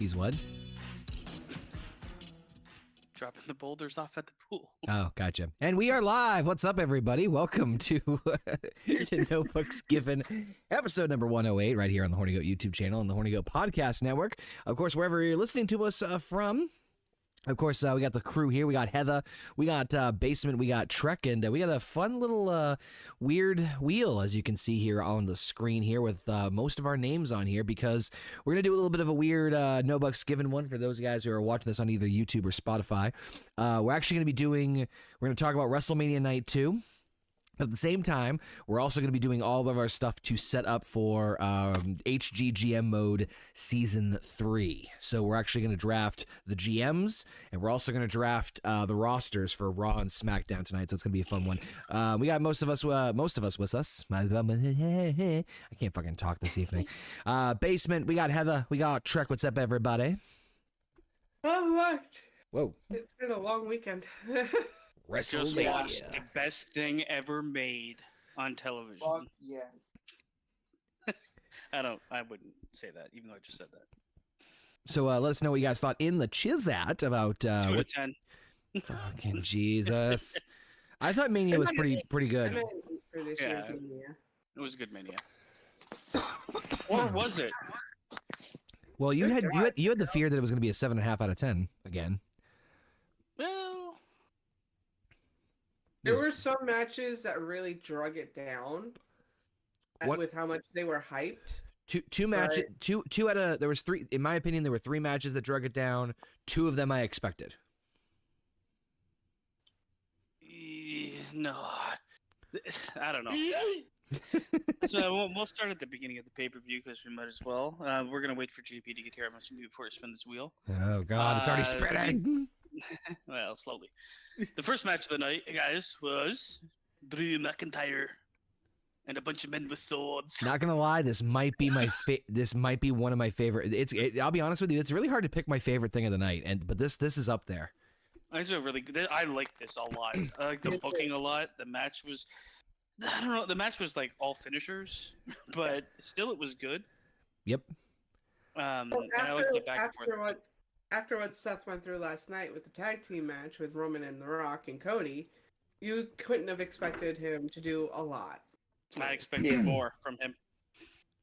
He's what? Dropping the boulders off at the pool. Oh, gotcha. And we are live. What's up, everybody? Welcome to, to Notebooks Given, episode number 108, right here on the Horny Goat YouTube channel and the Horny Goat Podcast Network. Of course, wherever you're listening to us from. Of course, we got the crew here. We got Heather, we got Basement, we got Trek, and we got a fun little weird wheel, as you can see here on the screen here, with most of our names on here, because we're going to do a little bit of a weird Notebooks Given one for those guys who are watching this on either YouTube or Spotify. We're actually going to be we're going to talk about WrestleMania Night 2. But at the same time, we're also going to be doing all of our stuff to set up for HGGM mode season 3. So we're actually going to draft the GMs, and we're also going to draft the rosters for Raw and SmackDown tonight. So it's going to be a fun one. We got most of us with us. I can't fucking talk this evening. Basement, we got Heather, we got Trek. What's up, everybody? Oh, what? Whoa. It's been a long weekend. Just WrestleMania. watched the best thing ever made on television. Fuck yes. I wouldn't say that, even though I just said that. So let us know what you guys thought in the Chizat about 2 out of 10. Fucking Jesus. I thought Mania was pretty good. For this Yeah. year's Mania. It was a good Mania. Or was it? Well, you had the fear that it was going to be a 7.5 out of 10 again. Well, There were some matches that really drug it down with how much they were hyped. Two matches. Two out of there was three. In my opinion, there were 3 matches that drug it down. 2 of them I expected. no. I don't know. So we'll start at the beginning of the pay-per-view because we might as well. We're going to wait for JP to get here before we spin this wheel. Oh, God. It's already spreading. Well, slowly. The first match of the night, guys, was Drew McIntyre and a bunch of men with swords. Not gonna lie, this might be this might be one of my favorite. I'll be honest with you, it's really hard to pick my favorite thing of the night, but this is up there. These are really good. I like this a lot. I like the booking a lot. The match was, I don't know, the match was like all finishers, but still it was good. Yep. And I like the back and forth. After what Seth went through last night with the tag team match with Roman and The Rock and Cody, you couldn't have expected him to do a lot. I expected more from him.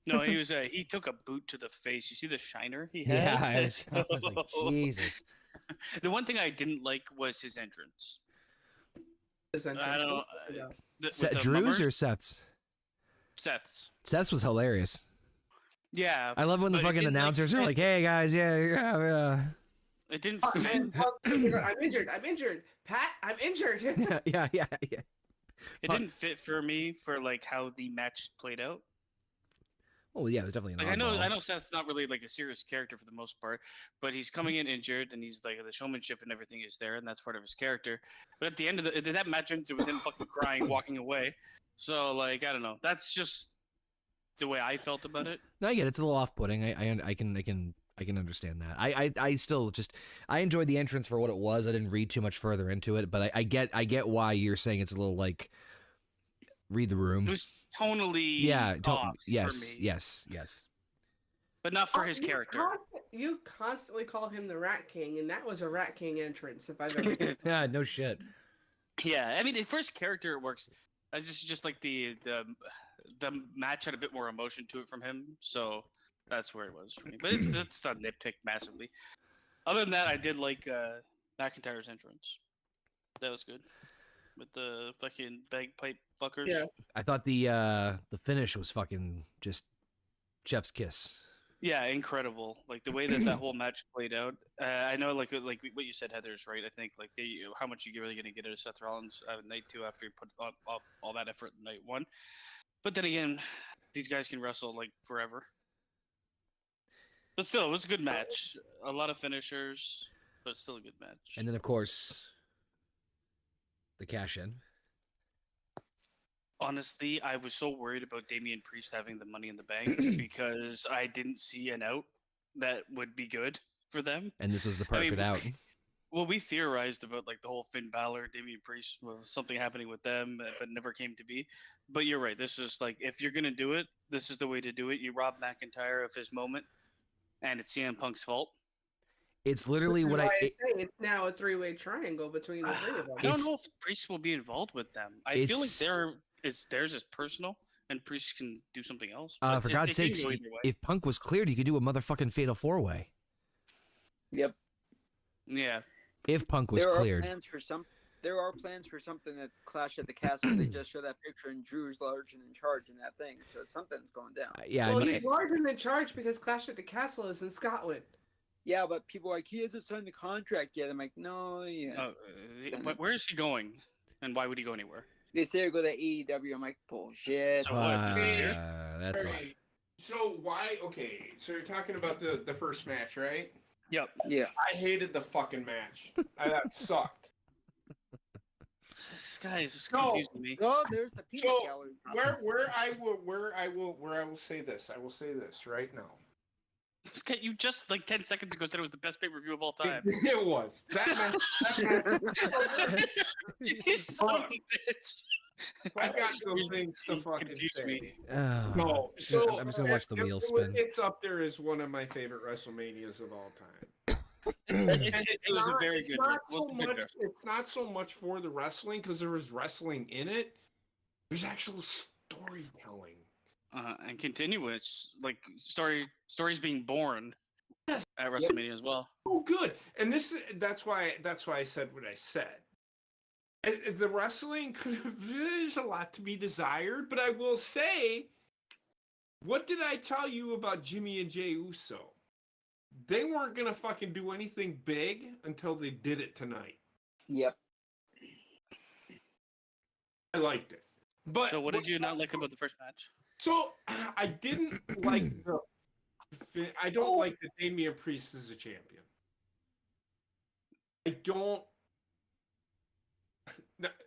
No, he took a boot to the face. You see the shiner he had? Yeah, I was like, Jesus. The one thing I didn't like was his entrance. I don't know. Drew's or Seth's? Seth's. Seth's was hilarious. Yeah. I love when the fucking announcers are like, "Hey guys, yeah." It didn't. I'm injured. Pat, I'm injured. Yeah. It didn't fit for me for like how the match played out. Oh yeah, it was definitely an Like, oddball. I know Seth's not really like a serious character for the most part, but he's coming in injured, and he's like the showmanship and everything is there, and that's part of his character. But at the end of that match ends with him fucking crying, walking away. So like I don't know. That's just the way I felt about it. No, I get it. It's a little off-putting. I can understand that. I still I enjoyed the entrance for what it was. I didn't read too much further into it, but I get why you're saying it's a little like read the room. It was tonally off for me. Yes. But not for his character. You constantly call him the Rat King, and that was a Rat King entrance if I've ever. Yeah, no shit. Yeah, I mean, for his character, it works. I just like the match had a bit more emotion to it from him, so that's where it was for me. But it's not nitpicked massively. Other than that, I did like McIntyre's entrance. That was good with the fucking bagpipe fuckers. Yeah. I thought the finish was fucking just chef's kiss. Yeah, incredible. Like the way that whole match played out. I know, like what you said, Heather's right. I think like how much you really gonna get out of Seth Rollins night 2 after he put up all that effort in night 1. But then again, these guys can wrestle like forever. But still, it was a good match. A lot of finishers, but still a good match. And then of course the cash in. Honestly, I was so worried about Damian Priest having the Money in the Bank because I didn't see an out that would be good for them. And this was the perfect out. Well, we theorized about like the whole Finn Balor, Damian Priest, was something happening with them, but never came to be. But you're right. This is like, if you're gonna do it, this is the way to do it. You rob McIntyre of his moment, and it's CM Punk's fault. It's literally what That's why I say it's now a three-way triangle between the three of them. I don't know if Priest will be involved with them. I feel like theirs is personal, and Priest can do something else. But for God's sakes, if Punk was cleared, he could do a motherfucking fatal 4-way. Yep. Yeah. If Punk was cleared. There are plans for something that Clash at the Castle. They just show that picture and Drew's large and in charge in that thing, so something's going down. Yeah, well, he's large and in charge because Clash at the Castle is in Scotland. Yeah, but people are like, he hasn't signed the contract yet. I'm like, no, yeah. But where is he going, and why would he go anywhere? They say to go to AEW. I'm like, bullshit. So that's right. So why? Okay, so you're talking about the first match, right? Yep. Yeah. I hated the fucking match. That sucked. This guy is just confusing me. Oh, there's the peanut gallery. Where I will say this. I will say this right now. This guy, you just like 10 seconds ago said it was the best pay-per-view of all time. It was. That match. You son of a bitch. I got some things to fucking say. Me. No, so I'm just gonna watch the wheel spin. It's up there as one of my favorite WrestleManias of all time. It was a very good one. It's not so much for the wrestling because there was wrestling in it. There's actual storytelling. And continuous, like stories being born at WrestleMania as well. Oh, good. And that's why I said what I said. The wrestling there's a lot to be desired, but I will say, what did I tell you about Jimmy and Jey Uso? They weren't gonna fucking do anything big until they did it tonight. Yep. I liked it. But so what did you not like about the first match? So I didn't like I don't like that Damian Priest is a champion. I don't.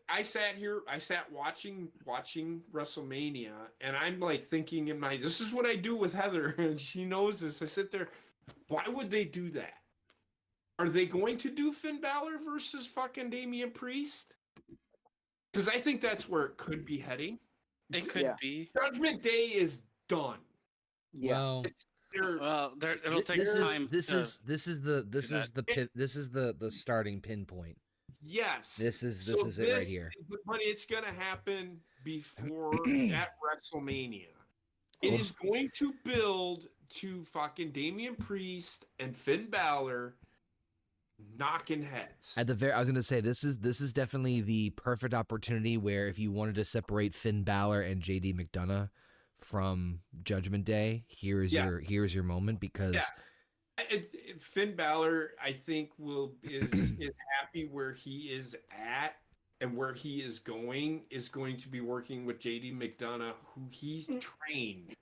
I sat watching WrestleMania, and I'm like thinking in my, this is what I do with Heather, and she knows this. I sit there, why would they do that? Are they going to do Finn Balor versus fucking Damian Priest? Because I think that's where it could be heading. It could be. Judgment Day is done. Well, it'll take time. This is the starting pinpoint. Yes. This is it right here. But it's gonna happen before at WrestleMania. It is going to build to fucking Damian Priest and Finn Balor knocking heads. I was gonna say this is definitely the perfect opportunity where if you wanted to separate Finn Balor and JD McDonough from Judgment Day, here's your moment because Finn Balor, I think, is happy where he is at and where he is going to be working with JD McDonough, who he's trained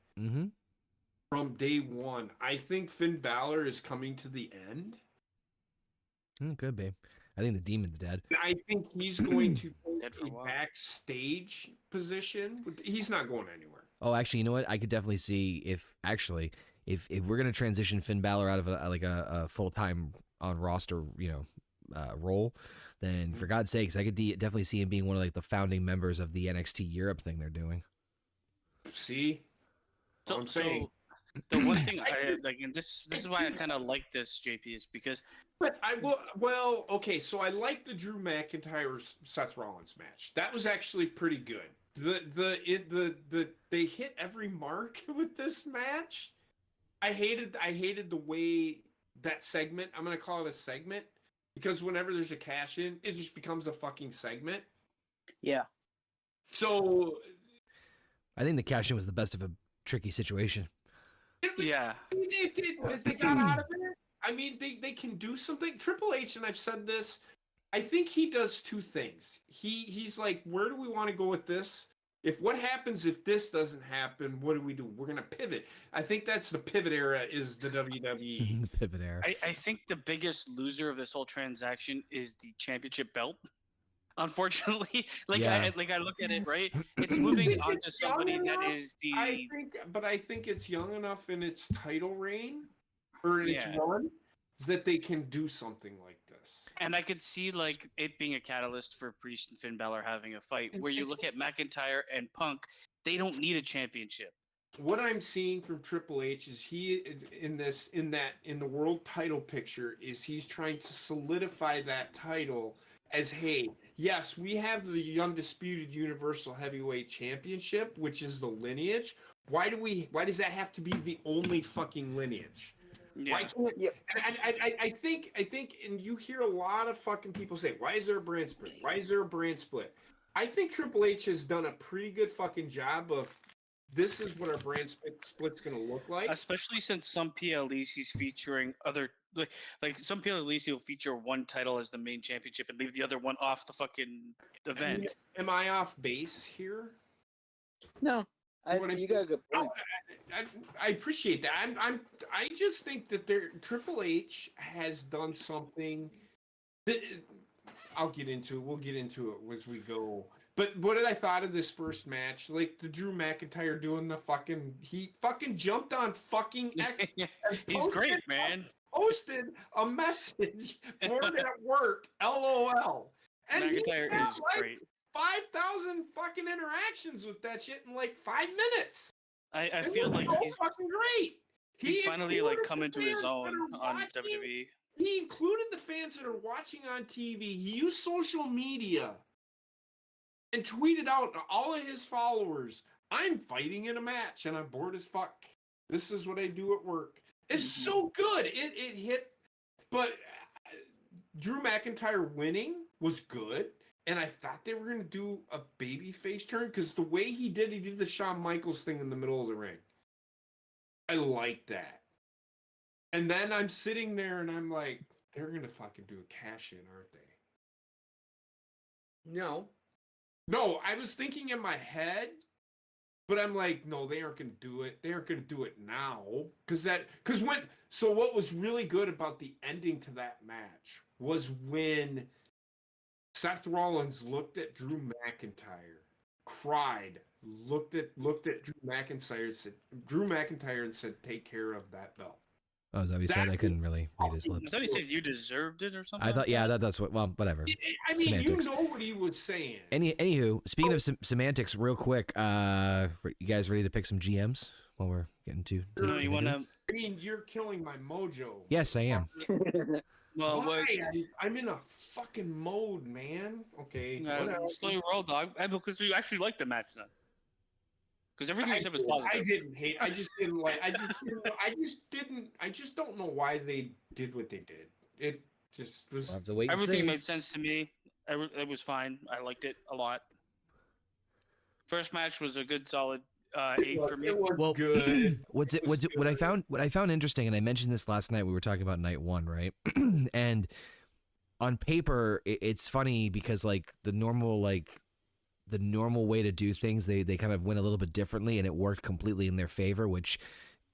from day one. I think Finn Balor is coming to the end. Could be. I think the demon's dead. I think he's going to take a backstage position. He's not going anywhere. Oh, actually, you know what? I could definitely see if we're gonna transition Finn Balor out of a full-time on roster, role, then for God's sakes, I could definitely see him being one of like the founding members of the NXT Europe thing they're doing. See, so, I'm saying. The one thing I like, and this is why I kind of like this, JP, is because. But okay. So I like the Drew McIntyre Seth Rollins match. That was actually pretty good. They hit every mark with this match. I hated the way that segment. I'm gonna call it a segment because whenever there's a cash in, it just becomes a fucking segment. Yeah. So. I think the cash in was the best of a tricky situation. Yeah. They got out of it. I mean, they can do something. Triple H, and I've said this, I think he does two things. He's like, where do we want to go with this? What happens if this doesn't happen? What do we do? We're gonna pivot. I think that's the pivot era is the WWE. The pivot era. I think the biggest loser of this whole transaction is the championship belt. Unfortunately, I look at it, right? It's moving on to somebody that is the. I think it's young enough in its title reign or in its run that they can do something like this. And I could see like it being a catalyst for Priest and Finn Balor having a fight. Where you look at McIntyre and Punk, they don't need a championship. what I'm seeing from Triple H is he in the world title picture is he's trying to solidify that title as, hey, yes, we have the undisputed Universal Heavyweight Championship, which is the lineage. Why does that have to be the only fucking lineage? Yeah. Why can't, Yep. and I think, and you hear a lot of fucking people say, why is there a brand split? Why is there a brand split? I think Triple H has done a pretty good fucking job of, this is what our brand split's gonna look like. Especially since some PLEs he's featuring other like some PLEs he'll feature one title as the main championship and leave the other one off the fucking event. Am I off base here? No, you got a good point. I appreciate that. I just think that Triple H has done something that I'll get into. We'll get into it as we go. But what did I thought of this first match? Like the Drew McIntyre doing the fucking, he fucking jumped on fucking X. He's great, man. Posted a message for it at work. LOL. And McIntyre he got is like great. 5,000 fucking interactions with that shit in like 5 minutes. I feel like so he's fucking great. he's finally like included come the into his fans that own are on watching. WWE. He included the fans that are watching on TV. He used social media and tweeted out to all of his followers, I'm fighting in a match and I'm bored as fuck. This is what I do at work. It's so good. It hit, but Drew McIntyre winning was good. And I thought they were going to do a babyface turn because the way he did the Shawn Michaels thing in the middle of the ring. I like that. And then I'm sitting there and I'm like, they're going to fucking do a cash in, aren't they? No. No, I was thinking in my head, but I'm like, no, they aren't going to do it. They aren't going to do it now. So what was really good about the ending to that match was when Seth Rollins looked at Drew McIntyre, cried, looked at Drew McIntyre and said, take care of that belt. Oh, is that what he said? I couldn't really read his I lips. thought he said you deserved it or something. I thought, like yeah, that. that's what. Well, whatever. I mean, Semantics. you know what he was saying. Anywho, speaking of semantics, real quick, you guys ready to pick some GMs while we're getting to? No, you want to? I mean, you're killing my mojo. Yes, I am. Well, Why? I'm in a fucking mode, man. Okay. whatever. slowly roll, dog. Because you actually liked the match then. Because everything you said was positive. I didn't hate. I just didn't like. I just don't know why they did what they did. It just was. We'll have to wait and Everything see. made sense to me. It was fine. I liked it a lot. First match was a good solid 8 for me. It was Well, good. what I found interesting, and I mentioned this last night. We were talking about night one, right? And on paper, it's funny because like the normal way to do things, they kind of went a little bit differently, and it worked completely in their favor. Which,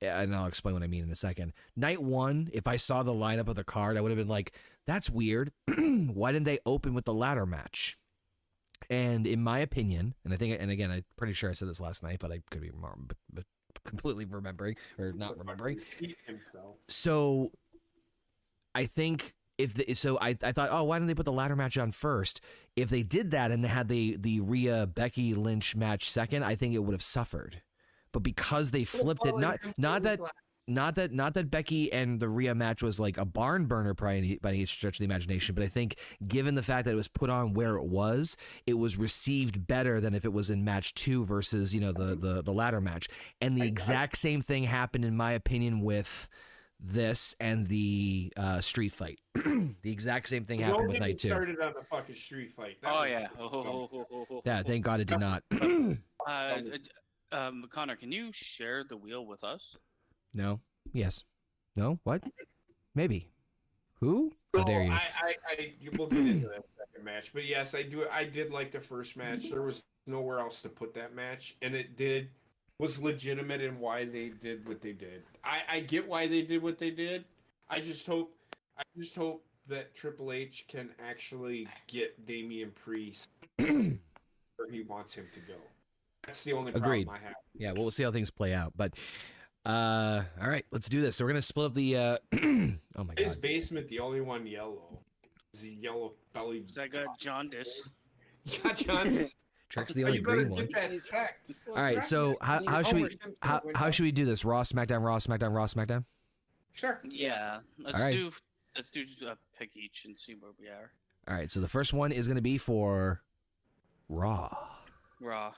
and I'll explain what I mean in a second. Night one, if I saw the lineup of the card, I would have been like, "That's weird. Why didn't they open with the ladder match?" And in my opinion, and again, I'm pretty sure I said this last night, but I could be wrong, but completely remembering or not remembering. So I think I thought, oh, why didn't they put the ladder match on first? If they did that and they had the Rhea Becky Lynch match second, I think it would have suffered. But because they flipped it, not that Becky and the Rhea match was like a barn burner by any stretch of the imagination, but I think given the fact that it was put on where it was received better than if it was in match 2 versus, the ladder match. And the exact same thing happened, in my opinion, with this and the street fight. The exact same thing happened with night 2. Started on the fucking street fight. Yeah, thank God it did not. Connor, can you share the wheel with us? No. Yes. No. What? Maybe. Who? How dare you? We'll get into that second match, but yes, I did like the first match. There was nowhere else to put that match, and was legitimate in why they did what they did. I get why they did what they did. I just hope that Triple H can actually get Damian Priest where he wants him to go. That's the only Agreed. problem I have. Yeah, well, we'll see how things play out. But all right, let's do this. So we're gonna split up the. Oh my His God. basement, the only one yellow. Is he yellow belly? I got jaundice. Yeah, John. Trek's the Oh, only you better green one. get that checked. All right, so how should we do this? Raw, SmackDown, Raw, SmackDown, Raw, SmackDown. Sure. Yeah, let's All right. do a pick each and see where we are. All right, so the first one is going to be for Raw. Raw.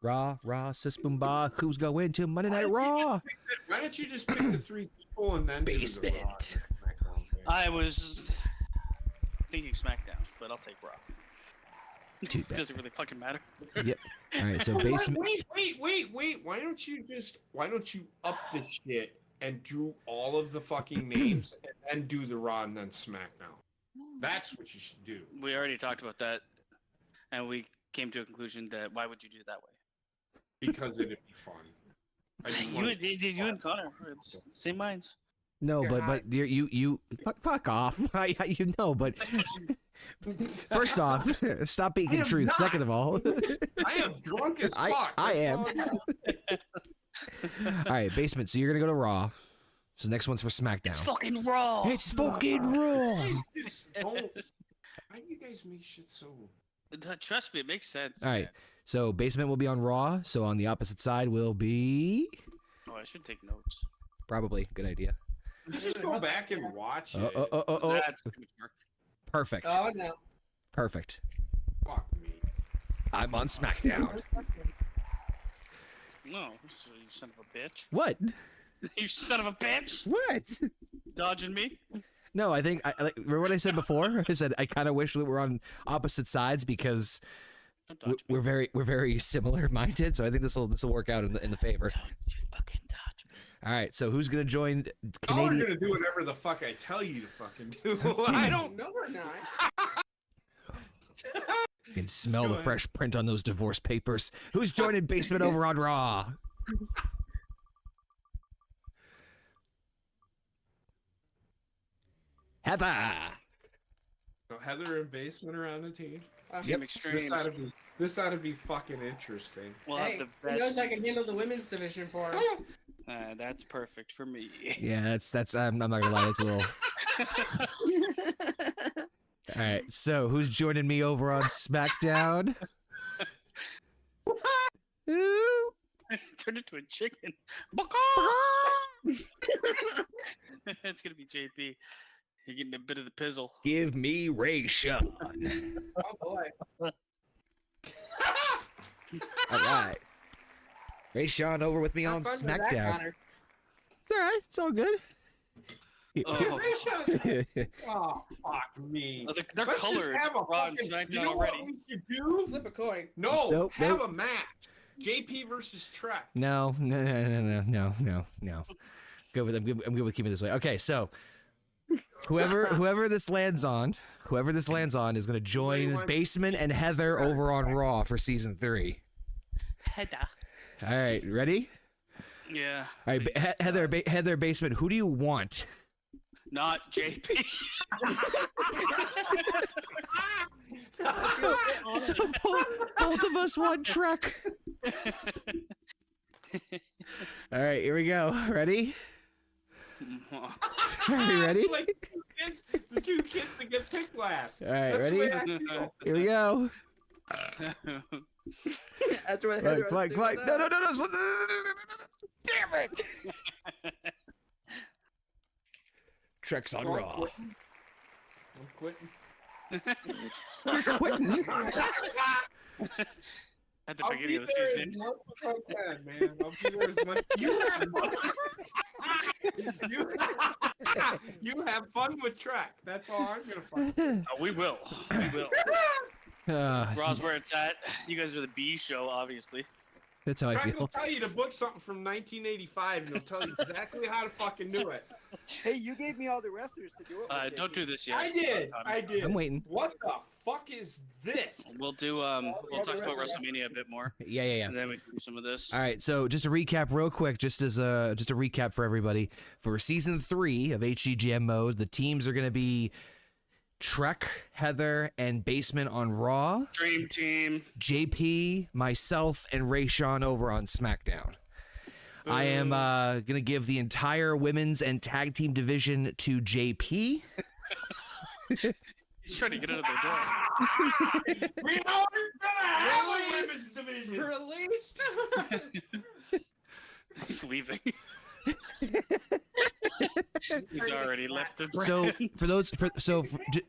Raw, sis boom ba. Who's going to Monday Night Raw? Why don't you just pick the 3 people and then do the Basement. Raw and SmackDown thing? I was thinking SmackDown, but I'll take Raw. Too bad. Doesn't really fucking matter. Yep. All right, so Wait, basement. wait. Why don't you up this shit and do all of the fucking names and then do the Raw and then SmackDown? That's what you should do. We already talked about that, and we came to a conclusion that why would you do it that way? Because it'd be fun. I just wanna- You and Connor, it's same minds. No, You're but you fuck off. You know, but first off, stop I speaking am truth. not. Second of all, I am drunk as I- fuck. I That's am. all I know. all right, basement. So you're gonna go to Raw. So next one's for SmackDown. It's fucking Raw. It's fucking Raw. Guys, just don't- Why do you guys make shit so? Trust me, it makes sense. All right. man. So basement will be on Raw. So on the opposite side will be Oh, I should take notes. probably good idea. Just go back and watch it. Oh. That's too much work. Perfect. Oh no. Perfect. Fuck me. I'm on SmackDown. No, you son of a bitch. What? You son of a bitch! What? Dodging me? No, I think remember what I said before. I said I kind of wish we were on opposite sides because Don't dodge me. we're very similar minded. So I think this will work out in the favor. Don't you fucking dodge me. All right. So who's gonna join Y'all are Canadian? gonna do whatever the fuck I tell you to fucking do. I don't No, we're not. You can smell Go the ahead. fresh print on those divorce papers. Who's joining basement over on Raw? Heather. So Heather and Basement are on the team. Team Extreme. This ought to be fucking interesting. We'll Hey, have he the knows best. I can handle the women's division for him. That's perfect for me. Yeah, that's. I'm not gonna lie. It's a little. All right. So who's joining me over on SmackDown? Ooh. Turned into a chicken. It's gonna be JP. You're getting a bit of the pizzle. Give me Ray Sean. Oh boy. All right. Ray Sean over with me Have on fun with that, SmackDown. Connor. It's all right. It's all good. Oh, Oh, fuck me. they're Let's just colored. have a Raw and fucking. SmackDown You know already. what we should do? Flip a coin. No, Nope, have nope. a match. JP versus Trek. No. Good with I'm good with keeping it this way. Okay, so whoever this lands on is going to join Basement and Heather over on Raw for season 3. Heather. All right, ready? Yeah. All right, Heather, Basement. Who do you want? Not JP. So both of us want Trek. All right, here we go. Ready? Are you ready? Like the two kids that get picked last. All right, That's the ready? way I feel. Here we go. That's what Quick. No. Damn it. Trek's on Raw. I'm quitting. We're quitting. At the I'll beginning be of the there season. as much as I can, man. I'll be there as much. You have fun with Trek. That's all I'm gonna find. Oh, we will. We will. Raw's where it's at. You guys are the B show, obviously. That's how I Trek will feel. tell you to book something from 1985, and he'll tell you exactly how to fucking do it. Hey, you gave me all the wrestlers to do it. with, Don't JP. do this yet. I did. I'm waiting. What the fuck is this? We'll do. We'll talk about WrestleMania a bit more, Yeah. and then we can do some of this. All right, so just to recap real quick, just a recap for everybody. For season 3 of HGGM mode, the teams are going to be Trek, Heather, and Basement on Raw, Dream Team. JP, myself, and Ray Sean over on SmackDown. I am going to give the entire women's and tag team division to JP. He's trying to get out of the door. We know we're gonna have a women's is released. He's leaving. He's already left the brand.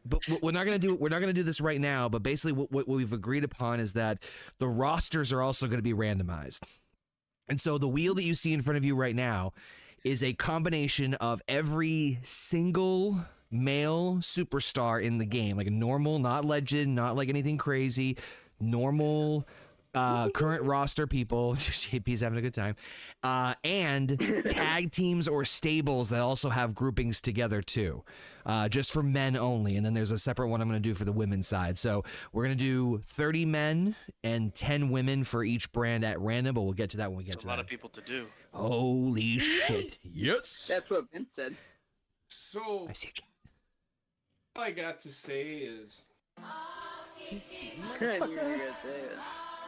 But we're not gonna do this right now. But basically, what we've agreed upon is that the rosters are also going to be randomized. And so the wheel that you see in front of you right now is a combination of every single male superstar in the game, like a normal, not legend, not like anything crazy, normal. Current roster people, JP's having a good time, and tag teams or stables that also have groupings together too, just for men only. And then there's a separate one I'm going to do for the women's side. So we're going to do 30 men and 10 women for each brand at random, but we'll get to that when we get to that. A lot of people to do. Holy shit. Yes. That's what Vince said. So, I see it. all I got to say is, I knew you were gonna say it.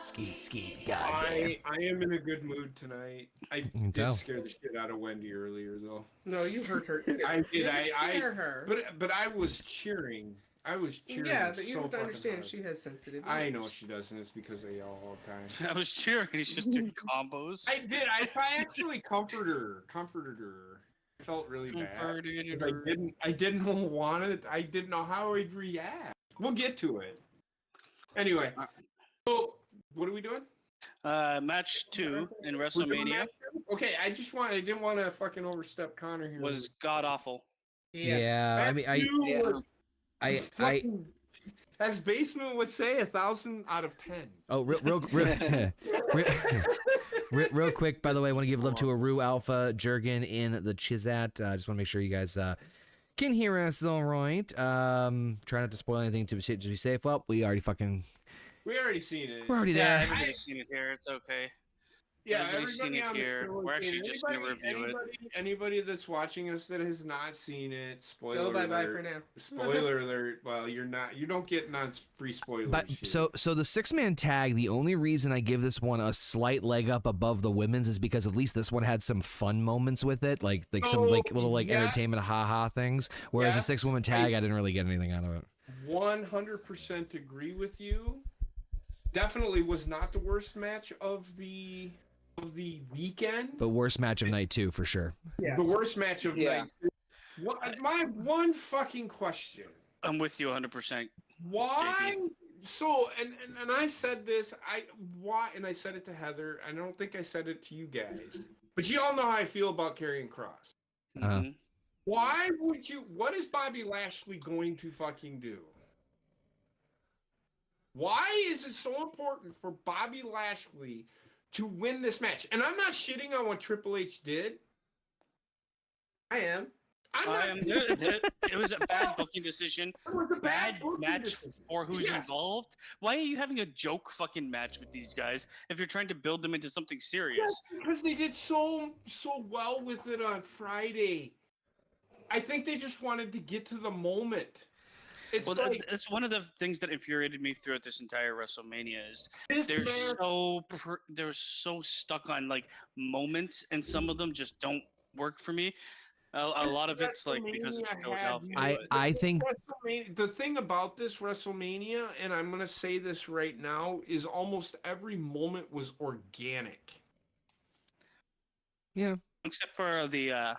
Skeet, goddamn. I am in a good mood tonight. I can did tell. scare the shit out of Wendy earlier, though. No, you hurt her. I did. You didn't scare her. But I was cheering. I was cheering. Yeah, but you so have to fucking understand hard. she has sensitive ears. I know she doesn't. It's because they yell all the time. I was cheering. He's just doing combos. I did. I actually comforted her. I felt really bad. Comforted 'Cause her. I didn't want it. I didn't know how I'd react. We'll get to it. Anyway, so what are we doing? Match 2 in We're doing WrestleMania match two? Okay, I didn't want to fucking overstep Connor here. was god awful. Yes. Yeah, I mean, I Fucking, as Basement would say, 1,000 out of 10. Oh, real quick, by the way, I want to give love to Aru Alpha Jurgen in the Chizat. I just want to make sure you guys can hear us all right. Try not to spoil anything to be safe. Well, we already seen it. we're already Yeah, there. everybody's seen it here. It's okay. Yeah, everybody's seen everybody it on the here. show has We're seen actually it. just gonna review it. Anybody that's watching us that has not seen it, spoiler Go bye-bye alert. for now. Spoiler alert. Well, you don't get free spoilers. But here. so the 6-man tag, the only reason I give this one a slight leg up above the women's is because at least this one had some fun moments with it, like some little yes. entertainment haha things. Whereas Yes. a 6-woman tag, I didn't really get anything out of it. 100% agree with you. Definitely was not the worst match of the weekend. But worst match of night 2 for sure. The worst match of Yeah. night. My one fucking question. I'm with you 100%. Why? So, and I said this, and I said it to Heather. I don't think I said it to you guys. But you all know how I feel about Karrion Kross. Uh-huh. Mhm. Why would you, what is Bobby Lashley going to fucking do? Why is it so important for Bobby Lashley to win this match? And I'm not shitting on what Triple H did. I am. It was a bad booking decision. It was a Bad booking match decision. for who's Yes. involved. Why are you having a joke fucking match with these guys if you're trying to build them into something serious? Because they did so well with it on Friday. I think they just wanted to get to the moment. It's Well, like that's one of the things that infuriated me throughout this entire WrestleMania is this they're man, they're so stuck on like moments, and some of them just don't work for me. A lot of it's like because it's WrestleMania Philadelphia. had- but- I think the thing about this WrestleMania, and I'm gonna say this right now, is almost every moment was organic. except for the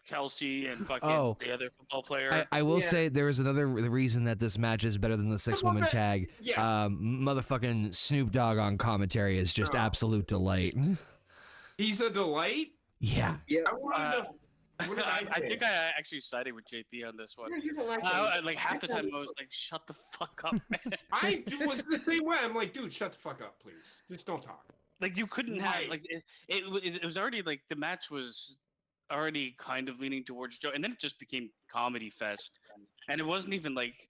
Kelsey and fucking Oh. the other football player. I will Yeah. say there is another reason that this match is better than the 6-woman that- tag. Yeah. Motherfucking Snoop Dogg on commentary is just absolute delight. He's a delight. Yeah. I wanted to, what did I say? think I actually sided with JP on this one. Because you don't like Like half the time I was like, "Shut the fuck up, man!" I was the same way. I'm like, dude, shut the fuck up, please. Just don't talk. Like you couldn't have Right. like it was already like the match was already kind of leaning towards Joe, and then it just became comedy fest, and it wasn't even like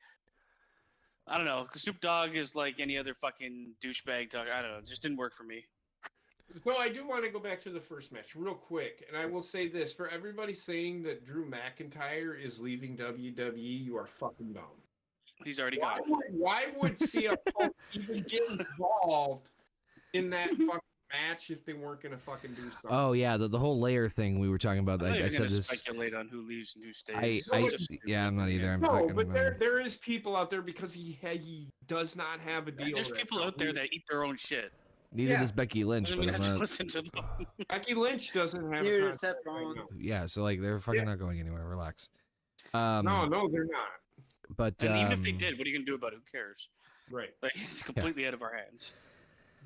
I don't know. Snoop Dogg is like any other fucking douchebag dog. I don't know. It just didn't work for me. So I do want to go back to the first match real quick, and I will say this: for everybody saying that Drew McIntyre is leaving WWE, you are fucking dumb. He's already gone. Why would CM Punk even get involved in that fucking match if they weren't gonna fucking do something. Oh yeah, the whole layer thing we were talking about. I'm not I even said gonna this. speculate on who leaves and who stays. Yeah, I'm not either. I'm No, fucking. but there is people out there because he does not have a deal. There's right people now. out there that eat their own shit. Neither Yeah. does Becky Lynch, Doesn't but mean I'm I have to not. listen to them. Becky Lynch doesn't have Neither a does Seth contract right Rollins. now. Yeah, so like they're fucking not going anywhere. Relax. No, they're not. But And even if they did, what are you gonna do about it? Who cares? Right. Like it's completely out of our hands.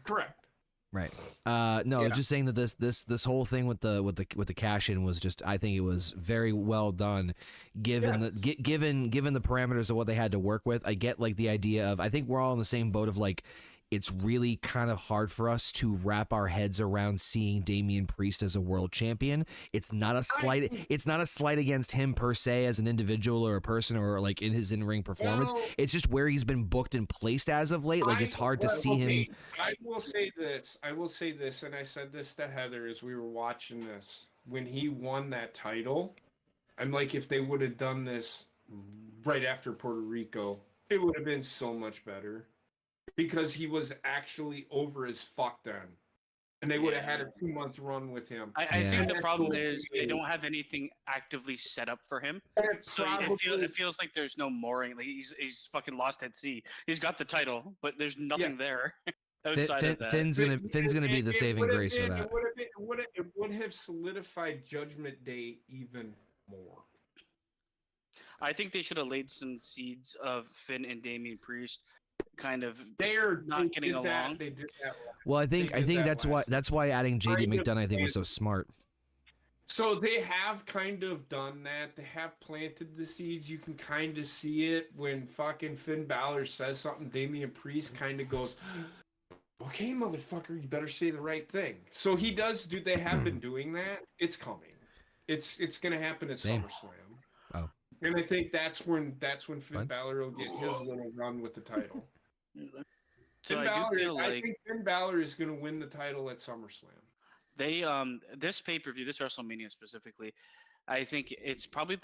Correct. Right. No, I was just saying that this whole thing with the cash in was just, I think it was very well done, given given the parameters of what they had to work with. I get like the idea of, I think we're all in the same boat of like, it's really kind of hard for us to wrap our heads around seeing Damian Priest as a world champion. It's not a slight. It's not a slight against him per se as an individual or a person or like in his in-ring performance. Well, it's just where he's been booked and placed as of late. Like it's hard to see him. I will say this, and I said this to Heather as we were watching this. When he won that title, I'm like, if they would have done this right after Puerto Rico, it would have been so much better. Because he was actually over as fuck then. And they would have had a 2-month run with him. I think the problem is they don't have anything actively set up for him. So it feels like there's no mooring. Like he's fucking lost at sea. He's got the title, but there's nothing there outside of that. Finn's gonna be the saving grace for that. It would have solidified Judgment Day even more. I think they should have laid some seeds of Finn and Damian Priest kind of not getting along. They did that. Well, I think that's why adding JD McDonough I think was so smart. So they have kind of done that. They have planted the seeds. You can kind of see it when fucking Finn Balor says something. Damian Priest kind of goes, "Okay, motherfucker, you better say the right thing." So he does. They have been doing that. It's coming. It's gonna happen at SummerSlam. Oh. And I think that's when Finn Balor will get his little run with the title. So I think Finn Balor is going to win the title at SummerSlam. They this pay-per-view, this WrestleMania specifically, I think it's probably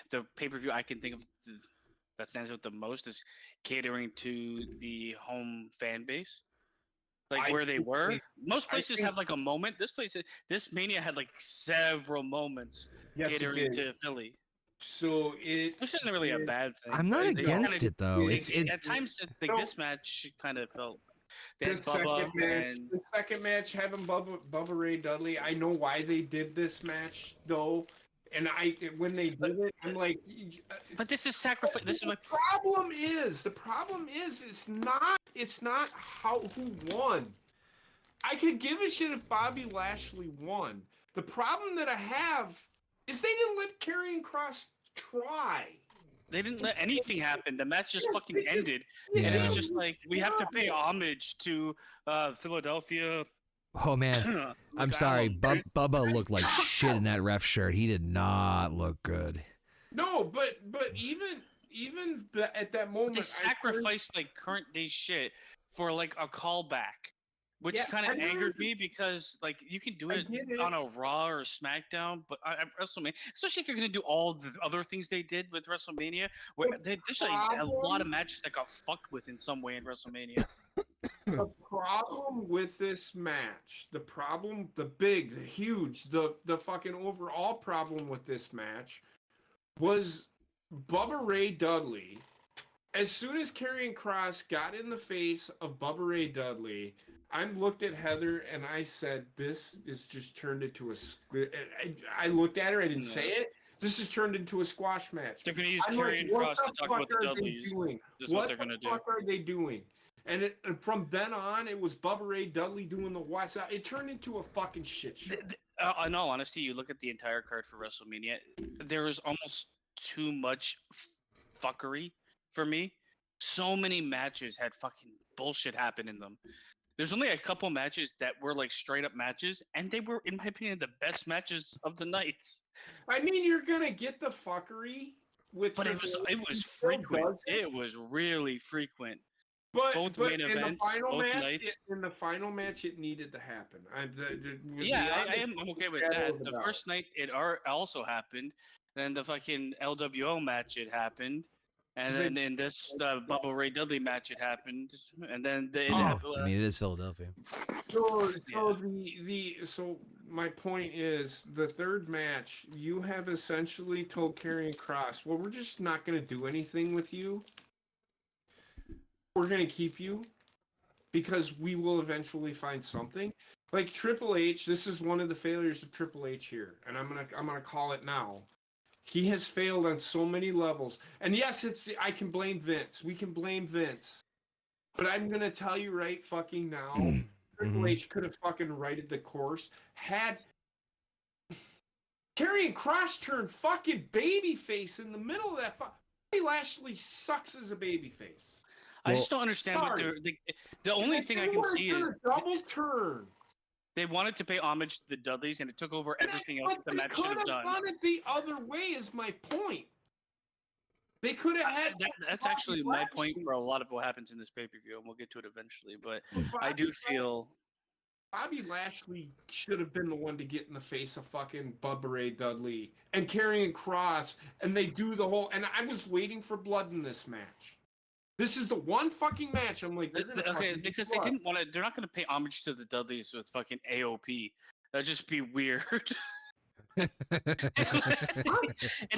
the pay-per-view I can think of that stands out the most is catering to the home fan base. Like where they were. Most places have like a moment. This Mania had like several moments catering to Philly. So which isn't really a bad thing. I'm not against it though. At times, this match kind of felt. The second match having Bubba Ray Dudley. I know why they did this match though, and when they did it, I'm like. But this is sacrifice. This is my problem. The problem is it's not who won. I could give a shit if Bobby Lashley won. The problem that I have is they didn't let Karrion Kross try. They didn't let anything happen. The match just fucking ended. And it was just like, we have to pay homage to Philadelphia. Oh, man. I'm sorry. Bubba looked like shit in that ref shirt. He did not look good. No, but even at that moment. They sacrificed like current day shit for like a callback. Which kind of angered me because, like, you can do it on a Raw or a SmackDown, but at WrestleMania, especially if you're going to do all the other things they did with WrestleMania, where there's a lot of matches that got fucked with in some way in WrestleMania. The problem with this match, the huge, the fucking overall problem with this match was Bubba Ray Dudley. As soon as Karrion Kross got in the face of Bubba Ray Dudley, I looked at Heather and I said, "This is just turned into a." I looked at her. I didn't say it. This has turned into a squash match. They're going to use Karrion Kross to talk about the W's. What they're going to do. What the fuck are they doing? And from then on, it was Bubba Ray Dudley doing the West Side. It turned into a fucking shit show. In all honesty, you look at the entire card for WrestleMania. There is almost too much fuckery for me. So many matches had fucking bullshit happen in them. There's only a couple matches that were like straight up matches, and they were, in my opinion, the best matches of the night. I mean, you're gonna get the fuckery with, but it was frequent. It was really frequent. But both main events, both nights. In the final match, it needed to happen. I'm okay with that. The first night, it also happened. Then the fucking LWO match, it happened. And then in this Bubba Ray Dudley match, it happened, and then I mean, it is Philadelphia. So my point is, the third match, you have essentially told Karrion Kross, well, we're just not going to do anything with you. We're going to keep you because we will eventually find something. Like Triple H, this is one of the failures of Triple H here, and I'm gonna call it now. He has failed on so many levels. And yes, I can blame Vince. We can blame Vince. But I'm going to tell you right fucking now, Triple H could have fucking righted the course. Had Karrion Kross turned fucking babyface in the middle of that. Bobby Lashley sucks as a babyface. I just don't understand what they're... The only thing I can see is... double turn. They wanted to pay homage to the Dudleys, and it took over everything else that the match should have done. They could have done it the other way, is my point. They could have had... That's actually my point for a lot of what happens in this pay-per-view, and we'll get to it eventually, but I do feel... Bobby Lashley should have been the one to get in the face of fucking Bubba Ray Dudley and Karrion Kross, and they do the whole... And I was waiting for blood in this match. This is the one fucking match I'm like... Okay, because they didn't want to... They're not going to pay homage to the Dudleys with fucking AOP. That'd just be weird. It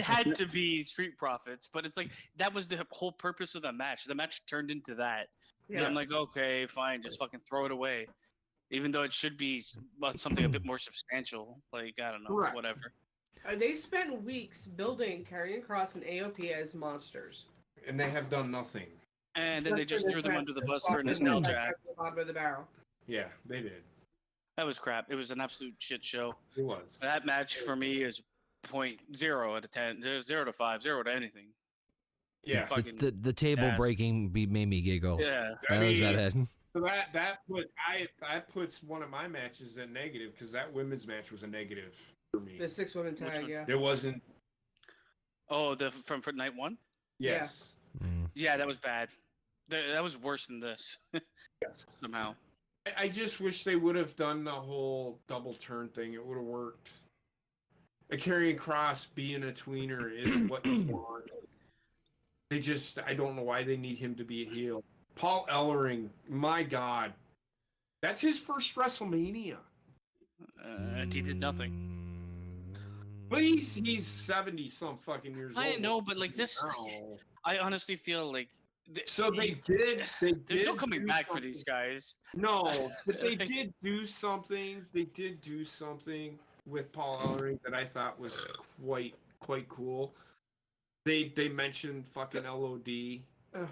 had to be Street Profits, but it's like, that was the whole purpose of the match. The match turned into that. Yeah. And I'm like, okay, fine, just fucking throw it away. Even though it should be something a bit more substantial. Like, I don't know, whatever. They spent weeks building Karrion Kross and AOP as monsters. And they have done nothing. And then they just threw them under the bus for nostalgia. Bottom of the barrel. Yeah, they did. That was crap. It was an absolute shit show. It was. That match for me is 0.0 out of 10. There's 0 to 5, 0 to anything. Yeah. The table breaking made me giggle. Yeah. That was bad. So that puts one of my matches at negative, because that women's match was a negative for me. The 6-woman tag, yeah. There wasn't. Oh, from night one? Yes. Yeah, that was bad. That was worse than this. Yes. Somehow. I just wish they would have done the whole double turn thing. It would have worked. A Karrion Kross being a tweener is what you want. I don't know why they need him to be a heel. Paul Ellering, my God. That's his first WrestleMania. He did nothing. But he's 70-some fucking years old. I know, but like this, I honestly feel like... They did. There's no coming back for these guys. No, but they did do something. They did do something with Paul Ellering that I thought was quite cool. They mentioned fucking LOD.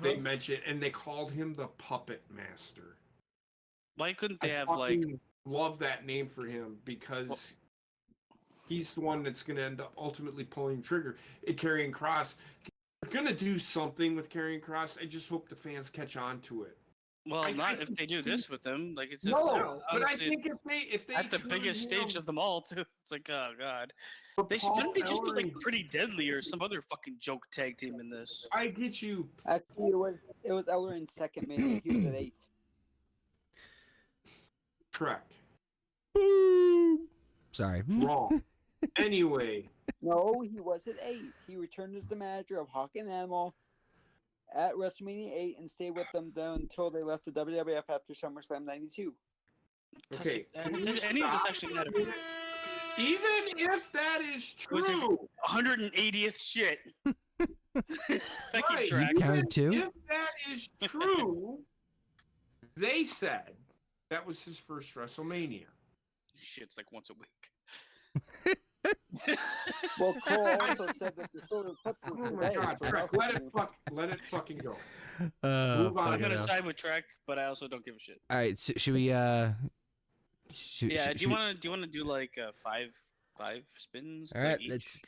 They mentioned, and they called him the Puppet Master. Why couldn't they have love that name for him, because he's the one that's going to end up ultimately pulling the trigger. Karrion Kross. They're going to do something with Karrion Kross. I just hope the fans catch on to it. Well, not if they do this with him. Like it's no, but I think if they at the biggest stage of them all too. It's like, oh god, didn't they just put like Pretty Deadly or some other fucking joke tag team in this? I get you. Actually, it was Ellering's second Mania. He was at 8. Correct. Sorry. Wrong. Anyway. No, he was at 8. He returned as the manager of Hawk and Animal at WrestleMania 8 and stayed with them until they left the WWF after SummerSlam 92. Okay. Does any of this actually matter? Even if that is true. Was it 180th shit? I keep track. If that is true, they said that was his first WrestleMania. Shit's like once a week. Well, Cole also said that the solar eclipse was oh my God, Trek, let it fucking go. Move on. I'm gonna side with Trek, but I also don't give a shit. All right, so should we? Do you want to do like five spins? All right,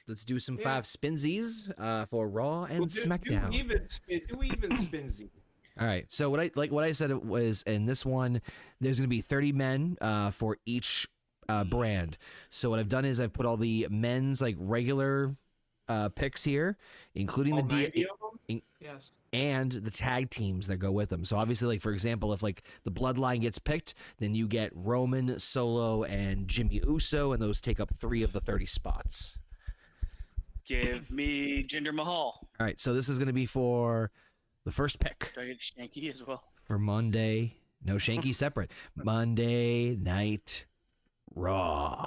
let's do some 5 spinsies for Raw and SmackDown. Do even spinsies. All right. So what I said it was, in this one, there's going to be 30 men for each brand. So what I've done is I've put all the men's like regular picks here, including Yes. and the tag teams that go with them. So obviously, like for example, if like the Bloodline gets picked, then you get Roman, Solo, and Jimmy Uso, and those take up 3 of the 30 spots. Give me Jinder Mahal. All All right, so this is going to be for the first pick Do I get Shanky as well? for Monday. No, Shanky separate. Monday Night Raw.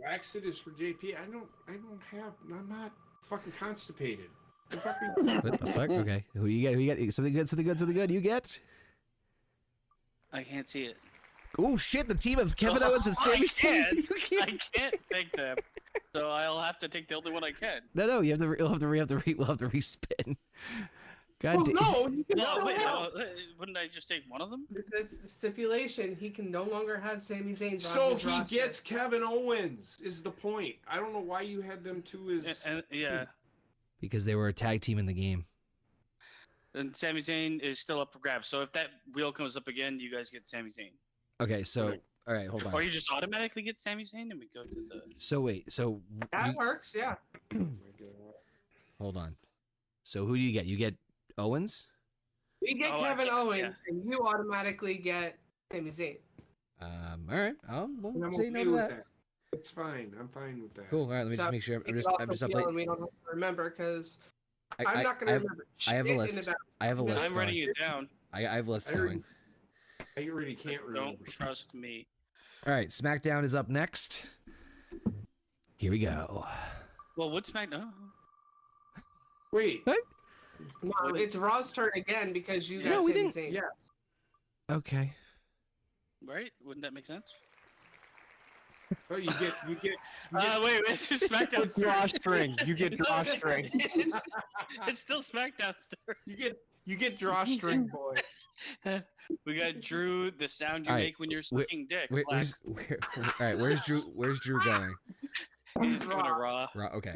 Exodus for JP. I'm not fucking constipated. I'm What the fuck? Okay, who do you get? Who you get? Something good. Something good. Something good. You get? I can't see it. Oh shit! The team of Kevin Owens and Sami Zayn. I can't pick them, so I'll have to take the only one I can. No. You have to. We'll have to respin. God Well, damn. no, you can No, still wait, have. wouldn't I just take one of them? It's the stipulation. He can no longer have Sami Zayn. So he gets Kevin Owens is the point. I don't know why you had them two as Yeah, Because they were a tag team in the game. and Sami Zayn is still up for grabs. So if that wheel comes up again, you guys get Sami Zayn. Okay, so all right, hold Or on. you just automatically get Sami Zayn and we go to the... So wait, so That works, yeah. hold on. So who do you get? You get Owens? We get Oh, I Kevin get- Owens, yeah. and you automatically get Sami Zayn. All right. I'll And we'll I'm say no okay to with that. that. It's fine. I'm fine with that. Cool. All right, let me So just make sure. Take I'm it just off I'm the just field updating. and we don't have to remember because I I'm not going I to have, remember. I have a shit in list. about- I have a list. I'm writing going. it down. I have a list I already- going. I already can't remember. Don't trust me. All right, SmackDown is up next. Here we go. Well, what's SmackDown? Wait. No, it's Raw's turn again because you got No, we Sami didn't- Zayn. Yeah. Okay. Right? Wouldn't that make sense? Oh, you get. Wait, it's just SmackDown's turn. Drawstring. You get drawstring. It's still SmackDown's turn. You get drawstring, boy. We got Drew, the sound you All right, make when you're sucking dick. Where, Black. all right, where's Drew? Where's Drew going? He's going to Raw. Okay.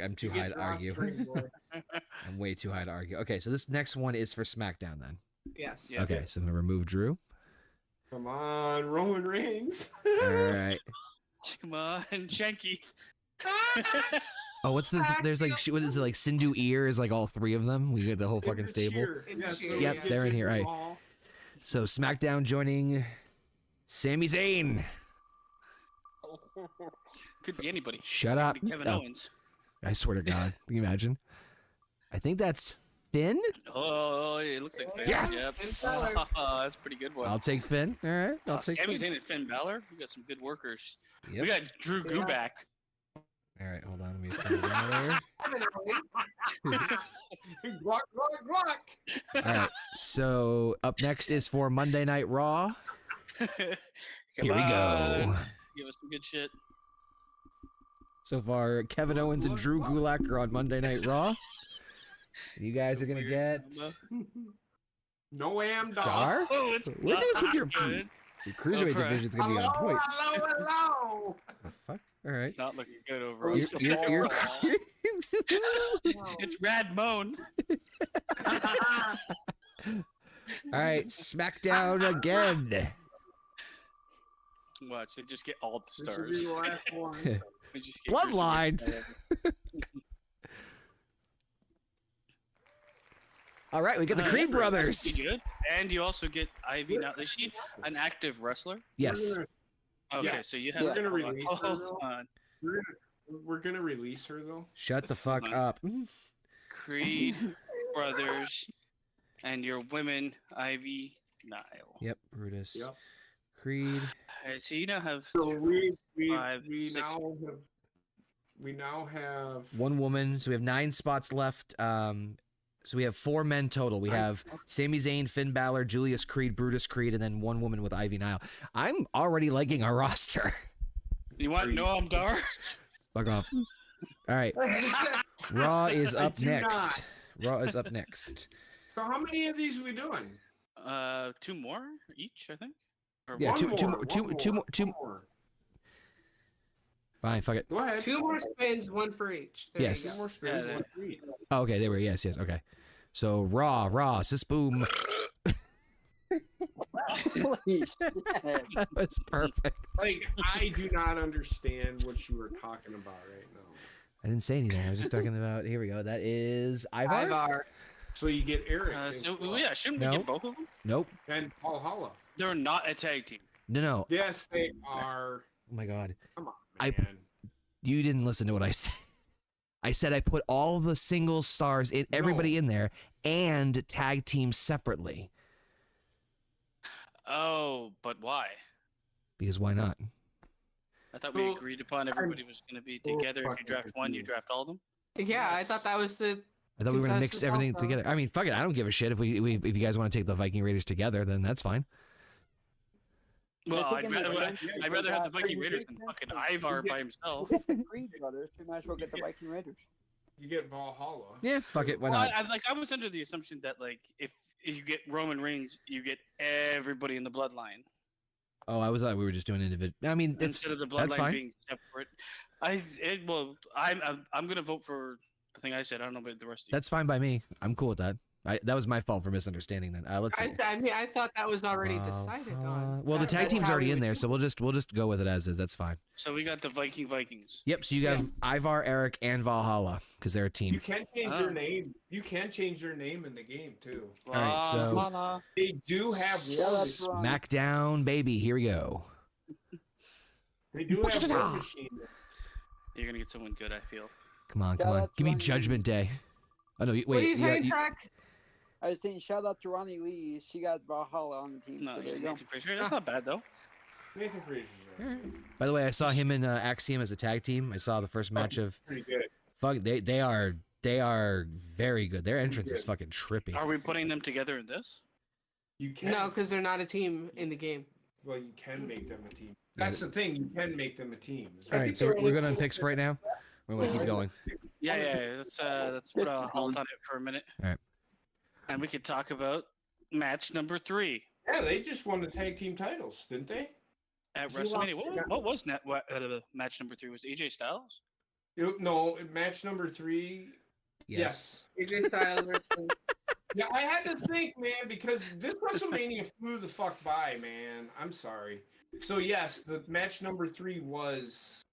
I'm too You high get to argue. drawstring, boy. I'm way too high to argue. Okay, so this next one is for SmackDown then. Yes. Yeah. Okay, so I'm gonna remove Drew. Come on, Roman Reigns. All right. Come on, Shanky. Oh, what's the? There's like, what is it like? Sindhu Ear is like all three of them. We get the whole fucking stable. Cheer. In the Yeah, cheer, so Yep, you get they're in Jinder here, right. Mahal. So SmackDown joining Sami Zayn. Could be anybody. Shut up. Could be Kevin Oh, Owens. I swear to God. Can you imagine? I think that's Finn. Oh, it looks like Finn. Yes! Yep. Finn Balor. That's a pretty good one. I'll take Finn. All right. I'll take Sami Finn. Zayn and Finn Balor. We got some good workers. Yep. We got Drew Yeah. Gulak. All right. Hold on. Let me find there. Kevin Owens. Glock, glock, glock. All right. So up next is for Monday Night Raw. Come Here we go. on. Give us some good shit. So far, Kevin Owens and Drew Gulak are on Monday Night Raw. You guys are gonna get No am dog. Dar. Oh, it's What not is with your good. Your cruiserweight Over. division's gonna be on Hello, point. hello, hello. The fuck? All right. It's not looking good over. You're- It's Rad Moan. All right, SmackDown again. Watch, they just get all the This will be stars. the last one. They just get Bloodline. Cruiserweights. All right, we get the Creed That's brothers. pretty good. And you also get Ivy. Now, is she an active wrestler? Yes. Okay, Yeah. so you have. We're gonna hold on, release her, hold though. on. We're gonna release her though. Shut the Hold fuck on. up. Creed brothers, and your women, Ivy, Nile. Yep, Brutus. Yep. Creed. Alright, so you now have So Five, six. we now have One woman. So we have 9 spots left. So we have 4 men total. We have Sami Zayn, Finn Balor, Julius Creed, Brutus Creed, and then 1 woman with Ivy Nile. I'm already liking our roster. You want Noam Dar? Fuck off. All right. Raw is I up do next. Raw is up next. So how many of these are we doing? 2 more each, I think. Or Yeah, one? two more. Fine, fuck it. Go ahead. 2 more spins, 1 for each. There Yes. You Two go. more spins, Yeah, one for each. Oh, okay, there we go. Yes, okay. So Raw, sis boom. Holy shit. That was perfect. Like I do not understand what you were talking about right now. I didn't say anything. I was just talking about. Here we go. That is Ivar. Ivar. So you get Eric Yeah, shouldn't No. we get both of them? Nope. and Paul Holla. They're not a tag team. No. Yes, they are. Oh my god. Come on, I- man. You didn't listen to what I said. I said I put all the single stars, everybody in there, and tag teams separately. Oh, but why? Because why not? I thought we agreed upon everybody was going to be together. If you draft one, you draft all of them. Yeah, I thought that was the. I thought we were gonna mix Consensus everything also. together. I mean, fuck it. I don't give a shit if if you guys want to take the Viking Raiders together, then that's fine. Well, I think it makes sense. I'd rather have the Viking Raiders than fucking Ivar by himself. Creed brothers, we might as well get the Viking Raiders. You get Valhalla. Yeah, fuck it. Why Well, not? I was under the assumption that like if you get Roman Reigns, you get everybody in the bloodline Oh, I was thought we were just doing individual. I mean, it's instead of the that's bloodline fine. being separate. I'm gonna vote for the thing I said. I don't know about the rest of you. that's fine by me. I'm cool with that. That was my fault for misunderstanding that. Let's see. I thought that was already decided on. Well, the tag That's team's how already we in would there, do so we'll just go with it as is. That's fine. So we got the Vikings. Yep. So you have Ivar, Eric, and Valhalla because they're a You team. can change your name. You can change your name in the game too. All right, so- Valhalla. They do have Yeah, War that's Machine. right. Smackdown, baby. Here we go. They do have War Machine. You're gonna get someone good, I feel. Come on, Yeah, come on. that's Give me fine. Judgment Day. Oh no, wait. What are you saying, you- Trek? I was saying, shout out to Ronnie Lee. She got Valhalla on the team. No, So there you go. Nathan Frazier. That's not bad though. Nathan Frazier's right. By the way, I saw him in Axiom as a tag team. I saw the first match of. Pretty good. Fuck, they are very good. Their entrance is fucking trippy. Are we putting them together in this? You can. No, because they're not a team in the game. Well, you can make them a team. That's the thing. You can make them a team. All right, so we're good on picks for right now. We're gonna keep going. Yeah. Let's put a halt on it for a minute. All right. And we could talk about match number 3 Yeah, they just won the tag team titles, didn't they? at You WrestleMania. lost- What was match number 3? Was AJ Styles? No, match number 3. Yes. AJ Styles versus. Yeah, I had to think, man, because this WrestleMania flew the fuck by, man. I'm sorry. So yes, the match number 3 was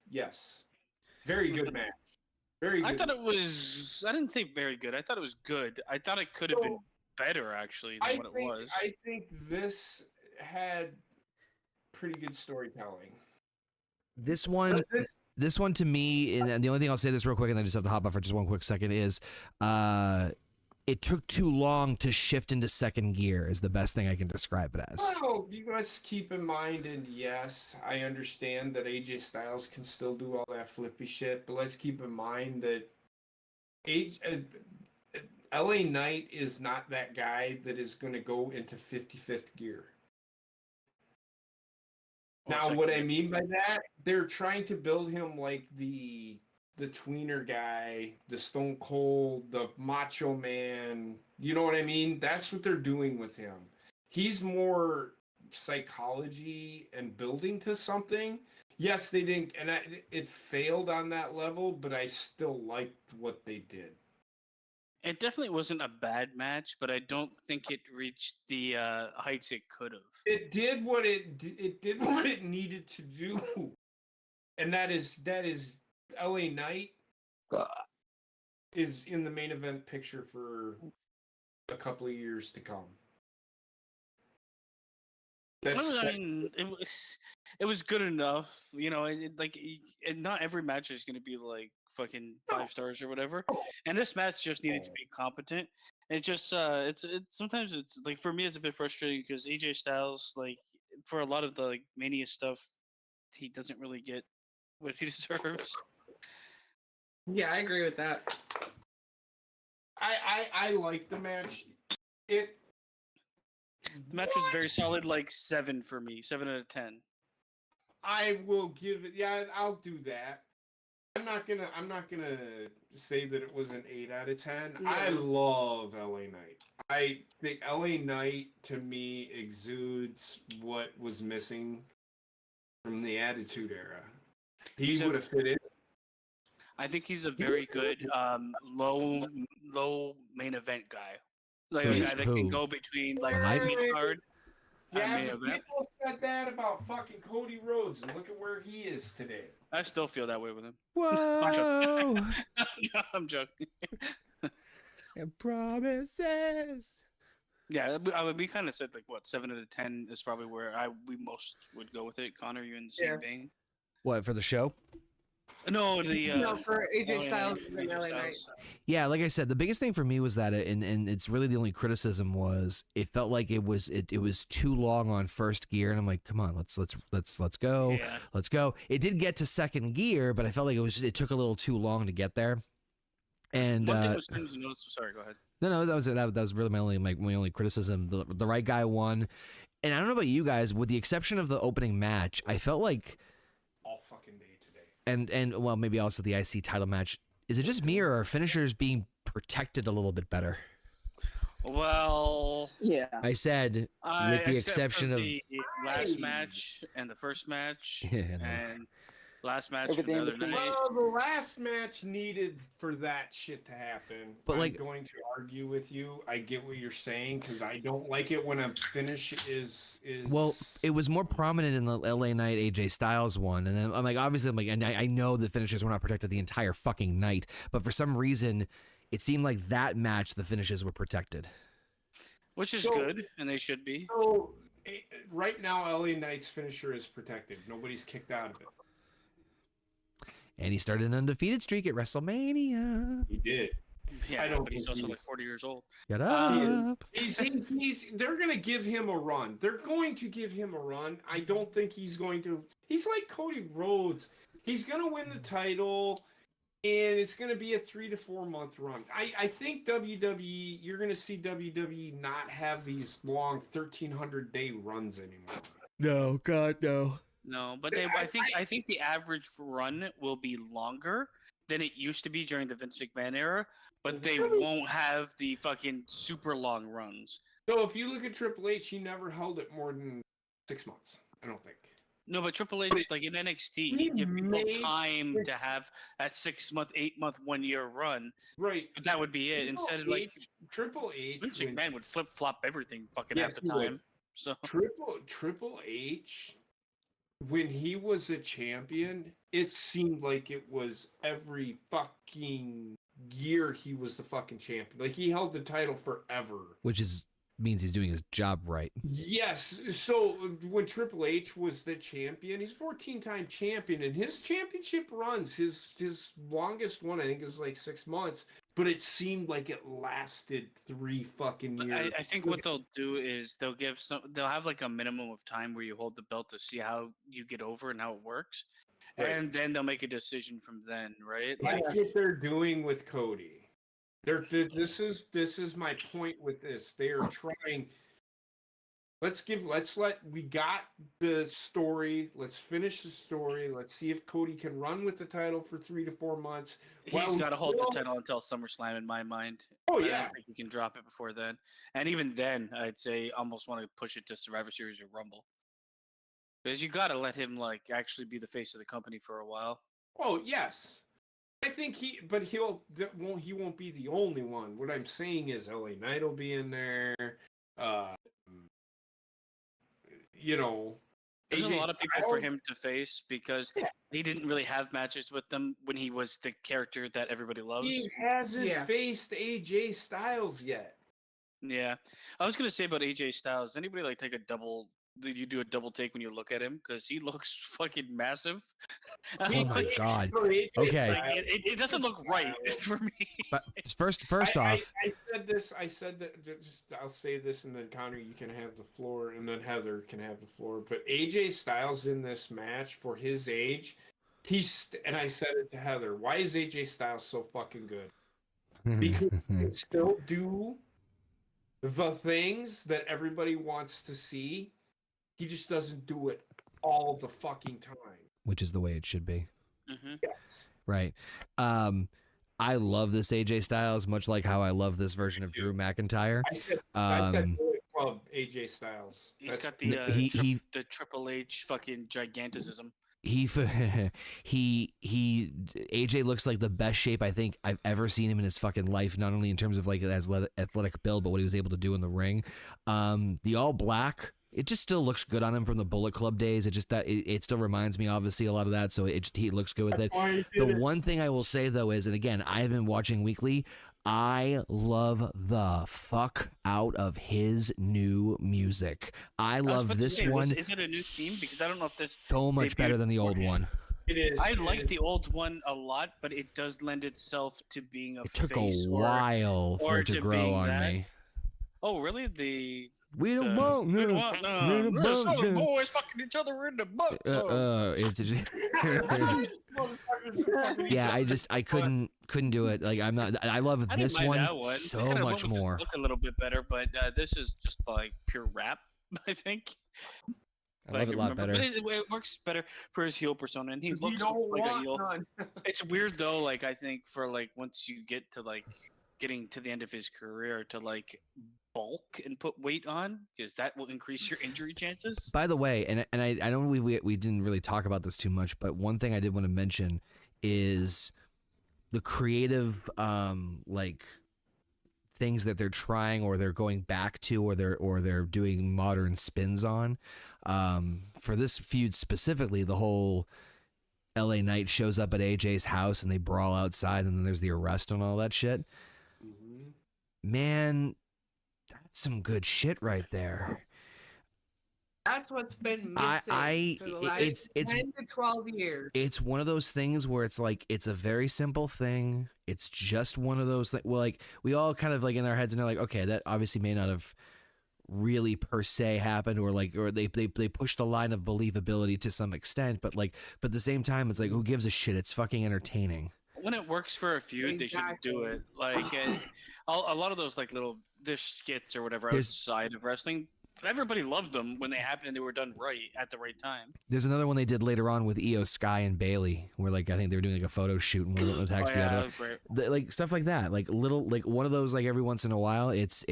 very good match. Very good. I thought it was. I didn't say very good. I thought it was good. I thought it could have been better actually than what it was. I think this had pretty good storytelling. This one to me, and the only thing I'll say this real quick, and I just have to hop off for just one quick second, is it took too long to shift into second gear is the best thing I can describe it as. Well, you guys keep in mind, and yes, I understand that AJ Styles can still do all that flippy shit, but let's keep in mind that LA Knight is not that guy that is going to go into 55th gear. Now, what I mean by that, they're trying to build him like the tweener guy, the Stone Cold, the Macho Man. You know what I mean? That's what they're doing with him. He's more psychology and building to something. Yes, they didn't, and it failed on that level, but I still liked what they did. It definitely wasn't a bad match, but I don't think it reached the heights it could have. It did what it did what it needed to do, and that is LA Knight is in the main event picture for a couple of years to come. It was good enough, you know. Not every match is going to be like fucking 5 stars or whatever, and this match just needed to be competent. It's just it's sometimes it's like for me it's a bit frustrating because AJ Styles, like for a lot of the like Mania stuff, he doesn't really get what he deserves. Yeah, I agree with that. I like the match. The match was very solid, like 7 for me, 7 out of 10. I will give it. Yeah, I'll do that. I'm not gonna say that it was an 8 out of 10. Yeah. I love LA Knight. I think LA Knight to me exudes what was missing from the Attitude Era. He would have fit in. I think he's a very good low main event guy. Like a guy that can go between like Hype? mid card and Yeah, main but event. people said that about fucking Cody Rhodes, and look at where he is today. I still feel that way with him. Whoa! I'm joking. And promises. Yeah, we kind of said like what 7 out of 10 is probably where we most would go with it. Connor, you in the same Yeah. vein? What for the show? No, the No, for AJ oh, yeah, Styles AJ and LA Knight. Styles. Yeah, like I said, the biggest thing for me was that, and it's really the only criticism was it felt like it was too long on first gear, and I'm like, come on, let's go, Yeah. let's go. It did get to second gear, but I felt like it took a little too long to get there. And One thing was things you noticed. Sorry, go ahead. no, that was really my only criticism. The right guy won, and I don't know about you guys, with the exception of the opening match, I felt like, All fucking day today. and well, maybe also the IC title match. Is it just me, or are finishers being protected a little bit better? Well, Yeah. I said, with the except exception for of the last match and the first match Yeah, no. and last match Everything for the other between. night. Well, the last match needed for that shit to happen. But, I'm like- going to argue with you. I get what you're saying because I don't like it when a finish is. Well, it was more prominent in the LA Knight AJ Styles one, and then I'm like, obviously, I'm like, and I know the finishers were not protected the entire fucking night, but for some reason, it seemed like that match the finishes were protected. Which is So- good, and they should be. So right now, LA Knight's finisher is protected. Nobody's kicked out of it. And he started an undefeated streak at WrestleMania. He did. Yeah, I don't but he's think also he- like 40 years old. Get Um, up. They're going to give him a run. They're going to give him a run. I don't think he's going to. He's like Cody Rhodes. He's going to win the title, and it's going to be a 3 to 4 month run. I think WWE, you're going to see WWE not have these long 1,300 day runs anymore. No, God, no. No, but I think the average run will be longer than it used to be during the Vince McMahon era, but they won't have the fucking super long runs. So if you look at Triple H, he never held it more than 6 months. I don't think. No, but Triple H, like in NXT, he he give people made time it- to have a 6 month, 8 month, 1 year run. Right. But that would be it. Instead of like Triple H, Vince when- McMahon would flip flop everything fucking Yes, half the he would. time. So Triple H, when he was a champion, it seemed like it was every fucking year he was the fucking champion. Like he held the title forever. Which means he's doing his job right. Yes. So when Triple H was the champion, he's 14-time champion, and his championship runs, his longest one I think is like 6 months, but it seemed like it lasted 3 fucking years. I think what they'll do is they'll have like a minimum of time where you hold the belt to see how you get over and how it works. Right. And then they'll make a decision from then, right? Like what they're doing with Cody. This is my point with this. They are trying. We got the story. Let's finish the story. Let's see if Cody can run with the title for 3 to 4 months. He's got to hold the title until SummerSlam, in my mind. Oh I yeah, don't think he can drop it before then. And even then, I'd say almost want to push it to Survivor Series or Rumble. Because you got to let him like actually be the face of the company for a while. oh yes. I think he won't be the only one. What I'm saying is LA Knight will be in there. There's a AJ lot of people for Styles. him to face because he didn't really have matches with them when he was the character that everybody loves. He hasn't Yeah. faced AJ Styles yet. Yeah, I was gonna say about AJ Styles. Anybody like take a double? Did you do a double take when you look at him? Because he looks fucking massive. Oh my God. For AJ Okay. Like, it doesn't look right for me. But first I off, said this. I said that. I'll say this, and then Connor, you can have the floor, and then Heather can have the floor. But AJ Styles in this match for his age, and I said it to Heather. Why is AJ Styles so fucking good? Because he can still do the things that everybody wants to see. He just doesn't do it all the fucking time. which is the way it should be. Mm-hmm. Yes. Right. I love this AJ Styles, much like how I love this version of Drew McIntyre. I said Um, Bullet Club AJ Styles. He's got N- the he- the Triple H fucking giganticism. he AJ looks like the best shape I think I've ever seen him in his fucking life, not only in terms of like his athletic build, but what he was able to do in the ring. The all black, it just still looks good on him from the Bullet Club days. It still reminds me obviously a lot of that, so he looks good with it. The one thing I will say though is, and again, I have been watching weekly, I love the fuck out of his new music. I was love about to this say, one. is it a new theme? Because I don't know if this so much better than the old debuted one. It is. I like the old one a lot, but it does lend itself to being a It took a face while for or it to to grow being on that. me. Oh, really? The We don't the want we don't no. want We don't no. There's want other no. boys fucking each other in the butt. It's yeah. I couldn't do it. Like I'm not. I love I didn't this mind one that one. so It kind of much went with more. his look a little bit better, but this is just like pure rap. I think. I love it a lot better. But it works better for his heel persona, and he 'Cause you looks don't like a want heel. none. It's weird though. Like I think for like once you get to like getting to the end of his career to like bulk and put weight on, because that will increase your injury chances. By the way, and I know we didn't really talk about this too much, but one thing I did want to mention is the creative like things that they're trying or they're going back to or they're doing modern spins on. For this feud specifically, the whole LA Knight shows up at AJ's house and they brawl outside and then there's the arrest and all that shit. Mhm. Man, that's some good shit right there. That's what's been missing for the last it's 10 to 12 years. it's one of those things where it's like it's a very simple thing. It's just one of those things. Well, like we all kind of like in our heads and they're like, okay, that obviously may not have really per se happened, or they push the line of believability to some extent, but at the same time, it's like who gives a shit? It's fucking entertaining. When it works for a feud, they should do Exactly. it. Like and a lot of those like little there's skits or whatever There's- outside of wrestling. Everybody loved them when they happened and they were done right at the right time. There's another one they did later on with Io Sky and Bailey, where like I think they were doing like a photo shoot and one of them attacks the other. Right. Like stuff like that, like little like one of those like every once in a while. It's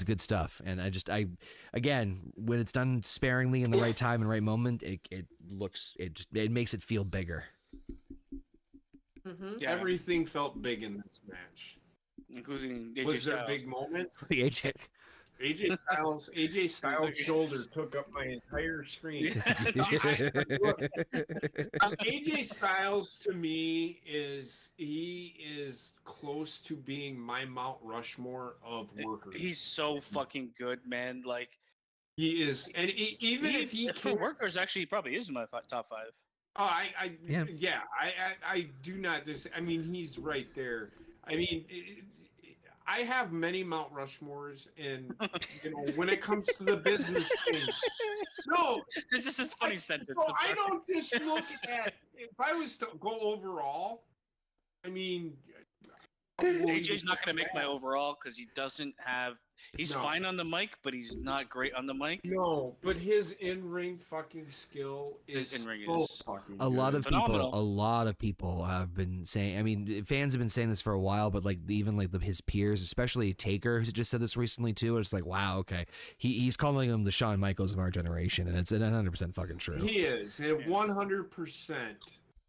good stuff, and I again when it's done sparingly in the right time and right moment, it makes it feel bigger. Mm-hmm. Yeah, Everything felt big in this match. including AJ Was there Styles. big moments? The AJ. AJ Styles' shoulder took up my entire screen. AJ Styles to me is close to being my Mount Rushmore of workers. He's so fucking good, man. Like He is, and even if he for can't, workers, actually, he probably is in my top 5. oh, Yeah. I do not. I mean, he's right there. I mean, I have many Mount Rushmores, and when it comes to the business thing, no, It's just this funny sentence. so I don't just look at. If I was to go overall, I mean, AJ's not going to make my overall because he doesn't have. He's No. fine on the mic, but he's not great on the mic. No, but his in-ring fucking skill is His in-ring so is fucking A lot good. of people, Phenomenal. have been saying. I mean, fans have been saying this for a while, but like even like his peers, especially Taker, who's just said this recently too. It's like, wow, okay, he's calling him the Shawn Michaels of our generation, and it's 100% fucking true. He is, and 100%.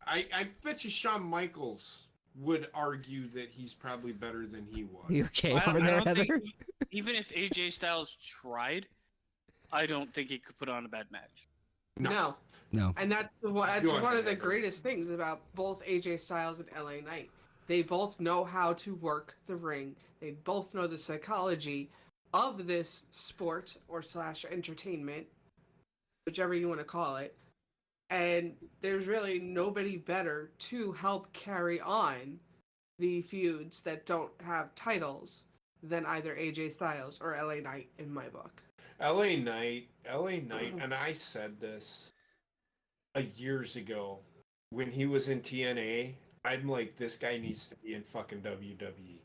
I bet you Shawn Michaels would argue that he's probably better than he was. You okay I over don't- I there, don't Heather? think even if AJ Styles tried, I don't think he could put on a bad match. No. No. And that's Go one ahead, of the Heather. greatest things about both AJ Styles and LA Knight. They both know how to work the ring. They both know the psychology of this sport or / entertainment, whichever you want to call it. And there's really nobody better to help carry on the feuds that don't have titles than either AJ Styles or LA Knight in my book. LA Knight, and I said this years ago when he was in TNA. I'm like, this guy needs to be in fucking WWE.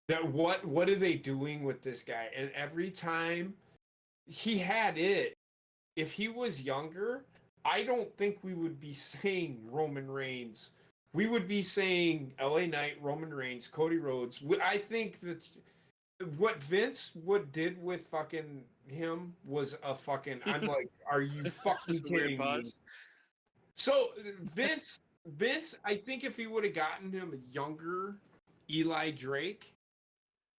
That what are they doing with this guy? And every time he had it, if he was younger, I don't think we would be saying Roman Reigns. We would be saying LA Knight, Roman Reigns, Cody Rhodes. I think that what Vince did with fucking him was a fucking. I'm like, are you fucking Just a weird kidding me? pause. So Vince, I think if he would have gotten him a younger Eli Drake,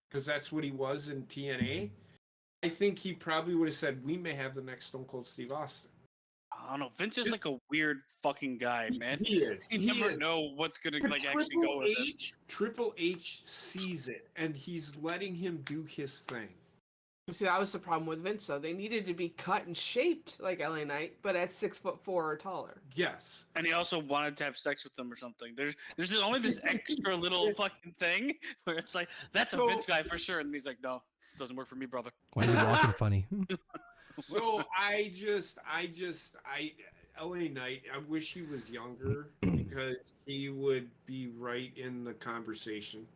because that's what he was in TNA, I think he probably would have said, "We may have the next Stone Cold Steve Austin." I don't know. Vince is like a weird fucking guy, man. He is. You He never is. know what's gonna But like actually go with it. Triple H sees it, and he's letting him do his thing. See, that was the problem with Vince, though. They needed to be cut and shaped like LA Knight, but at 6'4" or taller. Yes. And he also wanted to have sex with them or something. There's just only this extra little fucking thing where it's like, that's a So- Vince guy for sure. And he's like, no, doesn't work for me, brother. Why is he walking funny? So I LA Knight, I wish he was younger because he would be right in the conversation.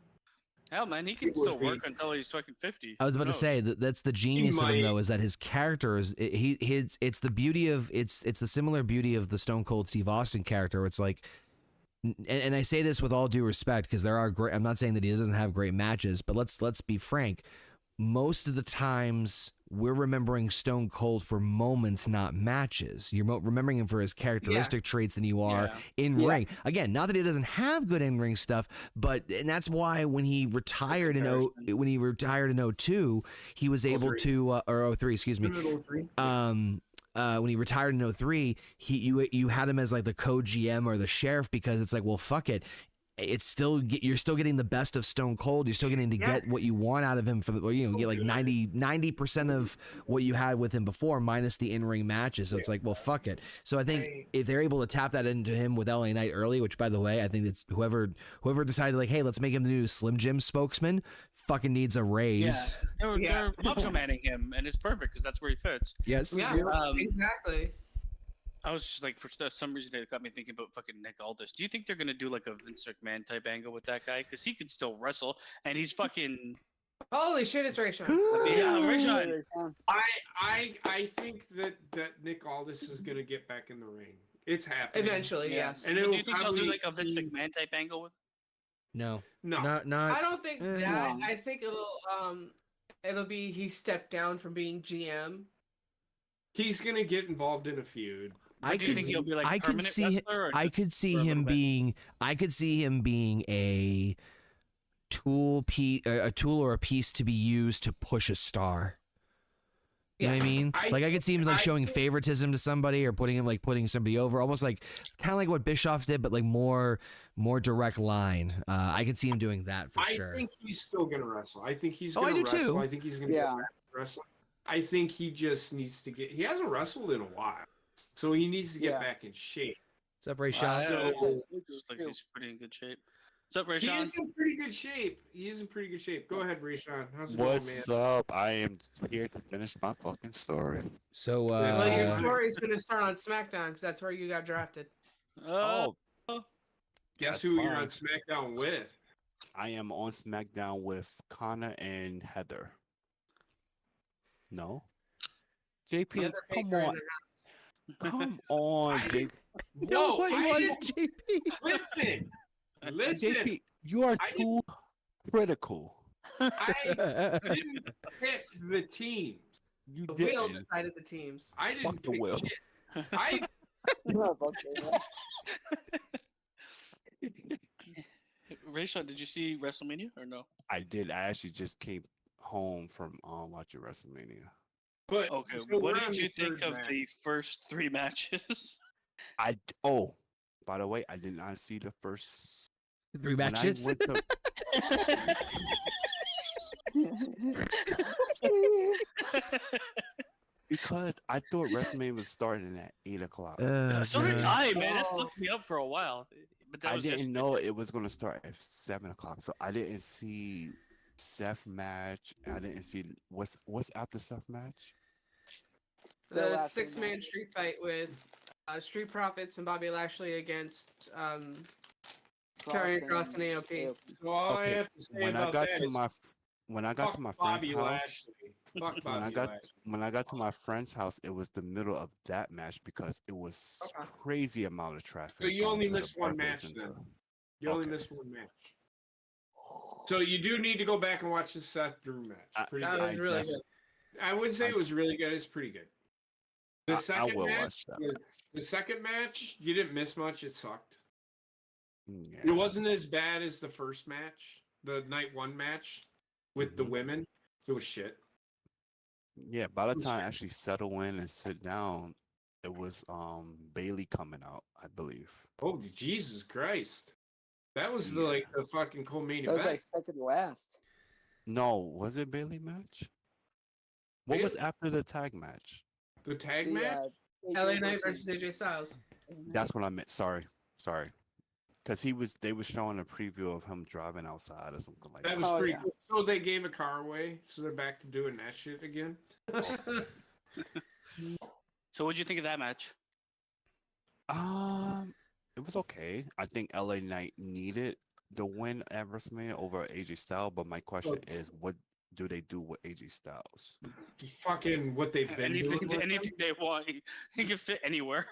Hell, man, he can It would still be- work until he's fucking 50. I was Who about to knows? say that's the genius of him might- though, is that his character is it's the beauty of it's the similar beauty of the Stone Cold Steve Austin character. Where it's like, and I say this with all due respect because there are great. I'm not saying that he doesn't have great matches, but let's be frank. Most of the times we're remembering Stone Cold for moments, not matches. You're remembering him for his characteristic traits than you are in ring. Again, not that he doesn't have good in ring stuff, and that's why when he retired in 02, he was able 03. to or 03, excuse me. When he retired in 03, you had him as like the co-GM or the sheriff because it's like, well, fuck it. It's still you're still getting the best of Stone Cold. You're still getting to get what you want out of him for the get like 90% of what you had with him before minus the in-ring matches. So it's like, well, fuck it. So I think if they're able to tap that into him with LA Knight early, which by the way, I think it's whoever decided like, hey, let's make him the new Slim Jim spokesman, fucking needs a raise. They're macho manning him, and it's perfect because that's where he fits. Yes. Yeah, exactly. I was just like, for some reason, it got me thinking about fucking Nick Aldis. Do you think they're gonna do like a Vince McMahon type angle with that guy? Because he can still wrestle, and he's fucking. Holy shit, it's Ray Sean. Yeah, Ray Sean. I think that Nick Aldis is gonna get back in the ring. It's happening Eventually, yes. And do it'll you think they'll do probably like a Vince be- McMahon type angle with? No. I don't think that. No. I think it'll be he stepped down from being GM. He's gonna get involved in a feud. Do you think he'll be like I could permanent see wrestler? Or I just could see for a little him bit? being a tool or a piece to be used to push a star. You know what I mean? I could see him like showing favoritism to somebody or putting somebody over, almost like kind of like what Bischoff did, but like more direct line. I could see him doing that for sure. I think he's still gonna wrestle. I think he's Oh, I gonna do wrestle. too. I think he's gonna get back to wrestling. I think he just needs to get. He hasn't wrestled in a while, so he needs to get back in shape. What's up, Ray Sean? Looks like he's pretty in good shape. What's up, Ray He Sean? is in pretty good shape. Go ahead, Ray Sean. How's it What's going, up? I am here to finish my fucking story. So Well, your story is going to start on SmackDown because that's where you got drafted. Oh, Guess That's who you're fine. on SmackDown with? I am on SmackDown with Connor and Heather. No? JP, Heather come Baker in on. the Come on, JP. Whoa, what I was didn't- JP? listen. JP, you are too critical. I didn't pick the teams. You The wheel didn't. decided the teams. I didn't Fuck the pick wheel. shit. I Ray Sean, did you see WrestleMania or no? I did. I actually just came home from watching WrestleMania. But Okay, so what we're on did the you think third of match. the first 3 matches? Oh, by the way, I did not see the first 3 when I matches. went to- because I thought WrestleMania was starting at 8 o'clock. So did I, man. That fucked me up for a while. But that I was didn't know it was gonna start at 7 o'clock, so I didn't see Seth match. I didn't see what's after Seth match. The The last 6-man match. street fight with Street Profits and Bobby Lashley against Karrion Kross and AOP. So all I Okay, have to say when I about got that to is my when I got fuck to my friend's Bobby house, Lashley. Fuck when I Bobby got Lashley. when I got to my friend's house, it was the middle of that match because it was Okay. crazy amount of traffic. So you going only to the missed one Barclays match Center. then. You only Okay. missed one match. So you do need to go back and watch the Seth Drew match. Pretty That good. was really def- good. I wouldn't say it was really good. It's pretty good. The I second will match, watch that. the second match, you didn't miss much. It sucked. Yeah. It wasn't as bad as the first match, the night 1 match with the Mhm. women. It was shit. Yeah, by the was time I shit. actually settle in and sit down, it was Bailey coming out, I believe. Oh Jesus Christ! That was the Yeah. like the fucking co-main That was event. like second to last. No, was it Bailey match? What was after the tag match? The tag The, match? LA Knight versus AJ Styles. That's what I meant. Sorry. Because they were showing a preview of him driving outside or something like That that. was Oh, pretty yeah. cool. So they gave a car away, so they're back to doing that shit again. So what'd you think of that match? It was okay. I think LA Knight needed the win at WrestleMania over AJ Styles, but my question is, what do they do with AJ Styles? Fucking what they've been doing. with Anything him. they want, he can fit anywhere.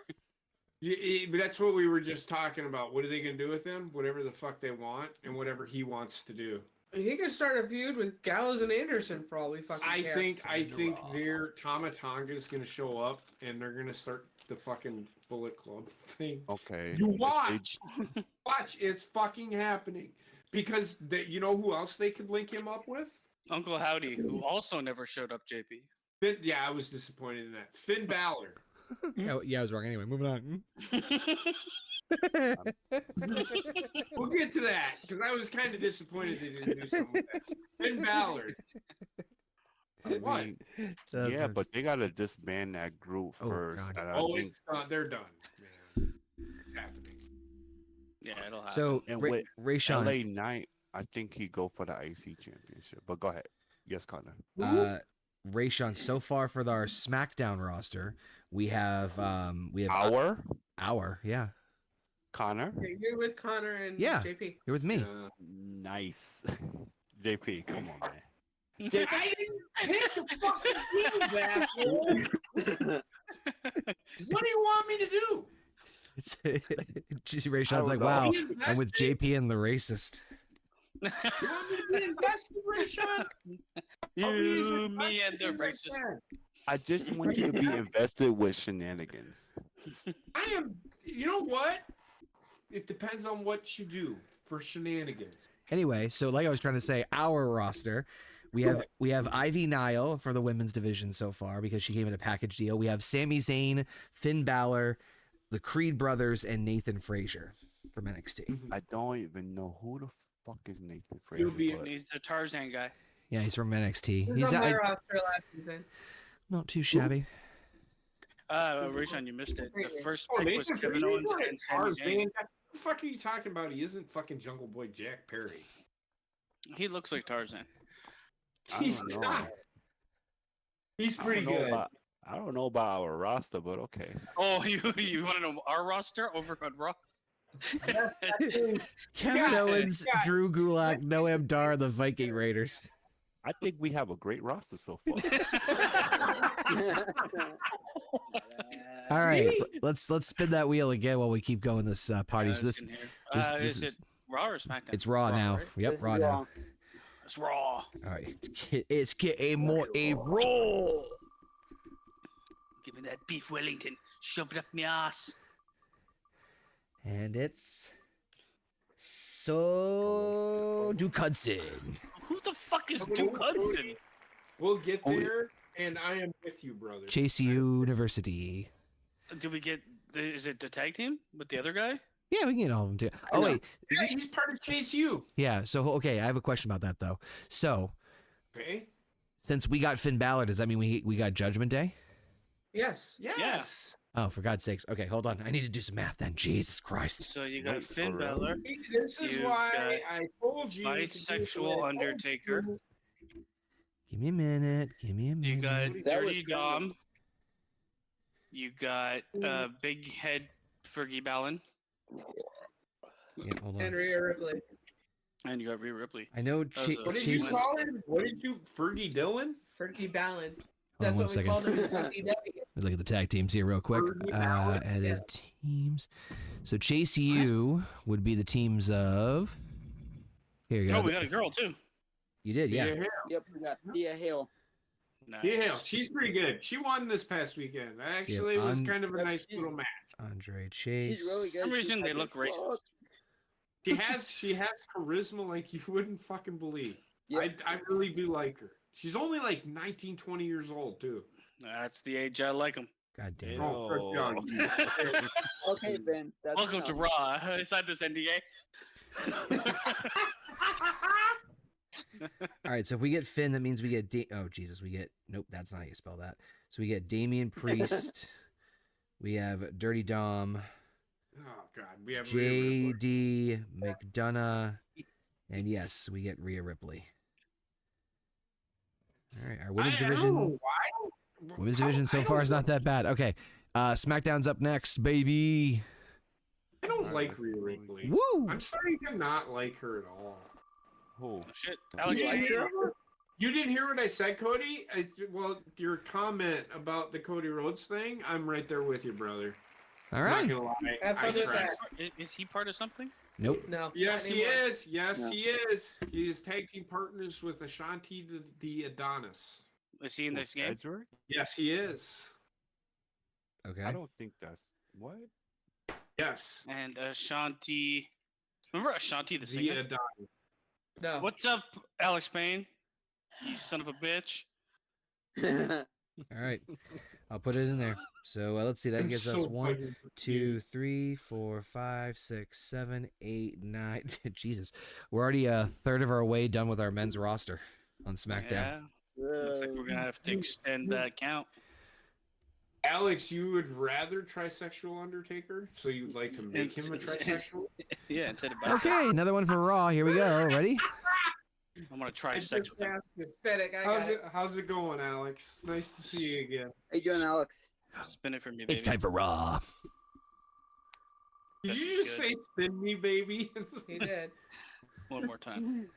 But that's what we were just talking about. What are they gonna do with him? Whatever the fuck they want, and whatever he wants to do. He could start a feud with Gallows and Anderson for all we fucking care. I think their Tama Tonga is gonna show up, and they're gonna start the fucking Bullet Club thing. Okay. You if they- watch, watch, it's fucking happening. Because you know who else they could link him up with? Uncle Howdy, who also never showed up, JP. Yeah, I was disappointed in that. Finn Balor. Yeah, I was wrong. Anyway, moving on. We'll get to that because I was kind of disappointed they didn't do something with that. Finn Balor. I What? mean, yeah, but they gotta disband that group Oh, first. God. And I Oh, think, it's done. They're done, man. It's happening. Yeah, it'll happen. So and Ray, with Ray Sean, LA Knight, I think he go for the IC championship. But go ahead. Yes, Connor. Ray Sean, so far for our SmackDown roster, we have our yeah. Connor. Okay, you're with Connor and Yeah. JP. You're with me. Nice. JP, come on, man. I didn't pick the fucking team, asshole. What do you want me to do? Ray Sean's like, know. wow, Be I'm with invested? JP and the racist. You want me to be invested, Rayshon? You, me, and the racist. I just want you to be invested with shenanigans. I am. You know what? It depends on what you do for shenanigans. Anyway, so like I was trying to say, our roster, we have Ivy Nile for the women's division so far because she came in a package deal. We have Sami Zayn, Finn Balor, the Creed brothers, and Nathan Frazier from NXT. I don't even know who the fuck is Nathan You'll Frazier. be- But He's the Tarzan guy. Yeah, he's from NXT. He's He's on my not, roster last season. not too shabby. Rayshon, you missed it. The first Oh, pick was Nathan Kevin Frazier's Owens not a and Sami Tarzan. Zayn. What the fuck are you talking about? He isn't fucking Jungle Boy Jack Perry. He looks like Tarzan. I He's don't know. not. He's I pretty don't know good. about- I don't know about our roster, but okay. Oh, you want to know our roster over on Raw? Kevin Yeah, Owens, yeah. Drew Gulak, Noam Dar, the Viking Raiders. I think we have a great roster so far. All right, let's spin that wheel again while we keep going this party. So this Is it Raw or SmackDown? it's Raw now. Right? Yep, This Raw is now. wrong. It's Raw. All right, it's getting more a roll. Give me that beef Wellington. Shove it up my ass. And it's so Duke Hudson. Who the fuck is Duke Hudson? We'll get there, and I am with you, brother. Chase University. Did we get? Is it the tag team with the other guy? Yeah, we can get all of them too. Oh wait, Yeah, he's part of Chase U. yeah. So okay, I have a question about that though. So Okay. since we got Finn Balor, does that mean we got Judgment Day? Yes. Yes. Oh, for God's sakes. Okay, hold on. I need to do some math then. Jesus Christ. So you got Wait, Finn for real? Balor, This is You've why got I told you. to do bisexual it. Undertaker. Give me a minute. Give me a minute. You got That was Dirty cool. Dom. You got Big Head Fergie Ballin, Yeah, hold on. And Rhea Ripley. and you got Rhea Ripley. I know That was a- What did you Chase. call him? What did you, Fergie Dillon? Fergie Ballin. Hold on That's one what we second. called him in CW. Let me look at the tag teams here real quick. Fergie Balor. Edit teams. So Chase U would be the teams of. Here you go. Oh, we got a girl too. You did, yeah. Hale. Yep, we got Thea Hale. Nice. Thea Hale. She's pretty good. She won this past weekend. Actually, it was kind of a nice little match. Andre Chase. She's really good. For some She's reason they like look a racist. fuck. She has charisma like you wouldn't fucking believe. Yep. I really do like her. She's only like 19, 20 years old too. That's the age I like them. God damn. Ew. Oh, good job. Okay, Ben. That's Welcome to enough. Raw. I signed this NDA. All right, so if we get Finn, that means we get oh Jesus, we get nope, that's not how you spell that. So we get Damian Priest, we have Dirty Dom, Oh God, we have Rhea Ripley. JD McDonough, and yes, we get Rhea Ripley. All right, our women's I don't division. know why. Women's division so far is not that bad. Okay, SmackDown's up next, baby. I don't like Rhea Ripley. Woo! I'm starting to not like her at all. Oh, Shit, You Alex, didn't, you didn't hear what I said, Cody? Well, your comment about the Cody Rhodes thing, I'm right there with you, brother. All I'm right. not gonna lie. Have I fun with tried. that. is he part of something? Nope. No. Yes, not he anymore. is. Yes, No. he is. He is tag team partners with Ashanti the Adonis. Is he in this game? Edgeworth? Yes, he is. Okay. I don't think that's what. Yes. And Ashanti. Remember Ashanti the The singer? Adonis. No. What's up, Alex Payne? You son of a bitch. All right. I'll put it in there. So let's see. That I'm gives us so 1, fucking 2, 3, 4, 5, 6, 7, 8, 9. Jesus, we're already a third of our way done with our men's roster on SmackDown. Yeah. Looks like we're gonna have to extend that count. Alex, you would rather trisexual Undertaker, so you'd like to make him a trisexual? Yeah, instead of Okay, another one for Raw. Here we go. Ready? I'm gonna try sex with him. Pathetic. I got it. How's it going, Alex? Nice to see you again. How you doing, Alex? Spin it for me, baby. It's time for Raw. Did That'd you be just good. say spin me, baby? He did. One more time.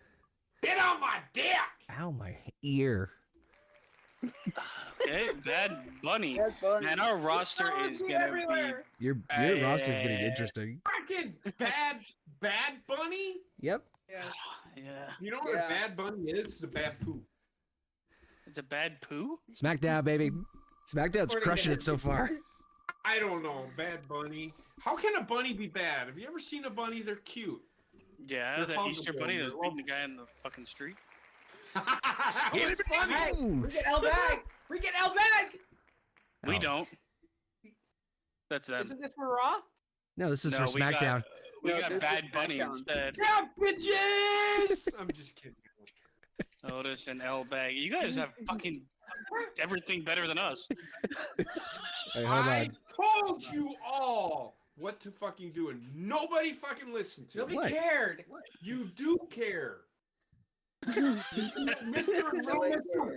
Get on my dick! Ow, my ear. Okay, Bad Bunny. Bad Bunny. Man, our roster is gonna everywhere. Your roster's getting interesting. Fucking bad bunny? Yep. Yes. be. Yeah. You know what Yeah. a bad bunny is? It's a bad poo. It's a bad poo? SmackDown, baby. SmackDown's According crushing to it so far. I don't know, bad bunny. How can a bunny be bad? Have you ever seen a bunny? They're cute. Yeah, They're that Easter huggable, bunny that was they're beating the guy in the fucking street. It's funny. Hey, we Move. get L bag. We get L bag. We Oh. don't. That's them. Isn't this for Raw? No, this is No, for we got- SmackDown. We No, got this is Bad Bunny SmackDown. instead. Yeah, bitches! I'm just kidding. Otis and L Bag. You guys have fucking everything better than us. Hey, hold I on. told you all what to fucking do, and nobody fucking listened to Nobody me. What? cared. You do care. Mr.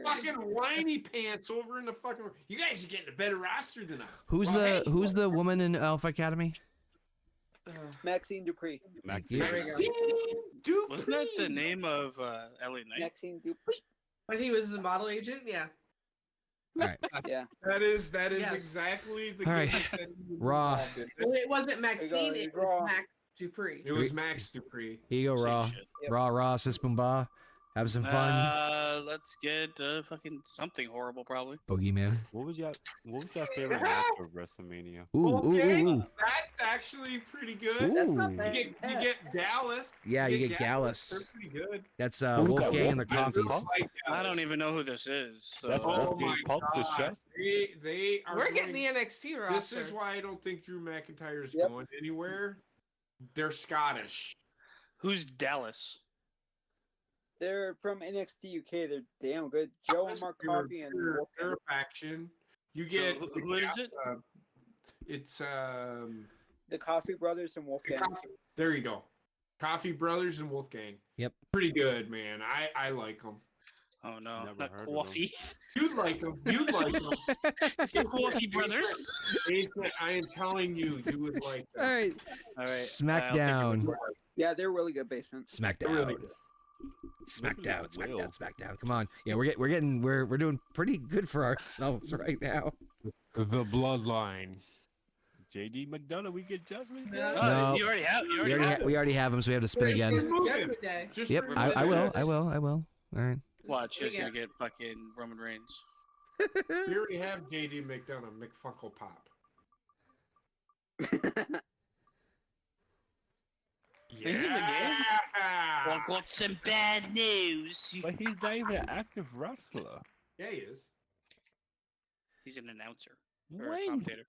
fucking whiny pants over in the fucking. You guys are getting a better roster than us. Who's Well, who's hey, the woman in Alpha Academy? Maxine Dupree. Maxine. There we go. Maxine Dupree. Wasn't that the name of LA Knight? Maxine Dupree. When he was the model agent, yeah. All right. Yeah. That is Yes. exactly the All right. gimmick that he was Raw. involved in. Well, it wasn't Maxine, There you it go, was Raw. Max Dupree. It was Max Dupree. Here you go, Same Raw. shit. Yep. Raw, Sis Boomba. Have some fun. Let's get fucking something horrible, probably. Boogeyman. What was your favorite match of WrestleMania? Ooh, Okay, ooh, ooh, that's actually pretty good. ooh. That's not Ooh. bad. You get Dallas. Yeah, you get Gallus. They're pretty good. That's Who's that, Wolfgang and the Wolfgang? Confies. Like I don't Dallas. even know who this is. So. That's Oh Wolfgang my Puck, the God. chef? They are. We're getting going- the NXT roster. This is why I don't think Drew McIntyre is Yep. going anywhere. They're Scottish. Who's Dallas? They're from NXT UK. They're damn good. Joe and Mark Coffey and They're Wolfgang. a faction. You get who is it? It's The Coffee Brothers and Wolfgang. there you go. Coffee Brothers and Wolfgang. Yep. Pretty good, man. I like them. Oh no, Never not heard of Coffee. You'd like them. You'd like them. It's the Coffee Brothers. I am telling you, you would like All them. right. All right. SmackDown. Yeah, they're really good basement. They're SmackDown. really good. SmackDown. Look at this will. SmackDown. Come on. Yeah, we're doing pretty good for ourselves right now. The Bloodline. JD McDonough, we get Judgment Day. No. No. You already have. You already have. We already have them, so we have to spin again. Judgment Day. Just Yep, remember I will. this. I will. All right. Watch, We he's got- gonna get fucking Roman Reigns. We already have JD McDonough, McFunkle Pop. He's in the game? Well, got some bad news. But he's not even an active wrestler. Yeah, he is. He's an announcer or a When? commentator.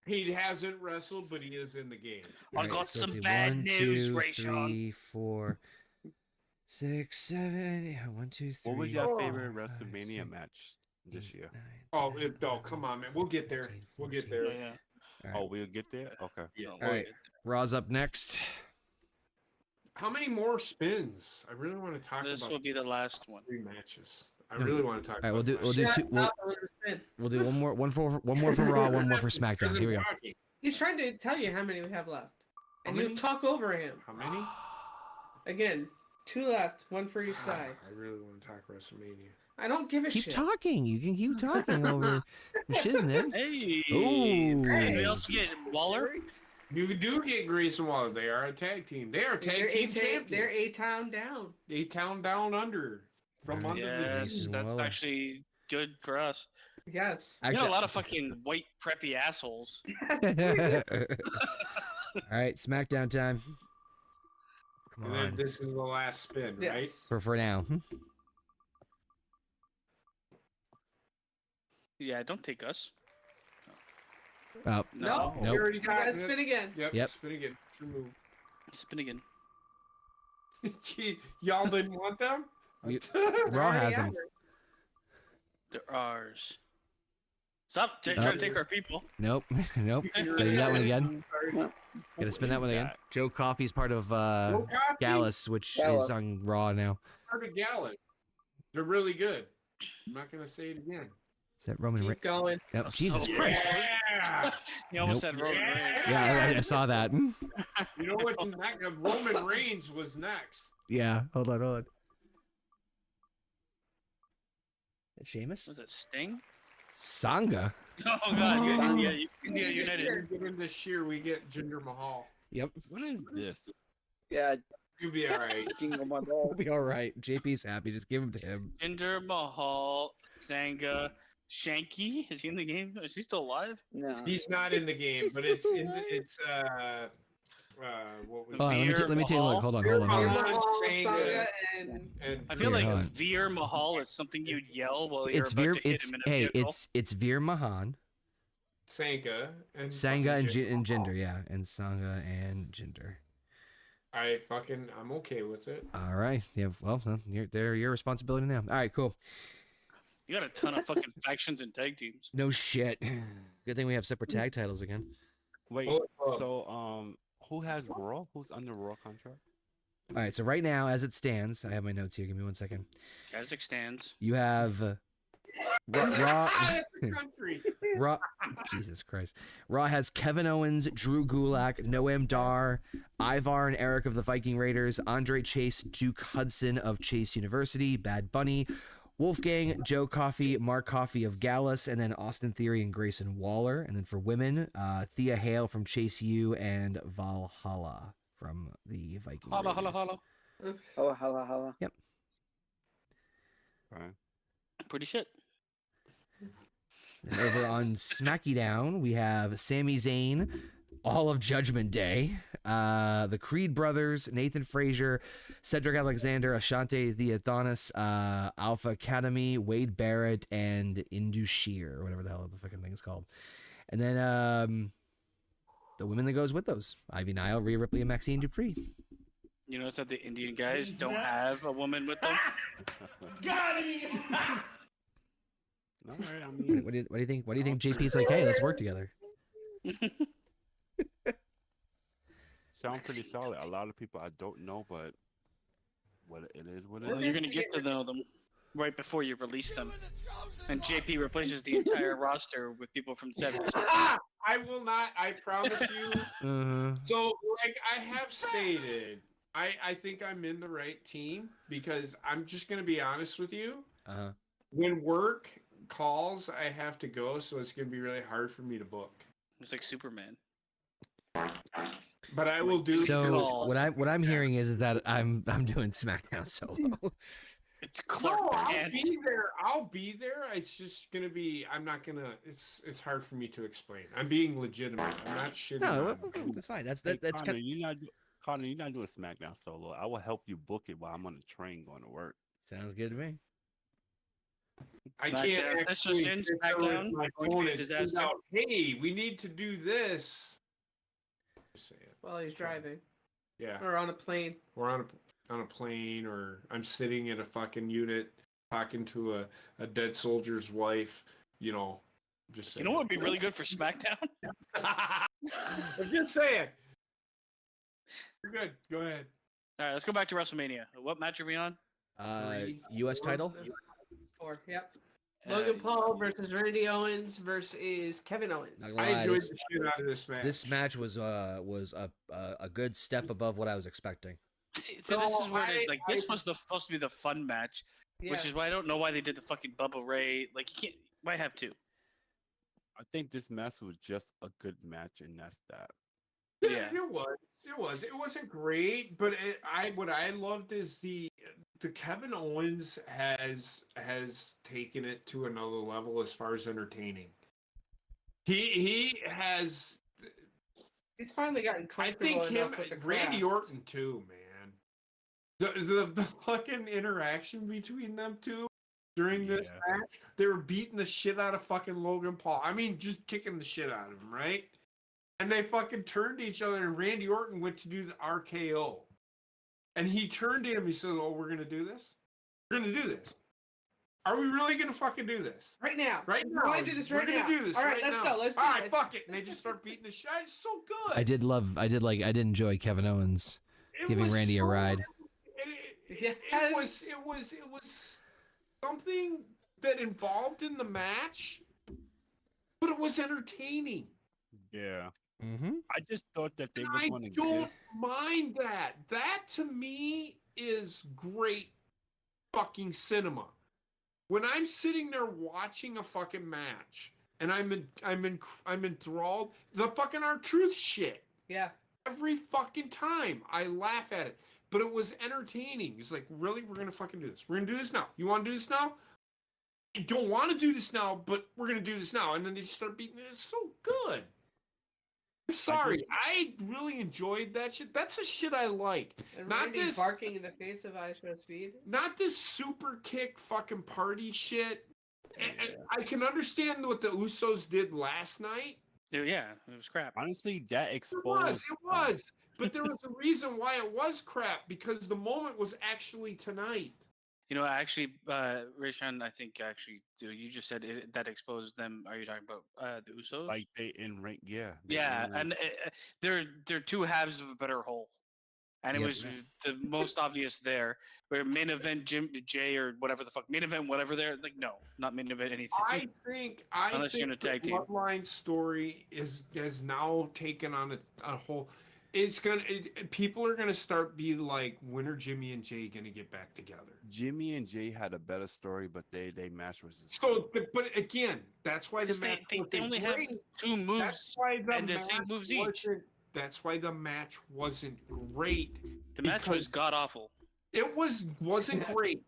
He hasn't wrestled, but he is in the game. I got let's some see. bad 1, news, 2, Ray Sean. 3, 4. 6, 7, 8, 1, 2, 3. What was your favorite 4, 5, WrestleMania 6, match this 8, year? 9, Oh, 10, oh, 11, come on, man. We'll get there. 13, We'll get 14. Oh, there. yeah. All right. Oh, we'll get there. Okay. Yeah. No, All we'll right. get Raw's up next. How many more spins? I really want to talk there. This about will be the last one. 3 matches. I No. really want to talk All right, we'll about do Yeah, two. now we're gonna spin. We'll do one more for Raw, one more for SmackDown. Here we go. He's trying to tell you how many we have left, and How you many? talk over him. How many? Again, 2 left, 1 for each side. I really want to talk WrestleMania. I don't give a Keep shit. talking. You can keep talking over Shiznit. Hey. Ooh. And we also get Waller. You do get Grayson Waller. They are a tag team. They are tag team champions. They're A-Town down. A-Town down under. From under the Yes, team. that's Waller. actually good for us. Yes. We got Actually, a lot of fucking white preppy assholes. all right, SmackDown time. Come And then on. this is the last spin, right? Yes. For now. Yeah, don't take us. Oh, No. Nope. We already You got gotta it. spin again. Yep. Spin again. Remove. Spin again. Gee, y'all didn't want them? We- They're Raw already has them. ours. They're ours. Stop Nope. trying to take our people. Nope. Nope. Gotta do that one again. Gotta spin that one again. that? Joe Coffey's part of No copy? Gallus, which Gallus. is on Raw now. Part of Gallus. They're really good. I'm not gonna say it again. Is that Roman Reigns? Keep going. Yep. Oh, Jesus so Christ. Yeah. You almost Nope. said Roman Reigns. Yeah, I saw that. You know what? Roman Reigns was next. Yeah. Hold on. Sheamus? Was it Sting? Sangha? Oh god, India United. Get in this year, we get Jinder Mahal. Yep. What is this? Yeah, You'll be all right. jingle my We'll ball. be all right. JP's happy. Just give him to him. Jinder Mahal, Sangha, Shanky. Is he in the game? Is he still alive? No. He's not in the game, but it's in the, what was Hold on, it? let me take a look. Hold on. Mahal, saying Sangha, that- and And I feel Here, like hold on. Veer Mahal is something you'd yell while you're It's about Veer. to hit It's him in a hey. vehicle. It's Veer Mahan, Sangha and Sangha, and fucking and Mahal. Jinder. Yeah, and Sangha and Jinder. I'm okay with it. All right. Yeah. Well, they're your responsibility now. All right. Cool. You got a ton of fucking factions and tag teams. No shit. Good thing we have separate tag titles again. Wait. Bullet Club. So who has Raw? Who's under Raw contract? All right. So right now, as it stands, I have my notes here. Give me 1 second. Kazakh stands. You have Raw. That's the country. Raw. Jesus Christ. Raw has Kevin Owens, Drew Gulak, Noam Dar, Ivar and Eric of the Viking Raiders, Andre Chase, Duke Hudson of Chase University, Bad Bunny, Wolfgang, Joe Coffey, Mark Coffey of Gallus, and then Austin Theory and Grayson Waller. And then for women, Thea Hale from Chase U and Valhalla from the Viking Holla, Raiders. holla, holla. Oh, holla, holla. Right. Pretty shit. And over on SmackDown, we have Sami Zayn, all of Judgment Day, the Creed brothers, Nathan Frazier, Cedric Alexander, Ashante the Adonis, Alpha Academy, Wade Barrett, and Indu Shear, or whatever the hell the fucking thing is called. And then the women that goes with those: Ivy Nile, Rhea Ripley, and Maxine Dupree. You notice that the Indian guys don't have a woman with them? All right. I mean, What do you think? What do you think? JP's like, hey, let's work together. sound pretty solid. A lot of people I don't know, but what it is, what it Well, is. you're gonna get to know them right before you release them. And JP replaces the entire roster with people from the 70s. I will not. I promise you. Uh-huh. So, like I have stated, I think I'm in the right team because I'm just gonna be honest with you. Uh-huh. When work calls, I have to go, so it's gonna be really hard for me to book. It's like Superman. But I will do. So call. what I'm hearing is that I'm doing SmackDown solo. It's Clark No, I'll Kent. be there. I'll be there. It's just gonna be. I'm not gonna. It's hard for me to explain. I'm being legitimate. I'm not shitting. No, on that's fine. That's Hey, that's Connor, kind Connor, you're not doing SmackDown solo. I will help you book it while I'm on the train going to work. sounds good to me. I SmackDown. can't That's just actually in sit there with SmackDown. my Going to be a phone and disaster. tweet out, hey, we need to do this. Just saying. while he's driving Yeah, or on a plane. we're on a. on a plane, or I'm sitting in a fucking unit talking to a dead soldier's wife, you know, just saying. You know what would be really good for SmackDown? I'm just saying. You're good. Go ahead. All right, let's go back to WrestleMania. What match are we on? U.S. title. 4. Yep. Logan Paul versus Randy Owens versus Kevin Owens. Not gonna I lie, enjoyed this, the shit out of this match. this match was a good step above what I was expecting. See, so this is where it is. Like, this I- was supposed to be the fun match, Yeah. which is why I don't know why they did the fucking Bubba Ray. Like, you can't. Why have two? I think this match was just a good match, and that's that. Yeah. It was. It was. It wasn't great, but what I loved is the Kevin Owens has taken it to another level as far as entertaining. He has. He's finally gotten I comfortable think enough with the Randy craft. Orton too, man. The fucking interaction between them two during this match, they were beating the shit out of fucking Logan Paul. I mean, just kicking the shit out of him, right? And they fucking turned to each other, and Randy Orton went to do the RKO. And he turned to him, he said, "Oh, we're gonna do this? We're gonna do this. Are we really gonna fucking do this? Right now. Right We now. want to do this right We're now. gonna do this. All right, right let's now. go. Let's do All right, this. fuck it." And they just start beating the shit. It's so good. I did enjoy Kevin Owens It giving was Randy a so- ride. Yes. It was something that involved in the match, but it was entertaining. Yeah. Mm-hmm. I just thought that they And was I going to don't give. mind that. That to me is great fucking cinema. When I'm sitting there watching a fucking match and I'm enthralled, the fucking R-Truth shit. Yeah. Every fucking time I laugh at it. But it was entertaining. It's like, really? We're gonna fucking do this. We're gonna do this now. You wanna do this now? I don't want to do this now, but we're gonna do this now. And then they just start beating it. It's so good. I'm sorry. I really enjoyed that shit. That's the shit I like. And Not Randy this- barking in the face of I Show Speed. Not this super kick fucking party shit. And I can understand what the Usos did last night. Yeah, it was crap. Honestly, that It exposed. was. But there was a reason why it was crap, because the moment was actually tonight. You know, actually, Rayshon, I think actually, you just said that exposed them. Are you talking about the Usos? Like they in ring, yeah. they Yeah, in ring. and they're two halves of a better whole, and it Yep. was the most obvious there. Where main event Jay or whatever the fuck main event whatever they're like, no, not main event anything. I think Unless you're in a the tag team. Bloodline story has now taken on a whole. People are gonna start be like, when are Jimmy and Jay gonna get back together? Jimmy and Jay had a better story, but they match was. So, but again, that's why the Because match they wasn't only have great. two That's moves. why the and the same match moves each. That's why the match wasn't great. The match was because- god awful. It wasn't great.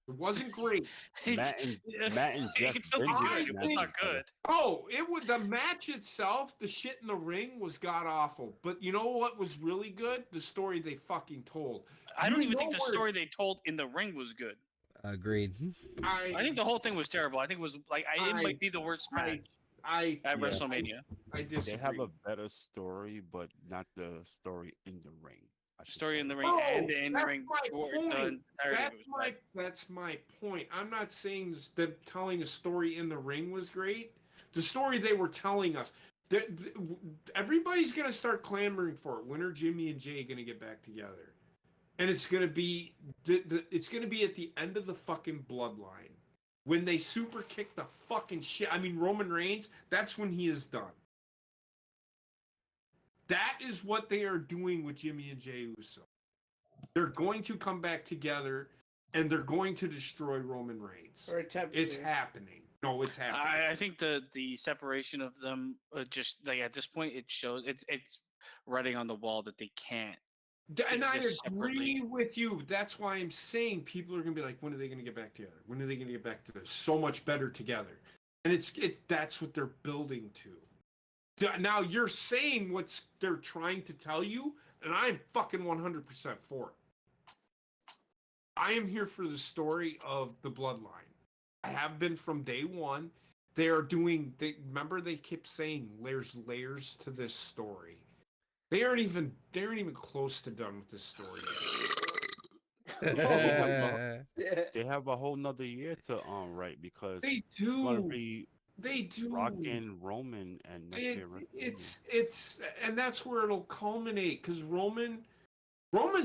It wasn't great. Matt and Jeff It's still Brindley good. It was match not was better. good. Oh, it was the match itself. The shit in the ring was god awful. But you know what was really good? The story they fucking told. I don't You even think know the where- story they told in the ring was good. Agreed. I think the whole thing was terrible. I think it was like it I- might be the worst I- match I at Yeah. WrestleMania. I disagree. They have a better story, but not the story in the ring. I should Story say. in the ring Oh, and the in that's ring my for point. the entirety of it That's was my bad. that's my point. I'm not saying that telling a story in the ring was great. The story they were telling us, that everybody's gonna start clamoring for it. When are Jimmy and Jay gonna get back together? And it's gonna be it's gonna be at the end of the fucking bloodline when they super kick the fucking shit. I mean, Roman Reigns. That's when he is done. That is what they are doing with Jimmy and Jay Uso. They're going to come back together, and they're going to destroy Roman Reigns. Or attempt It's to. happening. No, it's happening. I think the separation of them just like at this point it shows it's writing on the wall that they can't. And I exist agree separately. with you. That's why I'm saying people are going to be like, when are they going to get back together? When are they going to get back together? So much better together. And that's what they're building to. Now you're saying what they're trying to tell you, and I'm fucking 100% for it. I am here for the story of the bloodline. I have been from day one. Remember they kept saying there's layers to this story. They aren't even close to done with this story yet. They have a whole nother year to right because They it's gonna do. be They do. Rock and Roman and next year WrestleMania. It's and that's where it'll culminate because Roman's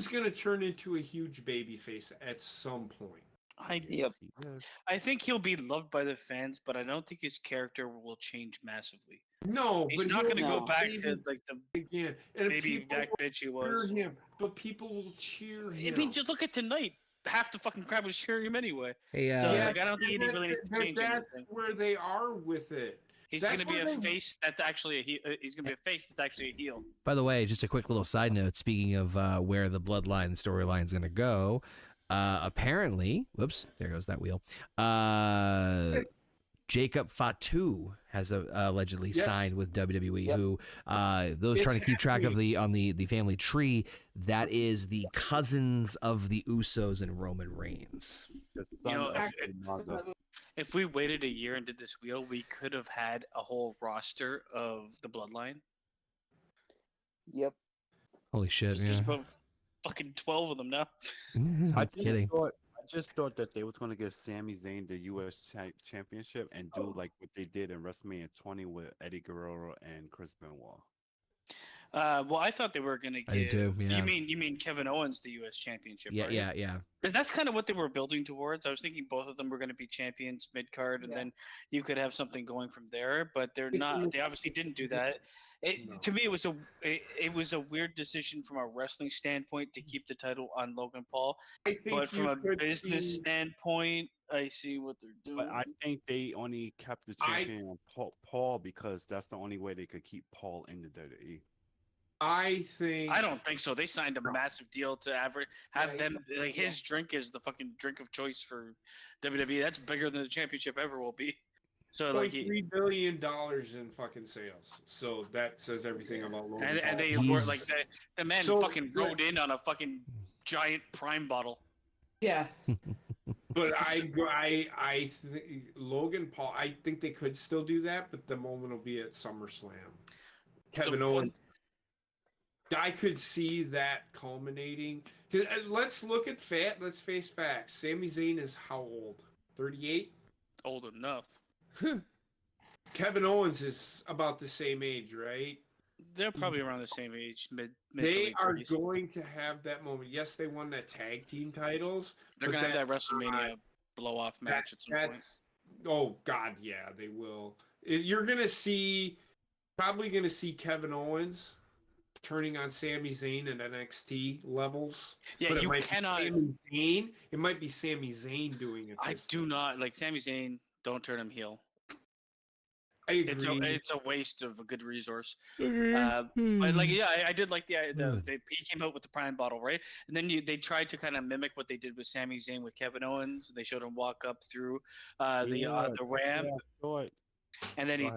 gonna turn into a huge baby face at some point. Yep. Yes. I think he'll be loved by the fans, but I don't think his character will change massively. No, He's but not he'll going to go No. back baby to like the again, and baby people back will bitch he cheer was. him. But people will cheer I him. mean, just look at tonight. Half the fucking crowd was cheering him anyway. Hey, So Yeah, like, I don't think he really needs to but change that's anything. where they are with it. He's that's going to be where a they- face that's actually a heel. He's going to be a face that's actually a heel. By the way, just a quick little side note. Speaking of where the bloodline storyline is going to go, apparently, whoops, there goes that wheel. Jacob Fatu has allegedly Yes. signed with WWE. Yep. Who those It's trying to keep track of happening. the family tree? That is the cousins of the Usos and Roman Reigns. The son know, of if- the mother. If we waited a year and did this wheel, we could have had a whole roster of the bloodline. Yep. Holy shit! There's Yeah, about fucking 12 of them now. I'm I kidding. just thought that they were going to give Sami Zayn the U.S. Championship and do like what they did in WrestleMania 20 with Eddie Guerrero and Chris Benoit. Well, I thought they were gonna I did give. too, yeah. You mean Kevin Owens the U.S. Championship? Yeah, right? yeah. Because that's kind of what they were building towards. I was thinking both of them were going to be champions mid card, and Yeah. then you could have something going from there. But they're If you- not. They obviously didn't do that. No. To me, it was a weird decision from a wrestling standpoint to keep the title on Logan Paul. I think But from you a could business see- standpoint, I see what they're doing. But I think they only kept the champion on Paul because that's the only way they could keep Paul in the WWE. I think I don't think so. They signed a massive deal to have Yeah, them like his drink is the fucking drink of choice for WWE. That's bigger than the championship ever will be. So like $3 billion in fucking sales. So that says everything about Logan. and Paul. they were He's- like the man So, fucking rode in on a fucking giant prime bottle. Yeah. But Logan Paul. I think they could still do that, but the moment will be at SummerSlam. Kevin one- Owens. I could see that culminating. 'Cause, let's look at Let's face facts. Sami Zayn is how old? 38. Old enough. Kevin Owens is about the same age, right? They're probably around the same age, mid to They late are 30s. going to have that moment. Yes, they won that tag team titles. They're but gonna have that that's WrestleMania blow off match at some point. That's oh god, yeah, they will. You're gonna probably gonna see Kevin Owens turning on Sami Zayn at NXT levels. Yeah, but it you might be cannot. Sami Zayn. It might be Sami Zayn doing it. I this do time. not like Sami Zayn. Don't turn him heel. I agree. It's a waste of a good resource. But like, yeah, I did like he came out with the prime bottle, right? And then they tried to kind of mimic what they did with Sami Zayn with Kevin Owens. They showed him walk up through the ramp, and then Go he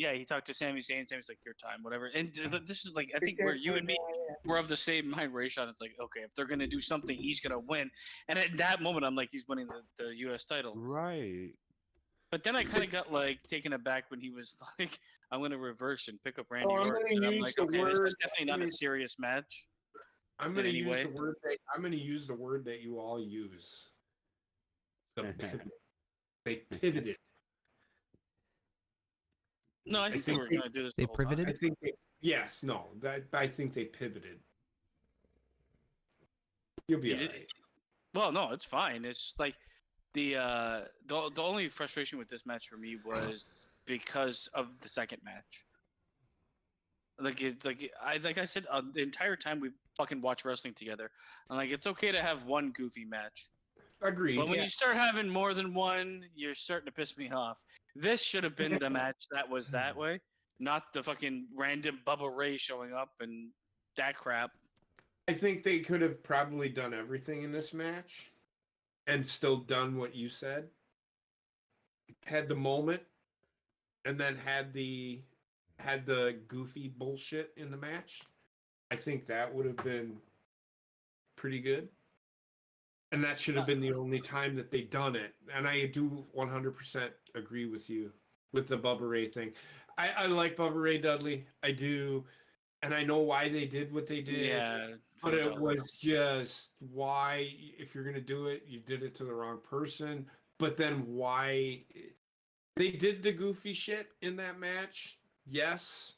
ahead. talked to Sami Zayn. Sami's like, "Your time, whatever." And this is like, I think where you and me were of the same mind, Rayshon. It's like, okay, if they're gonna do something, he's gonna win. And at that moment, I'm like, he's winning the U.S. title. Right. But then I kind of got like taken aback when he was like, "I'm gonna reverse and pick up Randy I'm Orton." gonna And I'm use like, the "Okay, this word- is definitely not a serious match." I'm in gonna any use way. the word that you all use. The pivot. They pivoted. No, I think they think were they- gonna do this. They the whole time. pivoted? I think I think they pivoted. You'll be Yeah, alright. Well, no, it's fine. It's just like the only frustration with this match for me was because of the second match. Like I said, the entire time we fucking watch wrestling together, I'm like, it's okay to have one goofy match, Agreed. but when you start having more than one, you're starting to piss me off. This should have been the match that was that way, not the fucking random Bubba Ray showing up and that crap. I think they could have probably done everything in this match and still done what you said. Had the moment and then had the goofy bullshit in the match. I think that would have been pretty good. And that should have been the only time that they done it. And I do 100% agree with you with the Bubba Ray thing. I like Bubba Ray Dudley. I do. And I know why they did what they did. Yeah, for But the it dollar. was just why, if you're gonna do it, you did it to the wrong person. But then why they did the goofy shit in that match? Yes.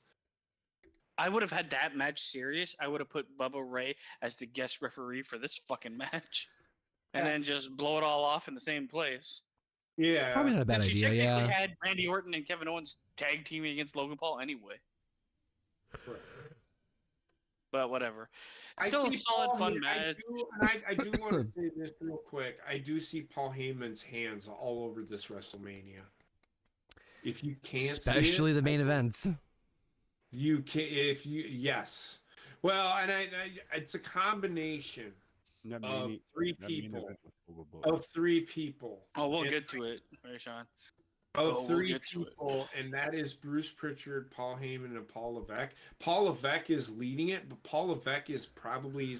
I would have had that match serious. I would have put Bubba Ray as the guest referee for this fucking match, and Yeah. then just blow it all off in the same place. Yeah. Probably not a bad Since you idea. technically Yeah. had Randy Orton and Kevin Owens tag teaming against Logan Paul anyway. Right. But whatever. I Still a see solid, Paul fun Heyman- match. I do want to say this real quick. I do see Paul Heyman's hands all over this WrestleMania. If you can't Especially see it, the main events. you can. If you yes, well, and I it's a combination That of main- three that main people. event was overbooked. Of three people. Oh, we'll And- get to it, right, Sean? Of we'll three get to it. people, and that is Bruce Pritchard, Paul Heyman, and Paul Levesque. Paul Levesque is leading it, but Paul Levesque is probably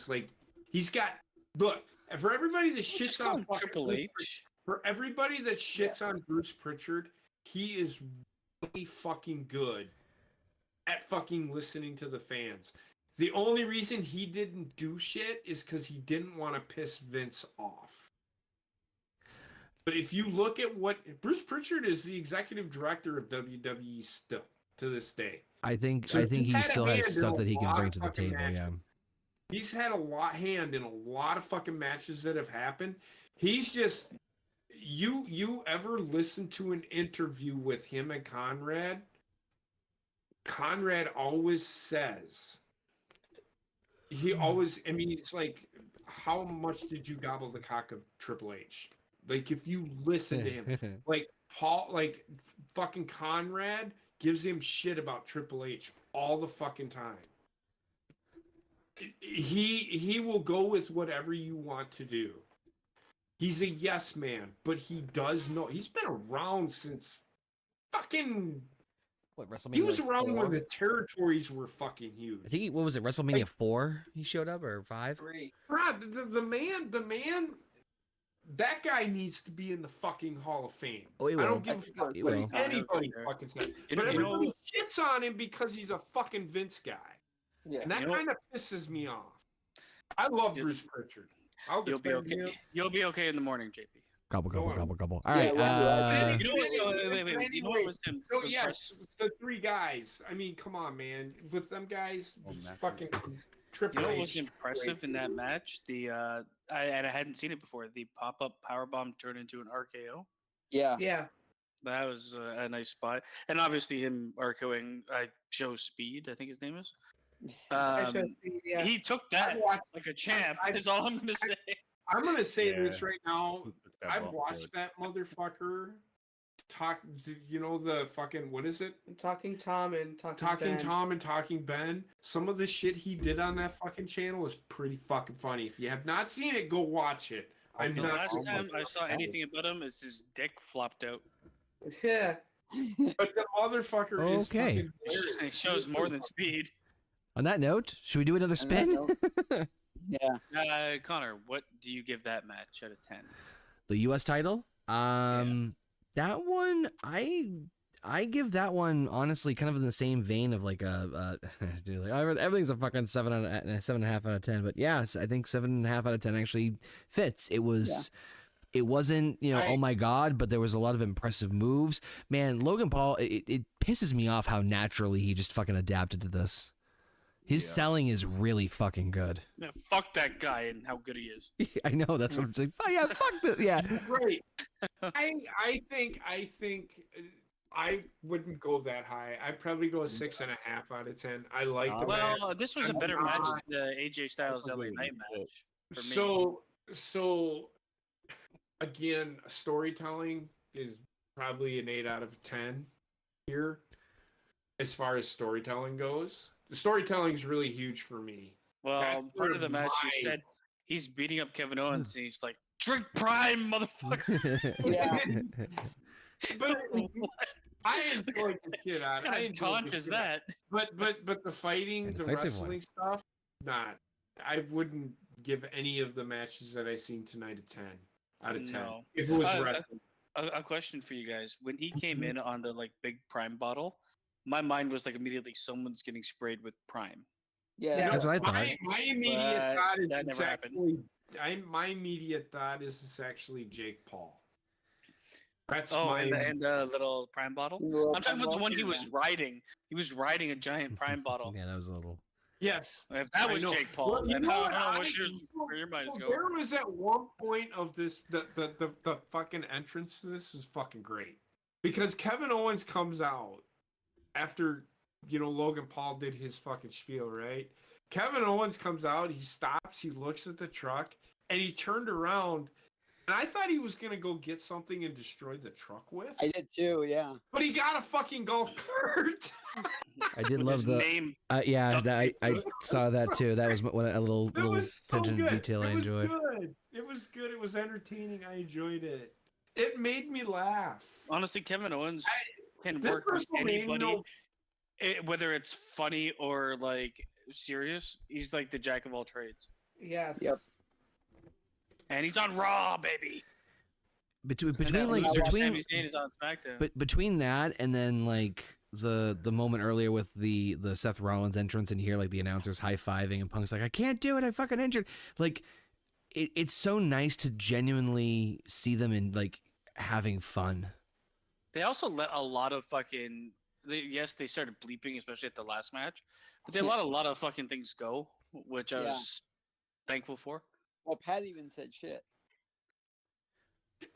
he's got look for everybody that Just shits call on him fucking Triple Bruce H. For everybody that shits on Bruce Pritchard, he is really fucking good at fucking listening to the fans. The only reason he didn't do shit is because he didn't want to piss Vince off. But if you look at what Bruce Pritchard is, the executive director of WWE still to this day. I think So he he's had a still hand has in stuff a that he can lot bring of to the fucking table. Yeah. matches. He's had a hand in a lot of fucking matches that have happened. He's just you ever listen to an interview with him and Conrad? Conrad always says he always. I mean, it's like, how much did you gobble the cock of Triple H? Like, if you listen to him, like fucking Conrad gives him shit about Triple H all the fucking time. He will go with whatever you want to do. He's a yes man, but he does know. He's been around since fucking. What, WrestleMania? He was like, around 4? when the territories were fucking huge. I think what was it? WrestleMania 4? He showed up, or 5? Three. Brad, the man, that guy needs to be in the fucking Hall of Fame. Oh, he I will. don't give a fuck He what will. anybody fucking says. You But know- everybody shits on him because he's a fucking Vince guy. Yeah. And that You know- kind of pisses me off. I love You- Bruce Pritchard. I'll You'll be defend okay. him. You'll be okay in the morning, JP. Gobble, Go gobble, on. gobble, gobble. All Yeah, right. well, You know what? Wait. You know what was him? So was yeah, impressive? the three guys. I mean, come on, man. With them guys, Oh, man. fucking Triple You know what H. was impressive in that match? I hadn't seen it before. The pop-up powerbomb turned into an RKO. Yeah. Yeah. That was a nice spot, and obviously him RKOing Joe Speed, I think his name is. Yeah. He took I that watched, like a champ. I- Is all I'm gonna say. I'm gonna say Yeah. this right now. Who took that I've bump watched good? that motherfucker talk. You know the fucking what is it? Talking Tom and Talking Ben. Tom and Talking Ben. Some of the shit he did on that fucking channel is pretty fucking funny. If you have not seen it, go watch it. I'm The not. last Oh my time I saw God. anything about him is his dick flopped out. Yeah. But the motherfucker is Okay. fucking hilarious. It shows more than speed. On that note, should we do another On that spin? Yeah. Connor, what do you give that match out of 10? The U.S. title. That one, I give that one honestly kind of in the same vein of like dude, like, everything's a fucking 7.5 out of 10. But yeah, I think 7.5 out of 10 actually fits. It was. It wasn't, oh my God, but there was a lot of impressive moves. Man, Logan Paul, it pisses me off how naturally he just fucking adapted to this. His Yeah. selling is really fucking good. Yeah, fuck that guy and how good he is. I know, that's what I'm saying. Yeah, fuck this. Yeah. Right. I think I wouldn't go that high. I'd probably go a 6.5 out of 10. I like the match. Well, this was a better match than the AJ Styles LA Knight match. For me. So again, storytelling is probably an 8 out of 10 here as far as storytelling goes. The storytelling is really huge for me. Well, That's part where of the match, he my- said he's beating up Kevin Owens, and he's like, "Drink Prime, motherfucker." Yeah. But I enjoyed the shit out. What kind I of enjoyed taunt the is shit out. that? But the fighting, An the effective one. wrestling stuff, not. I wouldn't give any of the matches that I seen tonight a 10 out of 10. No. If it was Uh, wrestling. A question for you guys: when he came in on the big Prime bottle, my mind was like immediately someone's getting sprayed with Prime. Yeah, That's what I thought. My immediate thought is that it's never happened. actually. My immediate thought is it's actually Jake Paul. That's Oh, my. and the little prime bottle. Little I'm talking about the prime one he bottle, was riding. He was riding a giant prime bottle. Yeah, that was a little. Yes. If that I was know. Jake Paul, Well, you then know I what don't know I- where your minds So go. there was at one point of this the fucking entrance to this was fucking great because Kevin Owens comes out after Logan Paul did his fucking spiel, right? Kevin Owens comes out, he stops, he looks at the truck, and he turned around, and I thought he was gonna go get something and destroy the truck with, I did too. Yeah. but he got a fucking golf cart. I did With love his the. name. Yeah, duct that tape I to it. saw that too. That was a little It was so attention to good. detail I It was enjoyed. good. It was good. It was entertaining. I enjoyed it. It made me laugh. Honestly, Kevin Owens can This work with WrestleMania- anybody, whether it's funny or like serious. He's like the jack of all trades, Yes. Yep. and he's on Raw, baby. Between And that like loser between Sami Zayn is on SmackDown. but between that and then like the moment earlier with the Seth Rollins entrance and you hear like the announcers high-fiving and Punk's like, I can't do it, I fucking injured. Like it's so nice to genuinely see them in like having fun. They also let a lot of fucking. Yes, they started bleeping, especially at the last match, but they let a lot of fucking things go, which I Yeah. was thankful for. Well, Pat even said shit.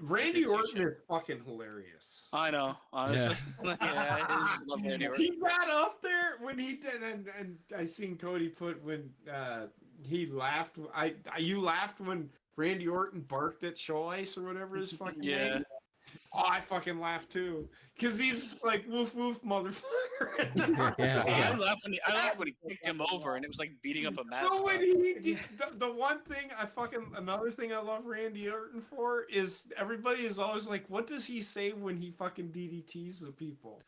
Randy did say Orton shit. is fucking hilarious. I know, honestly. Yeah, I just love Randy Orton. He got up there when he did, and I seen Cody put when he laughed. You laughed when Randy Orton barked at Show Ice or whatever his fucking Yeah. name. Oh, I fucking laughed too, cause he's like woof woof motherfucker. I laughed when he kicked him over, and it was like beating up a mascot. No, when he did, the one thing another thing I love Randy Orton for is everybody is always like, what does he say when he fucking DDTs the people?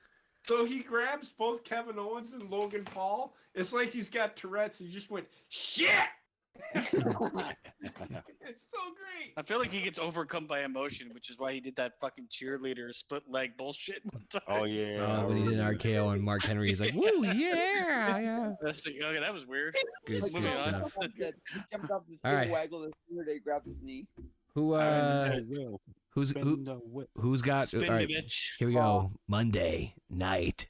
So he grabs both Kevin Owens and Logan Paul. It's like he's got Tourette's. He just went, shit! It's so great. I feel like he gets overcome by emotion, which is why he did that fucking cheerleader split leg bullshit one time. Oh yeah. When he did an RKO on Mark Henry, he's like, woo, yeah. That's like, okay, that was weird. Good Like, Moving stuff. on. He jumped off the All right. waggle his finger, they grabbed his knee. Who who's got Spin all right, me, bitch. here we go. Monday Night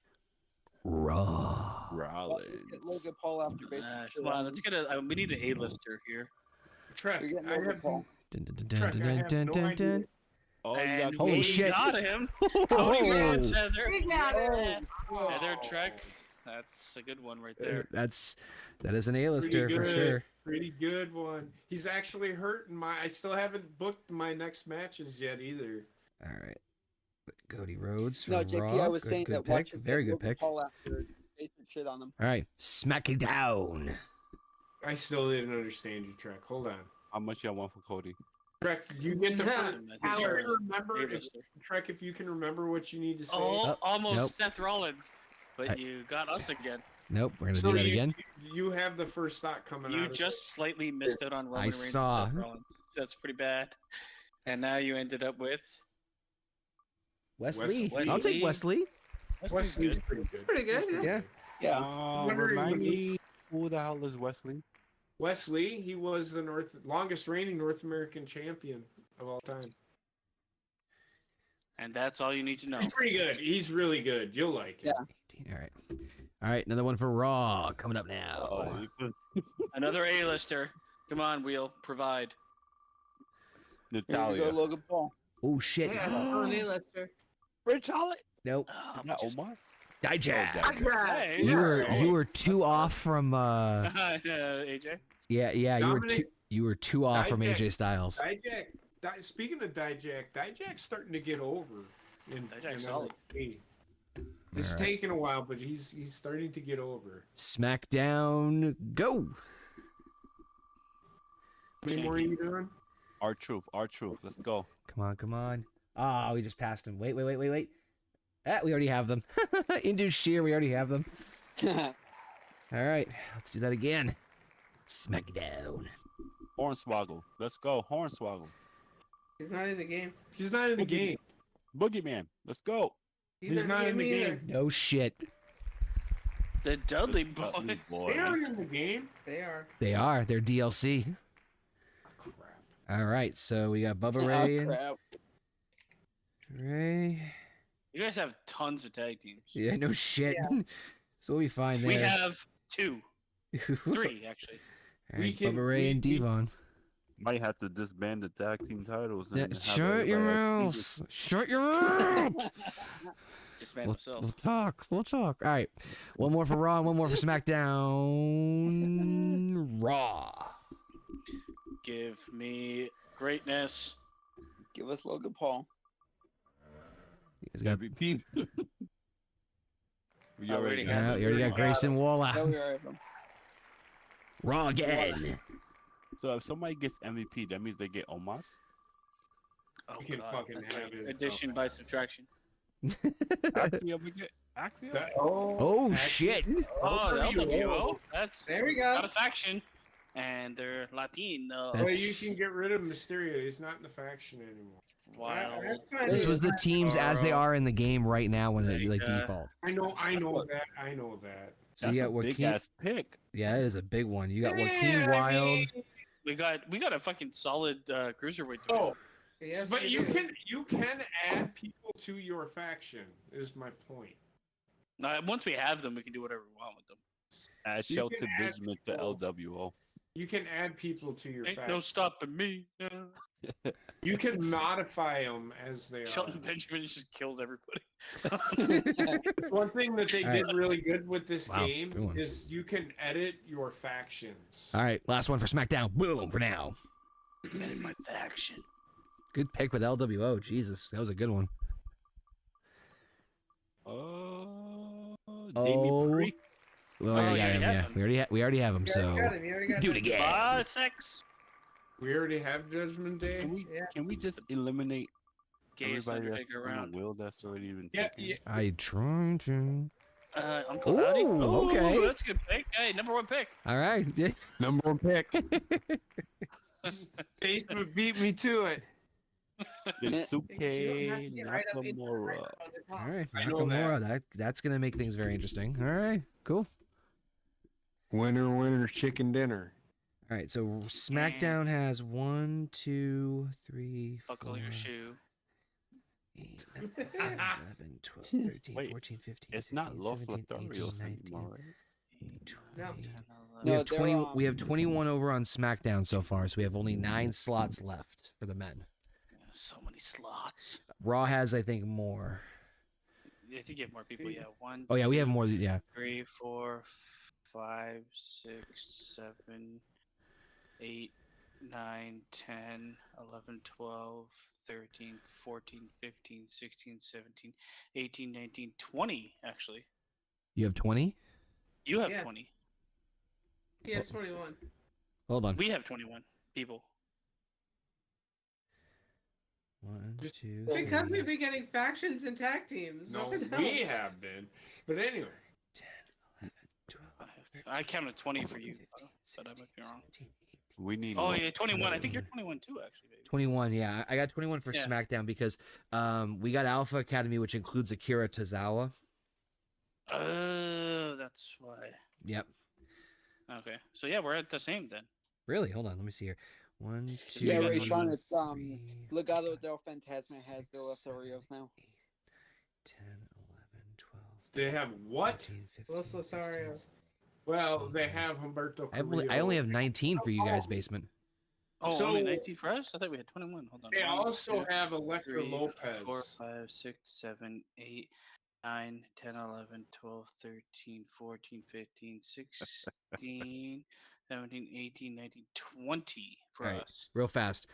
Raw. Rollins. Get Logan Paul after basically. Come on, let's get a. We need an A-lister here. Trek, You're getting I Logan have, Paul. Dun, dun, dun, Trek, dun, I have dun, no dun, idea. dun. Oh, you And got Holy we shit. got him. Oh. Congrats, Heather. We got it. Oh. Heather Trek. That's a good one right there. That is an A-lister for sure. Pretty good one. He's actually hurt in I still haven't booked my next matches yet either. All right. Cody Rhodes for No, JP, Raw. I was Good- saying good that pick. watch us Very get good Logan pick. Paul after basic shit on them. All right. Smack it down. I still didn't understand you, Trek. Hold on. How much y'all want for Cody? Trek, you get the first. Listen, man, If you sure. can remember, A-lister. Trek, if you can remember what you need to say. Oh, Nope. almost Nope. Seth Rollins, but I- you got us again. Nope. We're gonna So do that you, again. You have the first thought coming You out. just slightly missed out on Roman Reigns saw. and Seth Rollins. So that's pretty bad. And now you ended up with Wesley. Wesley. I'll take Wesley. Wesley's Wesley's good. pretty It's good. pretty good. Yeah. Yeah. Yeah. Remind me, who the hell is Wesley? Wesley, he was the longest reigning North American champion of all time. And that's all you need to know. He's pretty good. He's really good. You'll like it. Yeah. All right. All right. Another one for Raw coming up now. Oh, you could. Another A-lister. Come on, Wheel. Provide. There you go, Natalia. Logan Paul. Oh shit. Yeah. Oh, A-lister. Rich Holland. Nope. Oh, Is that Omos? Dijak. Hey, You were too off from AJ. yeah, Dominic- you were too off from Dijak. AJ Styles. Speaking of Dijak's starting to get over in Dijak's in solid. NXT. It's All right. taking a while, but he's starting to get over. SmackDown, go. How many more are you doing? Our truth. Let's go. Come on. Ah, we just passed him. Wait. Ah, we already have them. Into Sheer, we already have them. All right, let's do that again. SmackDown. Hornswoggle. Let's go. Hornswoggle. He's not in the game. He's not in the game. Boogeyman. Let's go. He's not in the game. No shit. The Dudley Boys. Dudley They aren't in the game. They are. They are. They're DLC. Crap. All right, so we got Bubba Oh, Ray and crap. Ray. You guys have tons of tag teams. Yeah, no shit. So we'll be fine there. We have 2, 3 actually. All We right, can- Bubba Ray we- and Devon. Might have to disband the tag team titles. Yeah, And have shut your everybody mouth. Shut your mouth. Just made We'll myself. talk. We'll talk. All right. One more for Raw and one more for SmackDown. Raw. Give me greatness. Give us Logan Paul. You guys got, MVP. We I already already have you already got Grayson Waller. Yeah, we are at them. Raw again. So if somebody gets MVP, that means they get Omos. Oh You can god. fucking That's have like it. addition by subtraction. Axiom, we get Axiom. Oh, actually- shit. Oh, the LWO. LWO. That's There we go. not a faction. And they're Latino. That's- Well, you can get rid of Mysterio. He's not in the faction anymore. Wild. That's fine. This was the teams as they Carl. are in the game right now when it like Yeah. default. I know what- that. I know that. So That's you a got big Joaquin. ass pick. Yeah, it is a big one. You got Yeah, Joaquin I Wild. mean- We got a fucking solid cruiserweight division. Oh, Yes, but we you do. can add people to your faction. Is my point. Once we have them, we can do whatever we want with them. Add You Shelton can add Benjamin to people. LWO. You can add people to your Ain't no faction. stopping me. You can modify them as they Shelton are. Benjamin just kills everybody. One thing that they All did really good with this Wow, game good one. is you can edit your factions. All right, last one for SmackDown. Boom for now. In my faction. Good pick with LWO. Jesus, that was a good one. Damien Priest. Well, we Oh, already yeah, got him. you have Yeah, him. we already have him. You So already got him, you already got do it him. again. 6. We already have Judgment Day. Yeah. Can we just eliminate Gayest everybody that's Undertaker on around. the wheel that's already been Yeah, taken? yeah. I trying to. Uncle Howdy. Ooh, Ooh, okay. That's a good pick. Hey, number 1 pick. All right. Number one pick. Facebook beat me to it. It's You don't have okay, to get right up into the Nakamura. right on the top. All right. I know Nakamura. That's gonna make things very interesting. All right. Cool. Winner, chicken dinner. All right. So SmackDown has 1, 2, 3, 4, Buckle your shoe. 8, 9, 10, 11, 12, 13, Wait, 14, 15, It's 16, not Los 17, 18, Lotharios 19, anymore, right? No. 20. No, We have they're, 20. We have 21 over on SmackDown so far, so we have only 9 slots left for the men. So many slots. Raw has, I think, more. I think you have more people. Yeah. 1. Oh yeah, we have more. Yeah. 3, 4, 5, 6, 7, 8, 9, 10, 11, 12, 13, 14, 15, 16, 17, 18, 19, 20, actually. You have 20. You have Yeah. 20. He has 21. Hold on. We have 21 people. 1, Just- 2, Because 3, we've been getting factions and tag teams. No, Nothing we else. have been. But anyway, 10, 11, 12. I counted 20 for you, 15, but I might be 16, wrong. 17, 18. We need. Oh Lo- yeah, 21. I think you're 21 too, actually, baby. 21. Yeah, I got 21 for Yeah. SmackDown because we got Alpha Academy, which includes Akira Tozawa. Oh, that's why. Yep. Okay, so yeah, we're at the same then. Really? Hold on. Let me see here. 1, 2, Yeah, got Ray 20. Sean, it's 3, Legado 4, del Fantasma has the 6, Lotharios now. 8, 10, 11, 12. they have what? 14, 15, Los 16, Lotharios. Well, they have Humberto I only Carrillo. have 19 for you guys, basement. Oh, So- only 19 for us? I thought we had 21. Hold on. They 1, also 2, have Electra 3, Lopez. 4, 5, 6, 7, 8, 9, 10, 11, 12, 13, 14, 15, 16, 17, 18, 19, 20 for Alright. us. Real fast.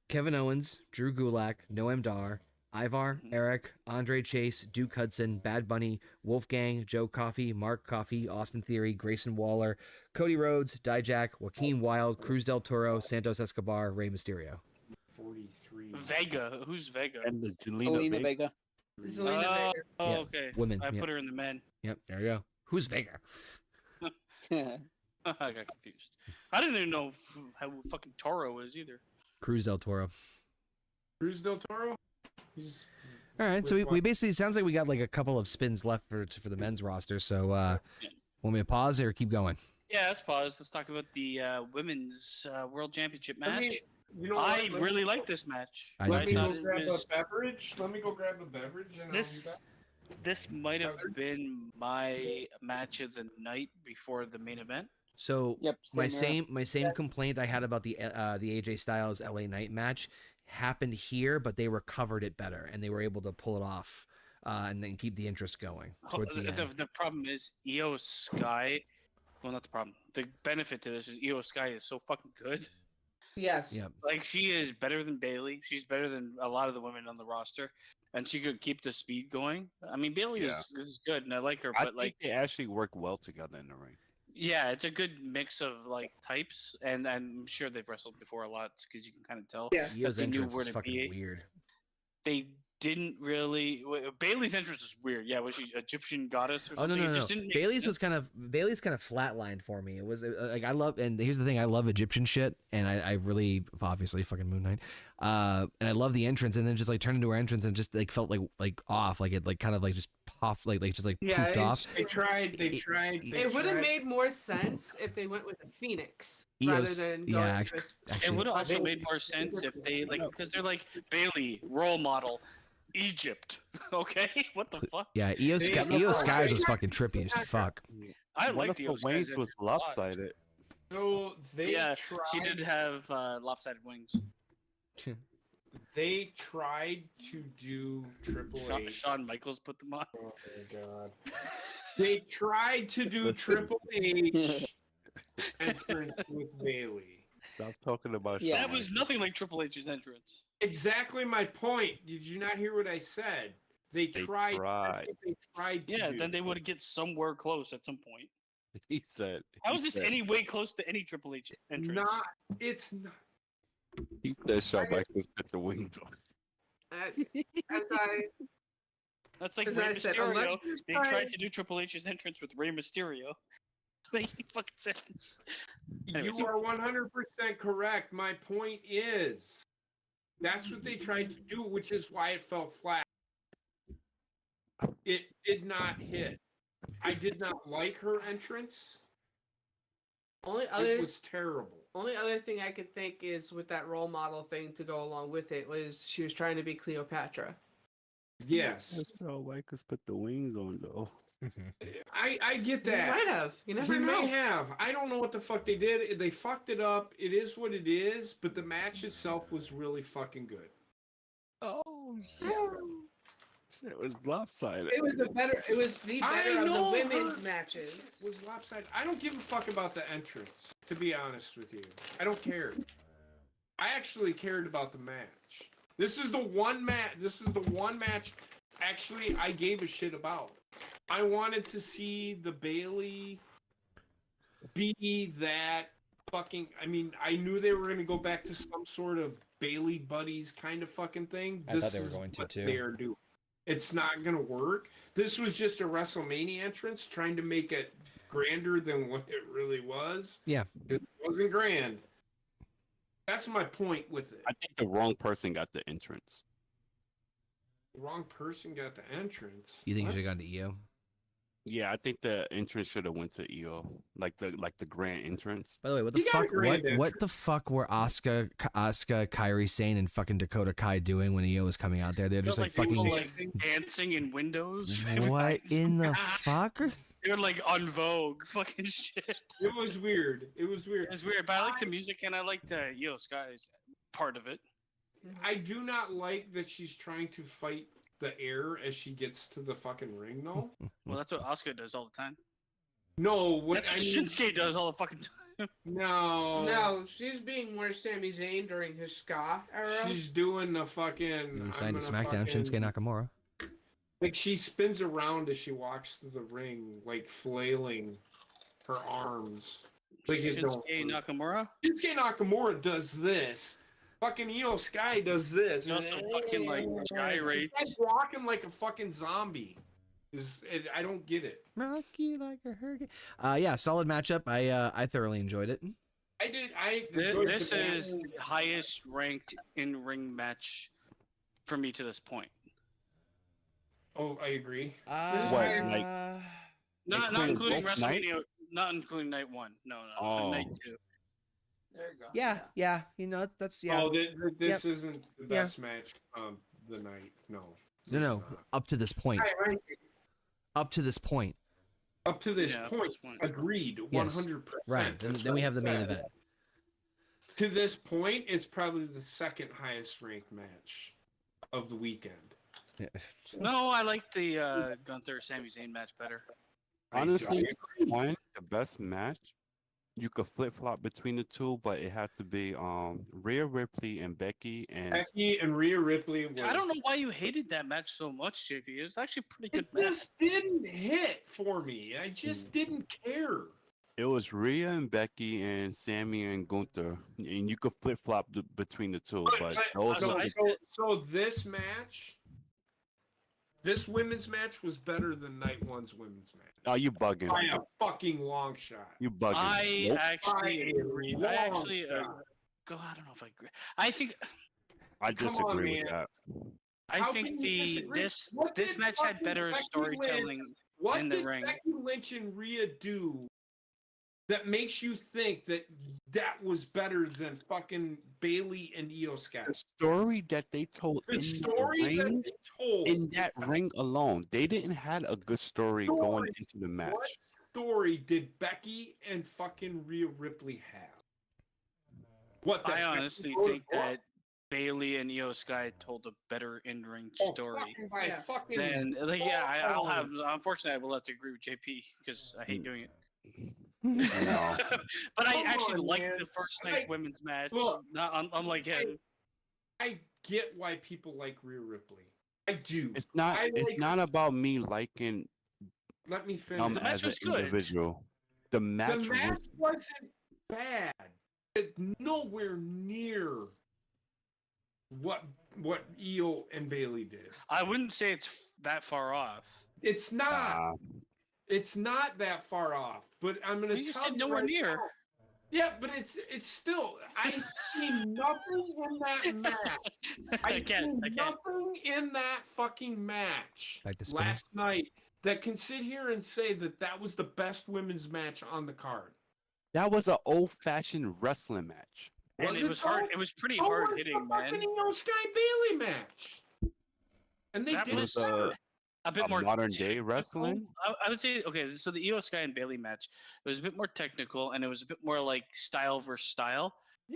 Kevin Owens, Drew Gulak, Noam Dar, Ivar, Mhm. Eric, Andre Chase, Duke Hudson, Bad Bunny, Wolfgang, Joe Coffey, Mark Coffey, Austin Theory, Grayson Waller, Cody Rhodes, Dijak, Joaquin Wild, Cruz del Toro, Santos Escobar, Rey Mysterio. 43. Vega. Who's Vega? and there's Selena Jelena Vega. Vega. Zelina Oh, Vega. oh, Yeah, okay. women, I yeah. put her in the men. Yep, there you go. Who's Vega? I got confused. I didn't even know how fucking Toro is either. Cruz del Toro. Cruz del Toro? He's All right, so With we what? basically sounds like we got like a couple of spins left for the men's roster. So Want me to pause or keep going? Yeah, let's pause. Let's talk about the women's world championship Let me- match. You know what? I Let me really go- like this match. I do Let me too. go thought it grab was- a beverage. Let me go grab a beverage and I'll be This back. this might have been my match of the night before the main event. So Yep. my Same here. same complaint I had about the AJ Styles LA Knight match happened here, but they recovered it better and they were able to pull it off and then keep the interest going towards the end. The problem is Io Sky. Well, not the problem. The benefit to this is Io Sky is so fucking good. Yes. Yep. Like she is better than Bailey. She's better than a lot of the women on the roster, and she could keep the speed going. I mean, Bailey is good, and I like her, I but like, think they actually work well together in the ring. yeah, it's a good mix of like types, and I'm sure they've wrestled before a lot because you can kind of tell. Yeah. Io's they knew entrance where is to fucking be. weird. They didn't really. Bailey's entrance was weird. Yeah, was she Egyptian goddess or Oh no something? no It no! just didn't make Bailey's was sense. kind of flatlined for me. It was like I love, and here's the thing: I love Egyptian shit, and I really obviously fucking Moon Knight, and I love the entrance, and then just like turned into her entrance and just like felt like off, like it like kind of like just popped, like just like Yeah, poofed it's- off. They tried. They It- tried. They It would have tried. made more sense if they went with a phoenix Eos- rather than yeah, going act- with. It Actually, would have also they- made more sense if they like because they're like Bailey role model, Egypt. Okay, what the fuck? yeah, Io They- Skies was fucking trippy as fuck. I One liked of Io the Sky's wings was entrance a lot. lopsided. So they Yeah, tried. she did have lopsided wings. They tried to do Triple H. Shawn Michaels put them on. Oh my god. They tried to do Listen. Triple H entrance with Bailey. Stop talking about Yeah. That was nothing like Triple H's entrance. Exactly my point. Did you not hear what I said? They They tried. tried. That's what they tried to Yeah, do. then they would get somewhere close at some point. He said. How he is this said- any way close to any Triple H entrance? Not. It's not. He said Shawn Michaels put the wings on. As I, That's like as Rey I said, unless Mysterio. you're They trying- tried to do Triple H's entrance with Rey Mysterio. Make fucking sense. Anyways, You are 100% correct. My point is, that's what they tried to do, which is why it fell flat. It did not hit. I did not like her entrance. only It other was terrible. only other thing I could think is with that role model thing to go along with it was she was trying to be Cleopatra. Yes, Shawn Michaels put the wings on though. I get They that. might have. You never They know. may have. I don't know what the fuck they did. They fucked it up. It is what it is. But the match itself was really fucking good. Oh shit! It was lopsided. It was the better. It was the I better of the know women's her- matches. Was lopsided. I don't give a fuck about the entrance. To be honest with you, I don't care. I actually cared about the match. This is the one match. This is the one match. Actually, I gave a shit about. I wanted to see the Bailey be that fucking. I mean, I knew they were gonna go back to some sort of Bailey buddies kind of fucking thing. I thought they were going to, what too. They are doing. It's not gonna work. This was just a WrestleMania entrance, trying to make it grander than what it really was. Yeah. It wasn't grand. That's my point with it. I think the wrong person got the entrance. The wrong person got the entrance. You think you What? should have gone to Io? Yeah, I think the entrance should have went to Io, like the grand entrance. By the way, what the You got a fuck? grand What entrance. the fuck were Asuka, Kairi Sane, and fucking Dakota Kai doing when Io was coming out there? They're just like people fucking. like dancing in windows. What in the fuck? They're like on Vogue, fucking shit. It was weird. It was weird. It's weird, but I like the music and I like the Io Sky's part of it. I do not like that she's trying to fight the air as she gets to the fucking ring, though. Well, that's what Asuka does all the time. No, what That's I what mean, Shinsuke does all the fucking time. no, No, she's being more Sami Zayn during his ska era. she's doing the fucking. He I'm signed to gonna SmackDown, fucking- Shinsuke Nakamura. Like she spins around as she walks to the ring, like flailing her arms. Like it don't Shinsuke work. Nakamura. Shinsuke Nakamura does this. Fucking Io Sky does this. He also fucking like gyrates. He's walking like a fucking zombie. I don't get it. Rocky like a hurricane. Yeah, solid matchup. I thoroughly enjoyed it. I did. I enjoyed This the is match. the highest ranked in ring match for me to this point. Oh, I agree. What, like- Not including including both night? WrestleMania. Not including night 1. No, Oh. night 2. There you go. Yeah. You know, that's yeah. Oh, this isn't the best match of the night. No. No, it's no. not. Up to this point. Right. Up to this point. Up to this Yeah, up to point, this point. agreed, Yes. 100%. Right. That's Then we what have the I main said. event. To this point, it's probably the second highest ranked match of the weekend. No, I like the Gunther Sami Zayn match better. Honestly, I agree. one the best match. You could flip flop between the two, but it has to be Rhea Ripley and Becky and Becky and Rhea Ripley. I don't know why you hated that match so much, JP. It was actually a pretty good It match. just didn't hit for me. I just didn't care. it was Rhea and Becky and Sammy and Gunther, and you could flip flop between the two. But those so are I- the- So this match, this women's match was better than night one's women's match. oh, you bugging? By a fucking long shot. You bugging? I Nope. actually By a agree. long I actually, shot. God, I don't know if I agree. I think I Come on, disagree with man. that. I How think can you disagree? this What this did match had fucking better Becky storytelling. What in the did ring. Becky Lynch and Rhea do that makes you think that that was better than fucking Bailey and Io Sky? The story that they told The in story the that ring, they told. in that ring alone, they didn't had a good story going into the match. What story did Becky and fucking Rhea Ripley have? What? that I Becky honestly wrote a think book? that Bailey and Io Sky told a better in-ring Oh, story. fucking by Yeah. fucking Then, like, yeah, I'll Oh. have. Unfortunately, I will have to agree with JP because I hate doing it. No. But I Come actually on, liked man. the first night's I- women's match. Look, Not unlike him. I get why people like Rhea Ripley. I do. It's not. I It's like- not about me liking Let me finish. The match as an was good. individual. The match, The match was wasn't bad. It's nowhere near what Io and Bailey did. I wouldn't say it's that far off. It's not. uh, It's not that far off. But I'm gonna You just tell said you nowhere right near. now. Yeah, but it's still. I see nothing in that match. I I can't. see nothing in that fucking match Back to spinning. last night that can sit here and say that that was the best women's match on the card. that was an old-fashioned wrestling match. And Was it it was hard. though? It was pretty How hard was hitting, the fucking man. Io Sky Bailey match? And they That did was it better. a bit A more modern-day technical. wrestling? I would say okay. So the Io Sky and Bailey match, it was a bit more technical and it was a bit more like style versus style.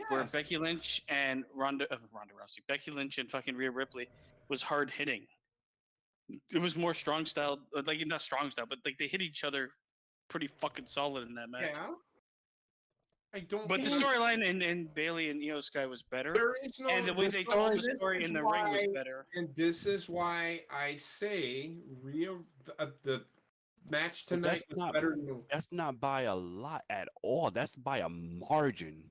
Where Yes. Becky Lynch and Ronda Rousey, Becky Lynch and fucking Rhea Ripley was hard hitting. It was more strong style, like not strong style, but like they hit each other pretty fucking solid in that match. Yeah. I don't. But the think- storyline in Bailey and Io Sky was better, There is no. and the way the they story- told the this story is in the ring was why- better. And this is why I say the match But tonight that's was not- better than the That's not by a lot at all. That's by a margin.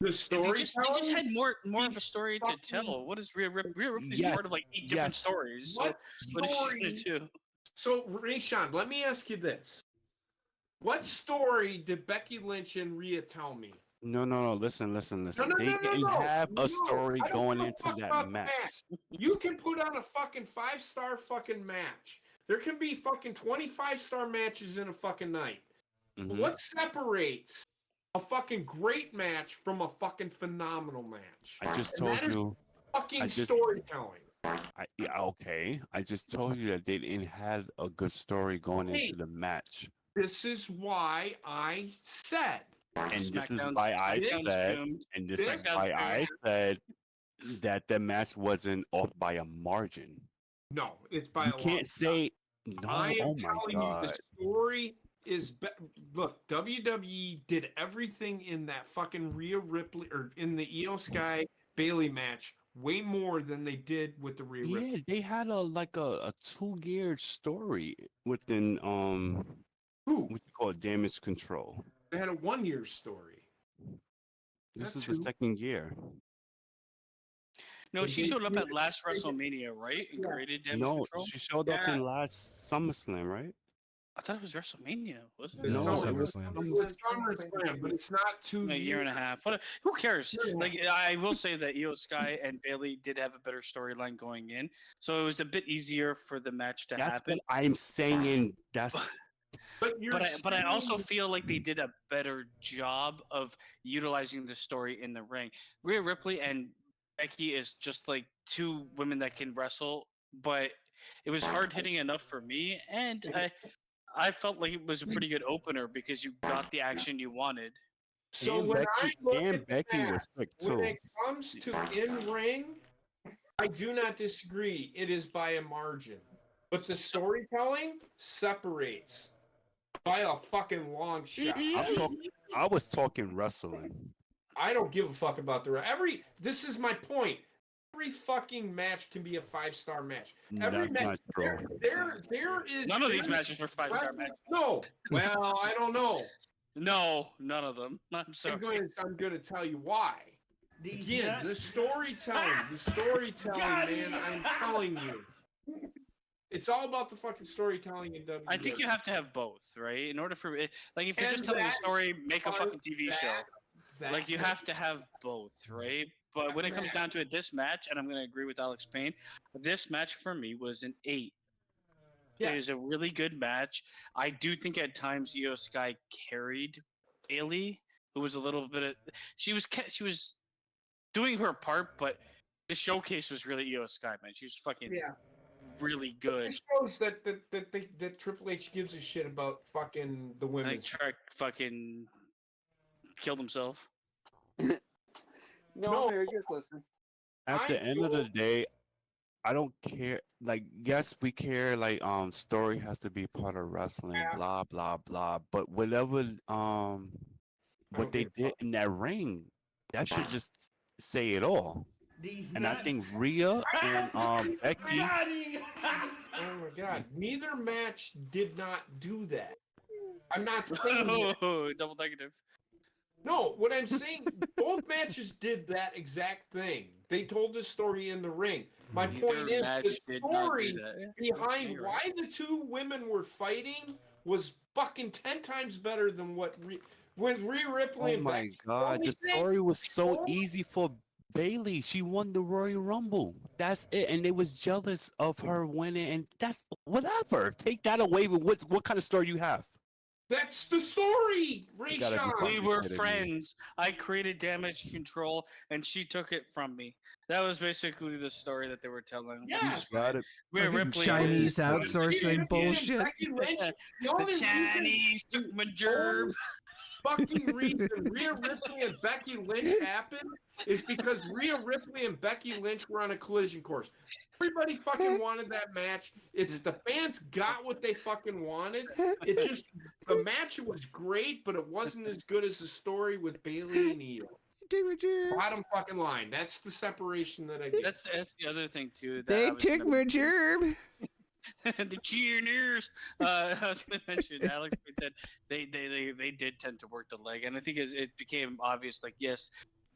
They story. just had more of a story to fucking- tell. What is Rhea Ripley's Yes, part of like 8 different yes. stories? So What what is she story? gonna do? So, Rayshawn, let me ask you this: what story did Becky Lynch and Rhea tell me? No. Listen. no, They no, didn't no. have No, a story I don't going give a into fuck that about the match. You can put on a fucking 5-star fucking match. There can be fucking 25-star matches in a fucking night. Mhm. What separates a fucking great match from a fucking phenomenal match? I just And told that is you. fucking I just- storytelling. Yeah, okay. I just told you that they didn't have a good story going Hey. into the match, This is why I said. and this is SmackDown's- why I SmackDown's said, doomed. and this is SmackDown's why I doomed. said that the match wasn't off by a margin. No, it's by You a long can't shot. say no. I am Oh my telling god. you, the story is. Look, WWE did everything in that fucking Rhea Ripley or in the Io Sky Bailey match way more than they did with the Rhea Ripley. Yeah, they had a 2-gear story within Who? what you call it, damage control. They had a 1-year story. This Not is the two. second year. No, They she did- showed up they at did- last they did- WrestleMania, right? And Yeah. created damage No, control. she showed up Yeah. in last SummerSlam, right? I thought it was WrestleMania, was it? No, No, it's it was SummerSlam. It was SummerSlam, but it's not 2 A year and a half. What? Who cares? Yeah. Like I will say that Io Sky and Bailey did have a better storyline going in, so it was a bit easier for the match to That's happen. what I'm saying. That's But I also feel like they did a better job of utilizing the story in the ring. Rhea Ripley and Becky is just like two women that can wrestle, but it was hard hitting enough for me, and I felt like it was a pretty good opener because you got the action you wanted. So And when Becky, I look and at Becky that, was sick when too. it comes to in-ring, I do not disagree. It is by a margin. But the storytelling separates by a fucking long shot. I was talking wrestling. I don't give a fuck about this is my point. Every fucking match can be a 5-star match. Every That's match, not true. there is None of these matches were 5-star matches. No. Well, I don't know. No, none of them. I'm sorry. I'm going to tell you why. Again, the storytelling, man, I'm telling you. It's all about the fucking storytelling in WWE. I think you have to have both, right? In order for it, like if you're just And telling a that story, make a part- fucking TV show. Like you have to have both, right? But when it comes down to it, this match, and I'm going to agree with Alex Payne, this match for me was an 8. Yeah. It was a really good match. I do think at times Io Sky carried Bayley, who was a little bit of she was doing her part, but the showcase was really Io Sky, man. She was fucking really good. It shows that Triple H gives a shit about fucking the women. Like Trek fucking killed himself. No, I'm here, just listen. At the end of the day, I don't care. Like, yes, we care. Like, story has to be part of wrestling. Blah blah blah. But whatever, what they did in that ring, that should just say it all. And I think Rhea and Becky. Oh my god! Neither match did not do that. I'm not saying that. Oh, double negative. No, what I'm saying, both matches did that exact thing. They told the story in the ring. My point is, the story behind why the two women were fighting was fucking 10 times better than when Rhea Ripley. Oh my god! The story was so easy for Bayley. She won the Royal Rumble. That's it. And they was jealous of her winning. And that's whatever. Take that away with what kind of story you have. That's the story, Rayshawn. We were friends. I created damage control, and she took it from me. That was basically the story that they were telling. Yes. Got it. Rhea Ripley Chinese outsourcing bullshit. Becky Lynch, The Chinese took my gerb. Fucking reason Rhea Ripley and Becky Lynch happened is because Rhea Ripley and Becky Lynch were on a collision course. Everybody fucking wanted that match. It's the fans got what they fucking wanted. It just the match was great, but it wasn't as good as the story with Bayley and Io. Bottom fucking line. That's the separation that I get. That's the other thing too. They took my gerb. The cheerleaders. I was going to mention, Alex said they did tend to work the leg, and I think it became obvious. Like, yes,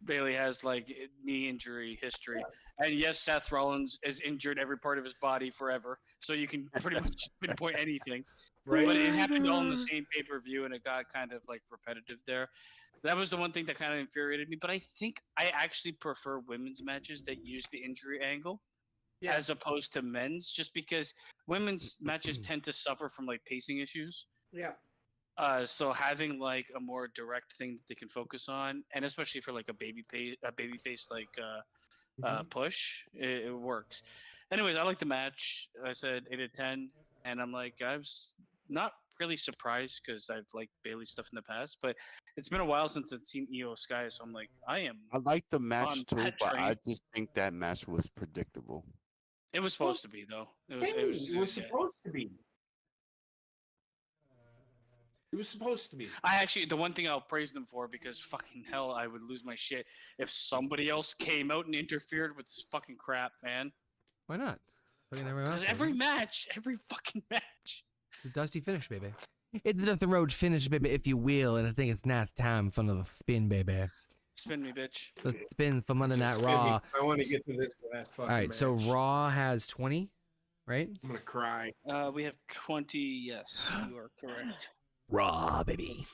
Bayley has like knee injury history, and yes, Seth Rollins is injured every part of his body forever, so you can pretty much pinpoint anything. Right. But it happened all in the same pay-per-view, and it got kind of like repetitive there. That was the one thing that kind of infuriated me. But I think I actually prefer women's matches that use the injury angle. Yeah. As opposed to men's, just because women's matches tend to suffer from like pacing issues. Yeah. So having like a more direct thing that they can focus on, and especially for like a baby face like push, it works. Anyways, I like the match. I said 8 out of 10, and I'm like, I was not really surprised because I've liked Bayley stuff in the past, but it's been a while since I've seen Io Sky, so I'm like, I like the match too, but train. I just think that match was predictable. It was supposed to be, though. It was supposed to be. It was supposed to be. The one thing I'll praise them for, because fucking hell, I would lose my shit if somebody else came out and interfered with this fucking crap, man. Why not? Because every fucking match. It's a dusty finish, baby. It's the Nothing Road finish, baby, if you will, and I think it's now time for another spin, baby. Spin me, bitch. So spin for Monday Night Raw. I want to get to this last fucking All right, match. so Raw has 20, right? I'm gonna cry. We have 20. Yes, you are correct. Raw, baby.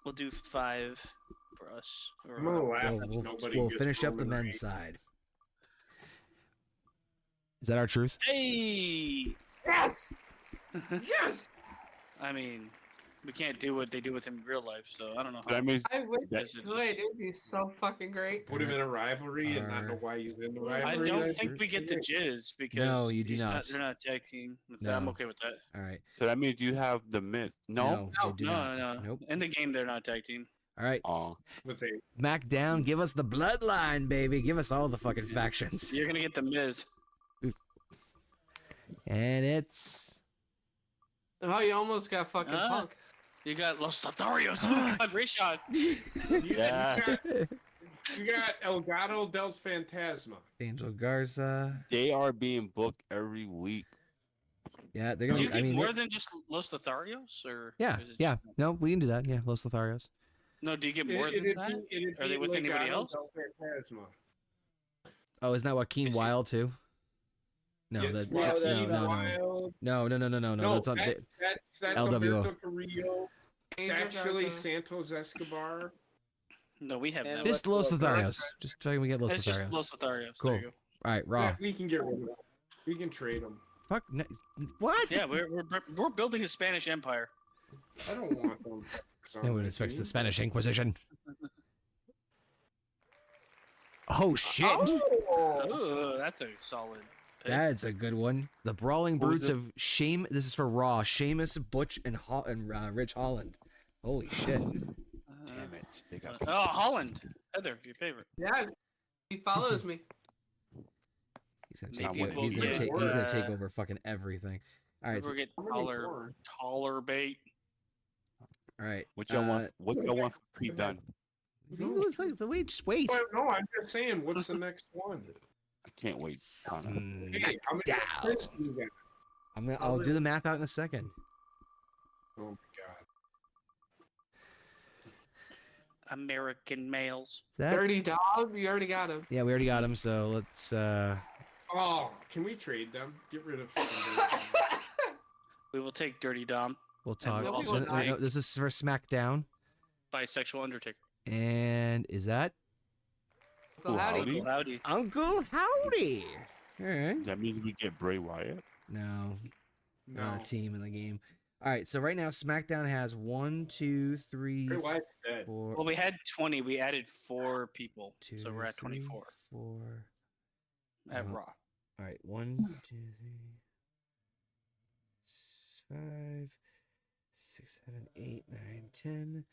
We'll do 5 for us. I'm gonna laugh. We'll finish up the men's side. Is that our truth? Hey. Yes. Yes. I mean, We can't do what they do with him in real life, so I don't know. That means I wish that- it could. It would be so fucking great. Put him in a rivalry and not know why he's in the I rivalry. don't That'd think be we get the jizz because No, you do he's not. They're not a tag team. No. I'm okay with that. All right. so that means you have the myth. No. they do no, not. no, no. Nope. In the game, they're not a tag team. All right. Oh, with a SmackDown, give us the bloodline, baby. Give us all the fucking factions. You're gonna get the Miz. And it's Oh, you almost got fucking Ah. Punk. You got Los Lotharios. Oh my God, Rayshon. yes. you got Elgato del Fantasma. Angel Garza. They are being booked every week. Yeah, they're Do gonna. you I get mean, more they're- than just Los Lotharios, or yeah, is it yeah. just- No, we can do that. Yeah, Los Lotharios. No, do you get more It'd than that? Are they with anybody Elgato else? del Fantasma. Oh, isn't that Joaquin Is he- Wild too? No, Yes, that, Joaquin no. Wild. No, that's on. That's LWO. Alberto Carrillo. It's Angel actually Garza. Santos Escobar. No, we have And them. this- Just Los Los Lotharios. Just tell me we get Los It's just Lotharios. Los Lotharios. Cool. There you go. All right, Raw. Yeah, we can get rid of them. We can trade them. Fuck. No, what? Yeah, we're building a Spanish empire. I don't want them. No one expects the Spanish Inquisition. Oh shit! Oh, that's a solid pick. That's a good one. The Brawling What was Brutes this? of Shame. This is for Raw. Sheamus, Butch, and Rich Holland. Holy shit! Damn it. They got Oh, Holland. Heather, your favorite. Yeah, he follows me. He's gonna Maybe take. we'll He's gonna get, take. He's gonna take uh, over fucking everything. All right. We'll get How many taller, more? taller bait. All right. what y'all want? What y'all want for pre-done? Wait, just wait. Well, no, I'm just saying, what's the next one? I can't wait. Connor. Hey, how many Down. picks do you got? I'll do the math out in a second. Oh my god. American males. Is that? Dirty dog, you already got him. Yeah, we already got him. So let's. Oh, can we trade them? Get rid of fucking We will take Dirty Dom, We'll talk. we'll also No, this is for SmackDown. bisexual Undertaker. And is that So howdy. Howdy. Howdy. Uncle Howdy? All right. That means we get Bray Wyatt. No, No. not a team in the game. All right. So right now SmackDown has 1, 2, 3, Bray Wyatt's dead. 4. Well, we had 20. We added 4 people, 2, so we're at 3, 24 4. at Uh-huh. Raw. All right. 1, 2, 3, 5, 6, 7, 8, 9, 10,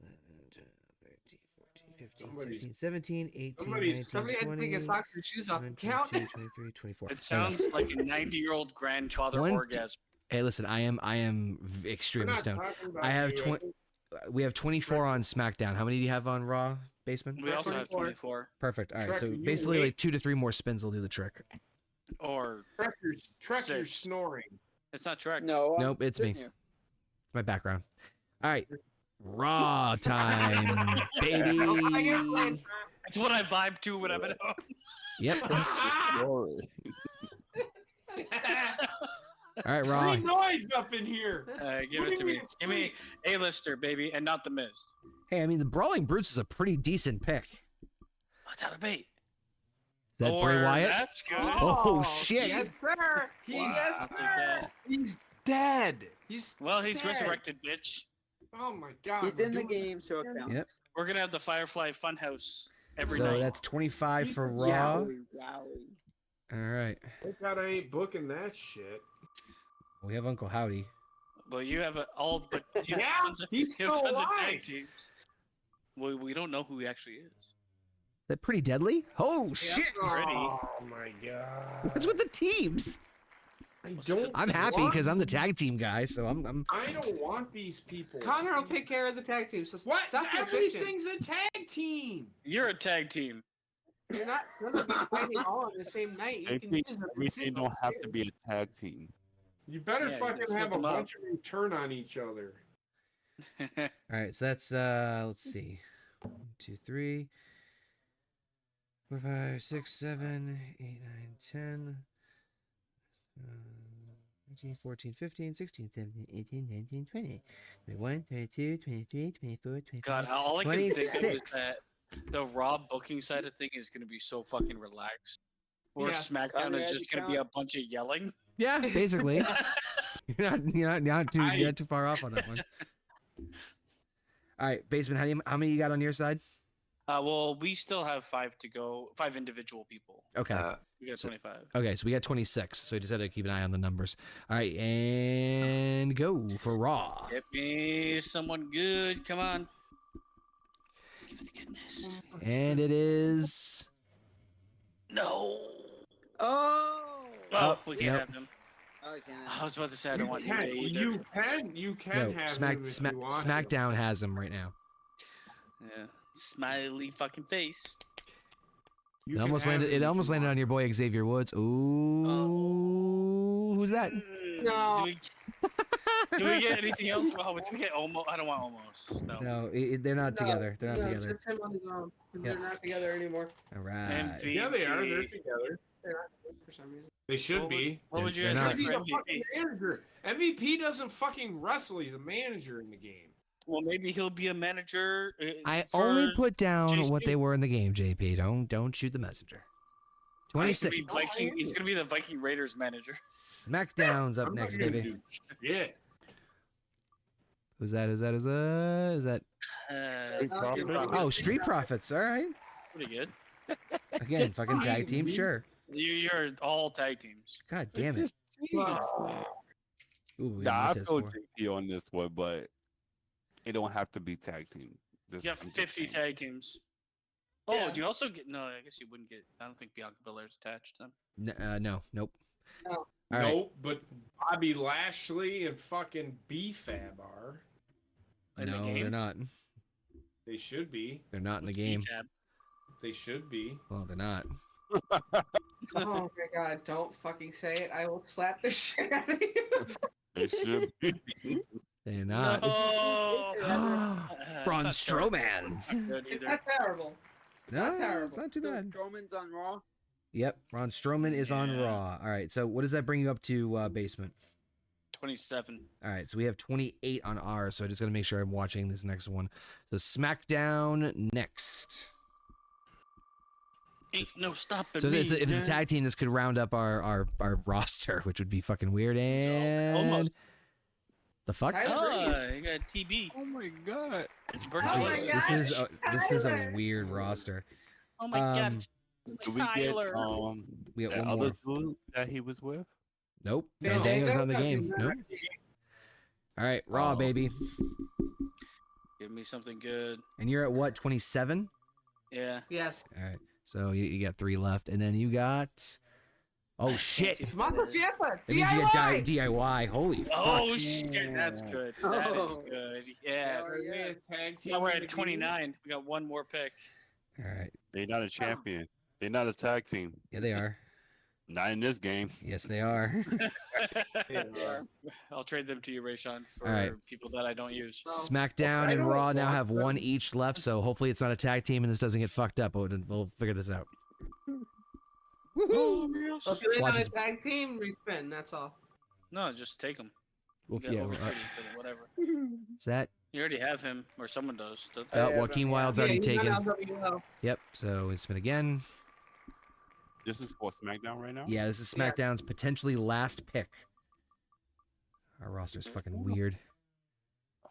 11, 12, 13, 14, 15, Somebody's- 16, 17, 18, somebody's- 19, Somebody had to 20, take his socks and shoes off. 21, Count. 22, 23, 24. It sounds like a 90-year-old grandfather 20 orgasm. Hey, listen, I am We're extremely not stoned. talking about I have you. 20. We have 24 on SmackDown. How many do you have on Raw, Basement? We also have 24. 24. Perfect. All right, Trek, so you basically wait. like 2 to 3 more spins will do the trick. Or Trek, you're 6. snoring. It's not Trek. No. Nope, it's me. sitting here. It's my background. All right, Raw time, baby. It's what I vibe to when I'm at home. Yep. All Free right, Raw. noise up in here. Give it to me. Give me A-lister, baby, and not the Miz. Hey, I mean the Brawling Brutes is a pretty decent pick. Is What's out of bait? that Bray Wyatt? That's good. Oh, shit. Yes, sir. Yes, I'll take sir. that. He's dead. He's Well, he's dead. resurrected, bitch. Oh my god. He's we're in the doing- game, so it counts. Yep. We're gonna have the Firefly Funhouse every So night. that's 25 for Raw. Yowie, yowie. All right. Thank God I ain't booking that shit. We have Uncle Howdy. Well, you have all but you Yeah, have tons of, he's you have still tons of alive. tag teams. We don't know who he actually is. Is that pretty deadly? Oh shit! Pretty. Oh my god. What's with the teams? I don't. I'm happy want- because I'm the tag team guy, so I'm. I don't want these people. Connor will take care of the tag team. So What? stop your bitching. Everything's a tag team. You're a tag team. You're not gonna be fighting all on the same night. You can use them in Everything singles, don't have too. to be a tag team. You better Yeah, you fucking just have look a them up. bunch of them turn on each other. All right, so that's let's see, 1, 2, 3, 4, 5, 6, 7, 8, 9, 10, 13, 14, 15, 16, 17, 18, 19, 20, 21, 22, 23, 24, 25. God, all I can think of is 26. that the Raw booking side of thing is gonna be so fucking relaxed. Or Yeah. SmackDown Connor is had just to gonna be a count. bunch of yelling. Yeah, basically. You're not too far off on that one. All right, Basement, how many you got on your side? Well, we still have 5 to go. 5 individual people. Okay. We got So- 25. Okay, so we got 26. So we just had to keep an eye on the numbers. All right, and go for Raw. Get me someone good. Come on. Give it the goodness. And it is. No. Oh. Oh, we can't nope. have him. I can't. I was about to say I don't want you to either. You can No, have him if you want him. SmackDown has him right now. Yeah. Smiley fucking face. You It can almost have landed. him It if almost you landed want. on your boy Xavier Woods. Ooh, who's that? No. Do we get anything else? Oh, do we get almost? I don't want almost. No. No, they're not together. They're not no, together. Just him on his own. Yeah. They're not together anymore. All right. MVP. Yeah, they are. They're together. They're not for some reason. They should What be. What would you They're guys not. Because he's say a for fucking MVP? manager. MVP doesn't fucking wrestle. He's a manager in the game. Well, maybe he'll be a manager. I for- only put down what JC. they were in the game. JP, don't shoot the messenger. He's 26. gonna be He's gonna be the Viking Raiders manager. SmackDown's up I'm not next, gonna baby. do shit. Who's that? Is that? Uh, Oh, Street Profits. All right. pretty good. Again, Just fucking tag team. teams, Sure. You're all tag teams. God damn it. Just teams. Ooh, we Nah, I got feel Montez for. JP on this one, but it don't have to be tag team. Just You got 50 entertain. tag teams. Oh, Yeah. do you also get? No, I guess you wouldn't get. I don't think Bianca Belair's attached to them. No, nope. No. All right. Nope, but Bobby Lashley and fucking B-Fab are. In the No, game? they're not. They should be. They're not in the game. Recap. They should be. Well, they're not. Oh my god, don't fucking say it. I will slap the shit out of you. It should be. They're not. No. Braun That's not terrible. Strowman's. Not good either. That's terrible. No, it's terrible. not too So bad. Strowman's on Raw. Yep, Braun Strowman is on Yeah. Raw. All right, so what does that bring you up to, Basement? 27. All right, so we have 28 on ours, so I just got to make sure I'm watching this next one. So SmackDown next. Ain't no stopping So me. if it's a man. tag team, this could round up our roster, which would be fucking weird. And almost. the fuck? Tyler- Oh, you got TB. Oh my god. It's Oh This my is, birthday. this is a Tyler. weird roster. Oh my Um, god. Do we get Tyler. We got that one other more. dude that he was with? Nope, No, Fandango's not in the no, game. no, Nope. All right, Raw, Oh. baby. Give me something good. And you're at what, 27? Yeah. Yes. All right, so you got 3 left, and then you got. Oh shit! Fancy Monster football. Ciampa. That means you get DIY. DIY. Holy fuck! Oh shit, that's good. That Oh. is good. Yes. Hell yeah. Tag team Now we're in the at game. 29. We got one more pick. All right, They're not a champion. They're not a tag team. yeah, they are. Not in this game. Yes, they are. Yeah. I'll trade them to you, Rayshawn, for All right. people that I don't use. SmackDown I and know Raw it's now not, have but- one each left, so hopefully it's not a tag team and this doesn't get fucked up. But we'll figure this out. Woohoo! If you land Watch on a it. tag team, respin. That's all. No, just take them. Well, Yeah, yeah, over well, 30 for the whatever. is that? You already have him, or someone does. don't they? Joaquin Wilde's already he's not taken. LWL. Yep. So we spin again. This is for SmackDown right now? Yeah, this is Yeah. SmackDown's potentially last pick. Our roster's fucking weird.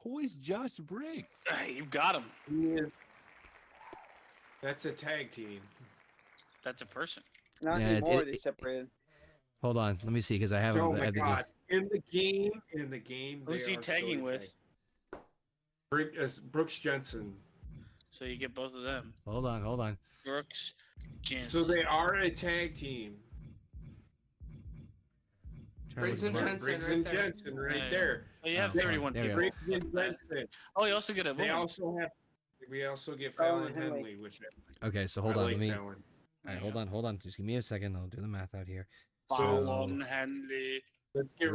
Who is Josh Briggs? Hey, you got him. That's a tag team. That's a person. Not Yeah, anymore. They separated. Hold on, let me see because I have. Oh I my have the- god. In the game. Who's they he are tagging so with? tight. Brooks Jensen. So you get both of them. Hold on. Brooks, Jensen. So they are a tag team. Briggs and Trying to- Jensen. Briggs right and there. Jensen right Yeah. there. Oh, you have Oh, 31 there we people. go. Briggs and Jensen. Oh, you also get a They woman. also have. We also get Fallon Fallon Henley. Henley, which Okay, so I hold on. like Let me. All Fallon. right, hold on. Just give me a second. I'll do the math out here. Fallon Henley. Let's get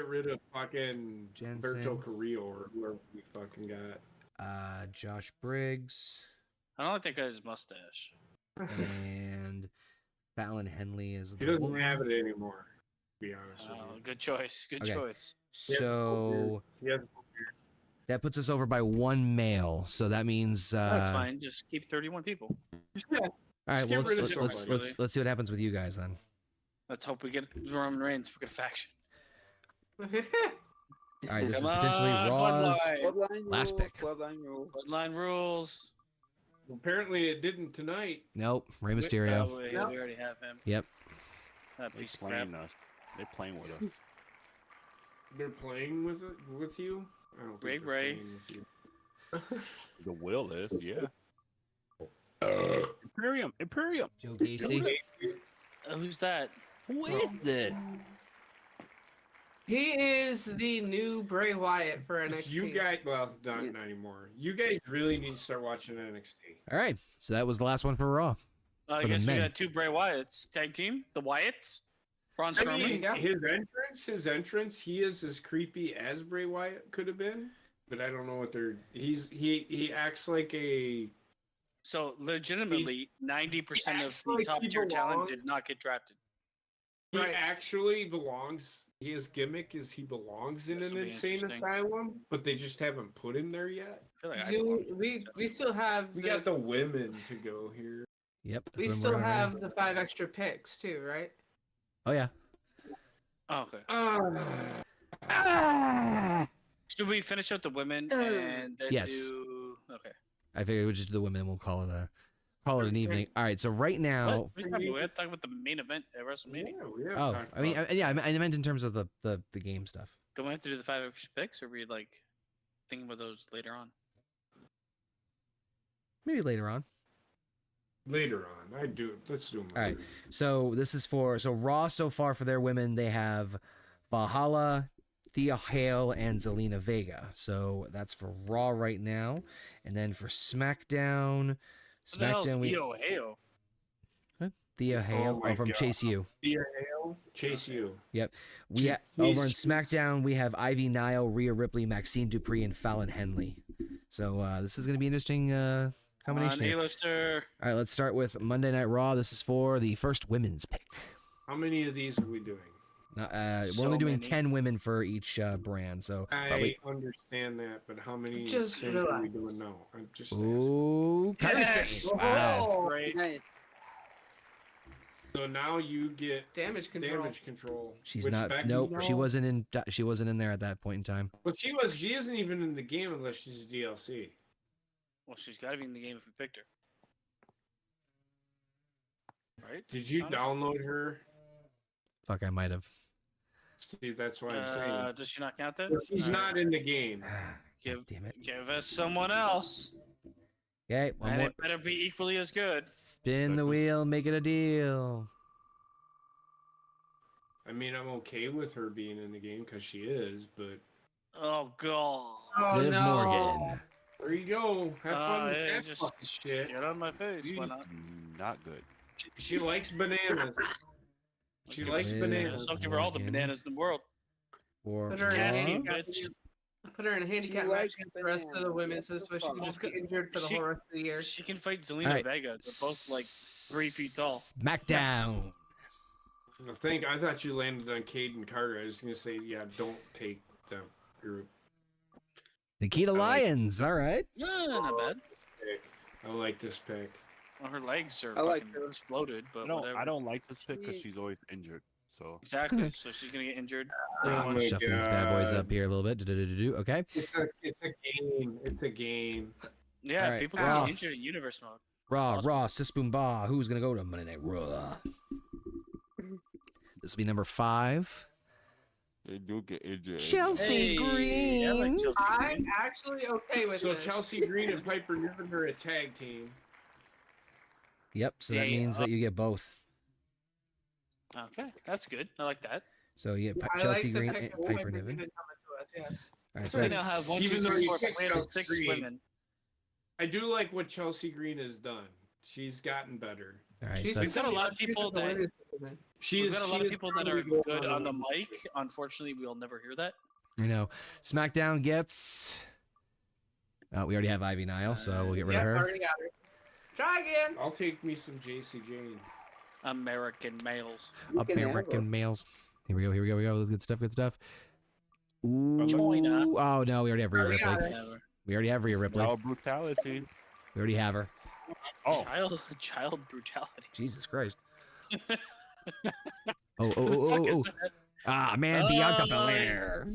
rid of fucking Jensen. Berto Carrillo or whoever we fucking got. Josh Briggs I don't like that guy's mustache. and Fallon Henley is. He the doesn't woman. have it anymore. To be honest with Oh, you. good choice. Good Okay. choice. So He has that puts us over by one male. So that means. That's fine. Just keep 31 people. yeah, All right, get well, rid of let's somebody. let's see what happens with you guys then. Let's hope we get Roman Reigns for good faction. All right, this Come is potentially on, Raw's Bloodline. Bloodline last rule, pick. Bloodline rule. Bloodline rules. Apparently, it didn't tonight. Nope, Rey Mysterio. We Nope. already have him. Yep. That They're piece of crap. playing us. They're playing with us. They're playing with you. I don't think they're Ray. playing with you. The will is, yeah. Imperium. Joe Gacy. Who's that? Who is this? He is the new Bray Wyatt for NXT. You guys, well, not anymore. You guys really need to start watching NXT. All right, so that was the last one for Raw. I For the guess we men. got two Bray Wyatts. Tag team? The Wyatts? Braun I Strowman? mean, Yeah. his entrance, he is as creepy as Bray Wyatt could have been, but I don't know what they're. He acts like a. So, legitimately, 90% of acts the like top he tier talent belongs. did not get drafted. He Right. actually belongs. His gimmick is he belongs in This an will be insane interesting. asylum, but they just haven't put him there yet. I feel like I Do belong. we still have We the, got the women to go here. Yep. that's we what I'm still working on right have the 5 extra picks too, right? now. Oh yeah. Oh, okay. Should we finish out the women and then Yes. do... Okay. I figured we'll just do the women. And we'll call it an evening. All right. So right now. What? We have to talk about the main event at WrestleMania. Yeah, we have Oh, talked I mean, about- yeah. I meant in terms of the game stuff. Don't we have to do the 5 extra picks, or are we like thinking about those later on? Maybe later on. later on. I do. Let's do them. All right. So this is for Raw so far for their women. They have Valhalla, Thea Hale, and Zelina Vega. So that's for Raw right now. And then for SmackDown, What the hell's we Io Hale? Thea Hale my from God. Chase U. Thea Hale, Chase U. Over in Jeez. SmackDown we have Ivy Nile, Rhea Ripley, Maxine Dupree, and Fallon Henley. So this is going to be an interesting combination. Here. A-lister. All right, let's start with Monday Night Raw. This is for the first women's pick. How many of these are we doing? We're So only doing many. 10 women for each brand. So I probably. understand that, but how many Just syncs are we relax. doing now? I'm just asking. Ooh, Kyrie Yes! Sane. Wow. Oh, Great. Nice. So now you get damage control. damage control. She's which not. Becky- Nope, she wasn't in. She wasn't in there at that point in time. But she isn't even in the game unless she's DLC. Well, she's got to be in the game if we picked her. Right? Did you Huh? download her? Fuck, I might have. See, that's what I'm saying. Does she not count that? But she's Alright. not in the game. Give, Damn it. give us someone else. Okay, one And more. it better be equally as good. Spin the wheel, make it a deal. I mean, I'm okay with her being in the game because she is, but Oh, God. Oh Liv no. Morgan. there you go. Have fun with Yeah, that just fucking shit. shit on my face. Why She's not? not good. She likes bananas. She Okay. likes Liv bananas. I'll give her all the Morgan. bananas in the world. For Put her in a Yeah, Raw. she- handicap. bitch. Put her in a handicap She match likes against the rest of the bananas. women, so this way she can just get injured for the She- whole rest of the year. She can fight Zelina Alright. Vega. They're both like 3 feet tall. SmackDown. I thought you landed on Caden Carter. I was gonna say, yeah, don't take the group. Nikita like- Lyons. All right. Yeah, not bad. I like this pick. Well, her legs are I like fucking her. exploded, but whatever. I don't like this pick because She- she's always injured. So Exactly. So she's gonna get injured. Oh my Shuffling these bad boys God. up here a little bit. Do-do-do-do-do. Okay. It's a game. It's a game. Yeah, Alright, people Raw. get injured in universe mode. Raw, awesome. Raw, Sis Boom Ba. Who's gonna go to Monday Night Raw? This will be number 5. they do get injured. Chelsea Hey, I like Green. Chelsea I'm Green. actually okay with So this. Chelsea Green and Piper Niven are a tag team. Yep. So that Hey, means that you get both. Okay, that's good. I like that. So you get I Chelsea like the Green pick and of Piper Piper Niven. Niven coming to us, yes. All right. So So we now that's have 1, 2, Even though 3, you 4, picked we have Chelsea 6 Green. women. I do like what Chelsea Green has done. She's gotten better. all right. She's So We've that's, got a lot of people that we've got a lot of people that are good on the mic. Unfortunately, we'll never hear that. you know, SmackDown gets. We already have Ivy Nile, so we'll get rid Yep, of her. already got her. Try again. I'll take me some JC Jane. American males. You can have her. American males. Here we go. Here we go. Good stuff. Good stuff. Ooh. Join Oh no, we already have Rhea Already got Ripley. her. Whatever. We already have Rhea Ripley. Smell brutality. We already have her. Oh, Child brutality. Jesus Christ. Fuck Oh. is that? Ah man, Bianca Belair.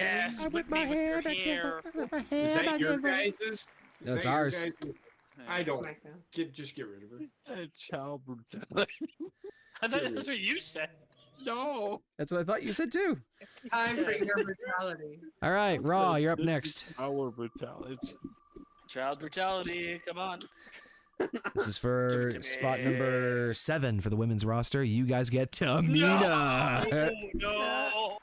Yes, I whip whip my me with your hair back hair. Is that your guys's? No, it's ours. I don't. SmackDown. Just get rid of her. He said child brutality. I thought that's what you said. No. That's what I thought you said too. Time for your brutality. All right, Raw, you're up This is next. Our brutality. Child brutality. Come on. This is for Give it to spot me. number 7 for the women's roster. You guys get Tamina. No.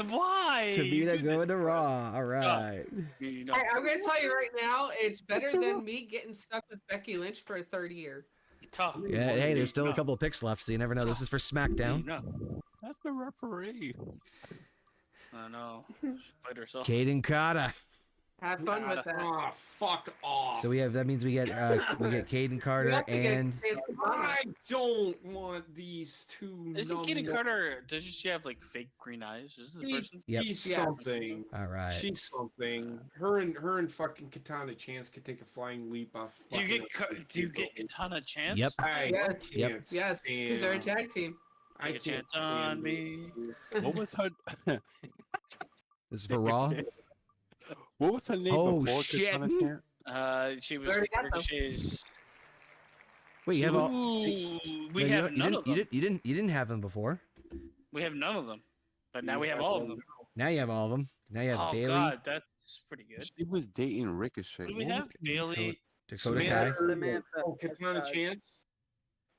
Why? You Tamina do going this to for us. Raw. All right. No. I'm gonna tell you right now, it's better than me getting stuck with Becky Lynch for a third year. Tough. Yeah, hey, there's still a couple of picks left, so you never know. This is for SmackDown. No. That's the referee. I know. Fight herself. Caden Carter. Have fun with that. Oh, fuck off. So that means we get Caden We Carter have to get and Chance Cabana. I don't want these two. Isn't Katie numb- Carter? Doesn't she have like fake green eyes? Is this the person? Yep. She's Yes. something. all right. She's something. Her and fucking Katana Chance could take a flying leap off. Do you fucking get Katana Chance? Yep. I Yes. Yep. can't Yes, because they're a stand- tag team. I Take a can't chance on stand me. What was her? This is for Raw. What was her name Oh, before shit. Katana Chance? She was already got them. Ricochet's. Wait, you have all? Ooh, we no, have you none of them. You didn't have them before. We have none of them, but now we have all of them. Now you have all of them. Now you have Oh Bailey, God, that's pretty good. She was dating Ricochet. What do we What was have? her name? Bailey. Dakota Kai. Samantha- Samantha. Oh, Katana Chance.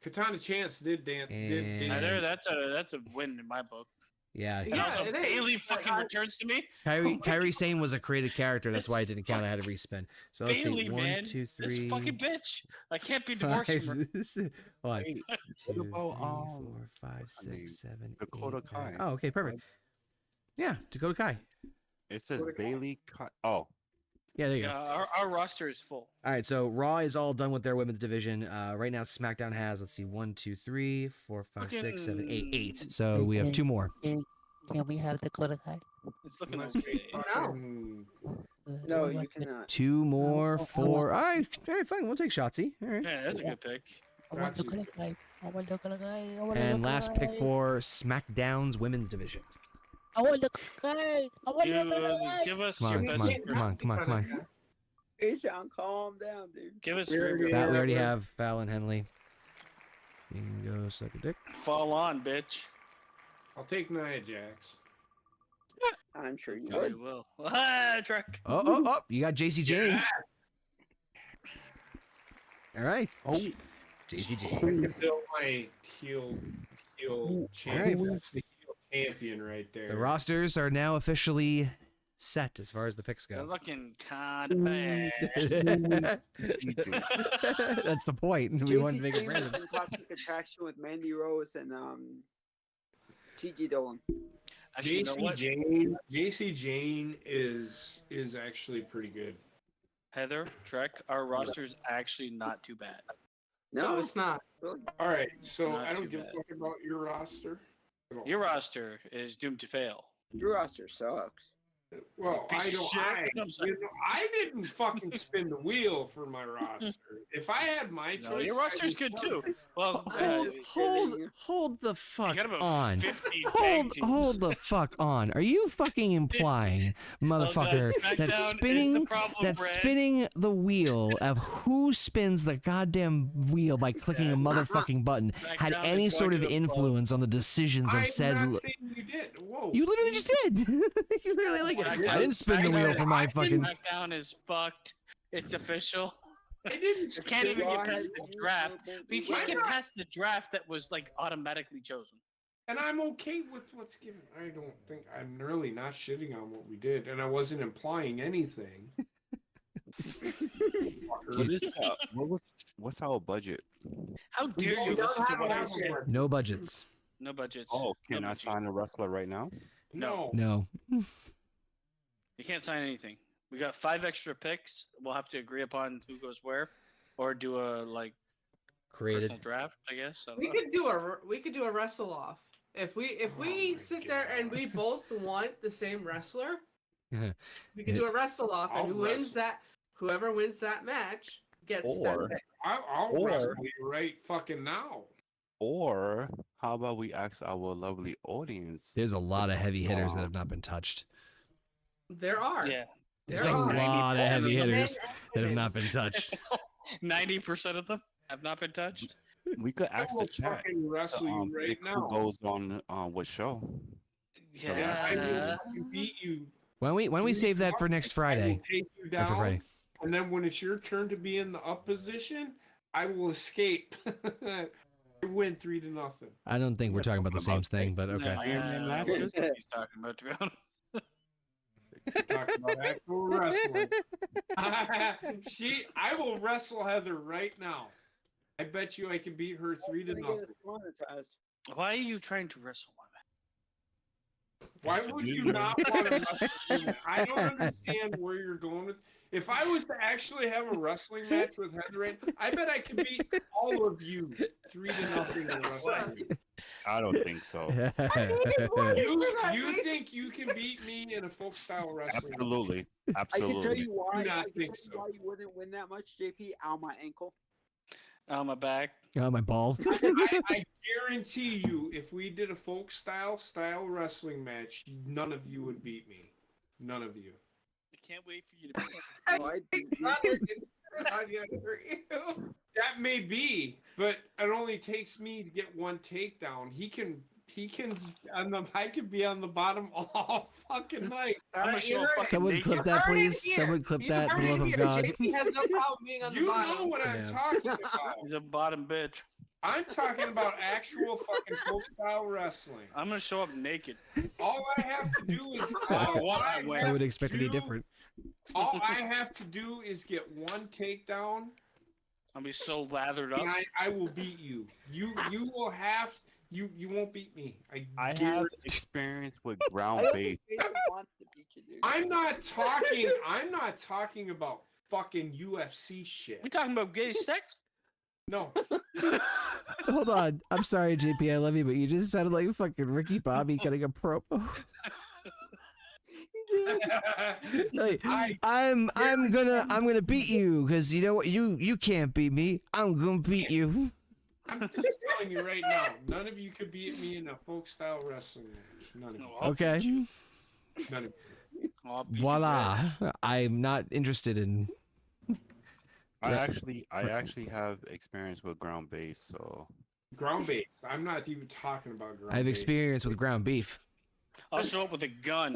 Katana Chance did dance. Did And- There, that's a win in my book. Yeah. And Yeah, also, it is. Bailey But fucking returns to me. Kyrie Sane was a created character. That's why it didn't count. I had to respin. So let's Bailey, see. 1, man, 2, this 3. fucking bitch. I can't be divorced from her. 5. Hold on. Wait, 2, 3, about, 4, 5, name? 6, 7, Dakota 8, 9. Kai. Oh, okay, perfect. Yeah, Dakota Kai. It says Dakota Kai. Bailey. Oh, Yeah, there you go. Our roster is full. All right, so Raw is all done with their women's division. Right now, SmackDown has, let's see, 1, 2, 3, 4, 5, 6, 7, 8, 8. So we have 2 more. Can we have Dakota Kai? It's looking Must okay. be No. fucking- No, you cannot. 2 more, I 4. All right, fine. We'll take Shotzi. All right. Yeah, that's a good pick. I want That's- Dakota Kai. I want Dakota Kai. I want And Dakota last pick Kai. for SmackDown's women's division. I want Dakota Kai. I want Dakota Kai. Give us Come your on, best. come on, come on, come on. Hey, Sean, calm down, dude. Give us We your already We already Yeah. have Val and Henley. You can go suck a dick. fall on, bitch. I'll take Nia Jax. I'm sure you I would. will. Ah, Trek. Oh, you got JC Jane. All right. oh, JC Jane. Still my heel champion. That's the heel champion right there. The rosters are now officially set as far as the picks They're go. looking kind of bad. That's the point. We wanted to make it random. in toxic attraction with Mandy Rose and Gigi Dolan. Actually, you know what? JC Jane is actually pretty good. Heather, Trek, our roster's actually not too bad. No, it's not. All right, so Not I too don't give a bad. fuck about your roster. at all. Your roster is doomed to fail. Your roster sucks. Well, Piece I of don't. shit. I, I'm sorry. you know, I didn't fucking spin the wheel for my roster. If I had my choice, No, your I roster's would good too. Well, Hold the you fuck got about on. 50 tag teams. Hold the fuck on. Are you fucking implying, motherfucker, SmackDown that is the spinning problem, Brad. spinning the wheel of who spins the goddamn wheel by clicking a motherfucking button had SmackDown any is sort going of to the club. influence on the decisions of I'm said? not saying you did. Whoa. You literally just did. You literally I didn't spin the wheel for my fucking. SmackDown is fucked. It's official. I didn't. You can't even Raw get had past the you, draft. so But you why can't get not? past the draft that was like automatically chosen. And I'm okay with what's given. I don't think I'm really not shitting on what we did, and I wasn't implying anything. what is that? What's our budget? How We dare you don't listen to have what I an say? hour. No budgets. No budgets. Oh, can no I budget. sign a wrestler right now? No. No. You can't sign anything. We got 5 extra picks. We'll have to agree upon who goes where, or do a like Created. personal draft. I guess. I don't We know. could do a wrestle off. If we Oh my sit there and we God. both want the same wresler, Yeah. we could do a wrestle off, and I'll whoever wins that match gets Or- that pick. I'll Or- wrestle you right fucking now. Or how about we ask our lovely audience? There's a lot of heavy hitters that have not been touched. There are. Yeah. There's There a are. lot of 90% heavy of them. hitters that have not been touched. 90% of them have not been touched. We could ask I the will chat. fucking wrestle you right Pick now. who goes on what show? Yeah. I will fucking beat you. Why don't we save that for next I will Friday? take you Or down, for Friday. and then when it's your turn to be in the up position, I will escape. I win 3-0. I don't think we're talking about the same thing, but okay. Iron Man What matches? he's talking about, to be honest. We're talking about actual wrestling. I will wrestle Heather right now. I bet you I can beat her 3-0. Why are you trying to wrestle women? Why That's a would you dude. not want to wrestle women? I don't understand where you're going with. If I was to actually have a wrestling match with Heather, I bet I could beat all of you 3-0 in a wrestling match. I don't think so. You think you can beat me in a folk style wrestling? Absolutely. I can tell Absolutely. you why. Do not I can think tell you so. why you wouldn't win that much, JP. On my ankle. On my back. Oh, my balls. I guarantee you, if we did a folk style wrestling match, none of you would beat me. None of you. I can't wait for you to. Oh, I beat you. Not gonna hurt you. That may be, but it only takes me to get one takedown. He can. I could be on the bottom all fucking night. I'm gonna show a fucking Someone naked- clip that, please. Someone clip that, for the love of God. JP has no problem being on the You bottom. know what I'm Yeah. talking about. He's a bottom bitch. I'm talking about actual fucking folk style wrestling. I'm gonna show up naked. All I have to do is I would expect any different. All I have to do is get one takedown, I'll be so lathered up. and I will beat you. You will have you won't beat me. I have guarantee- experience with I ground don't base. think Jason wants to beat you, dude. I'm not talking about fucking UFC shit. We talking about gay sex? No. Hold on. I'm sorry, JP. I love you, but you just sounded like fucking Ricky Bobby cutting a promo. Like, I'm gonna beat you because you know what, you can't beat me. I'm gonna beat you. I'm just telling you right now, none of you could beat me in a folk style wrestling match. None of you. Okay. None of you. I'll beat you Voila. I'm not interested in. I actually have experience with ground base, so Ground base. I'm not even talking about ground I have base. experience with ground beef. I'll show up with a gun.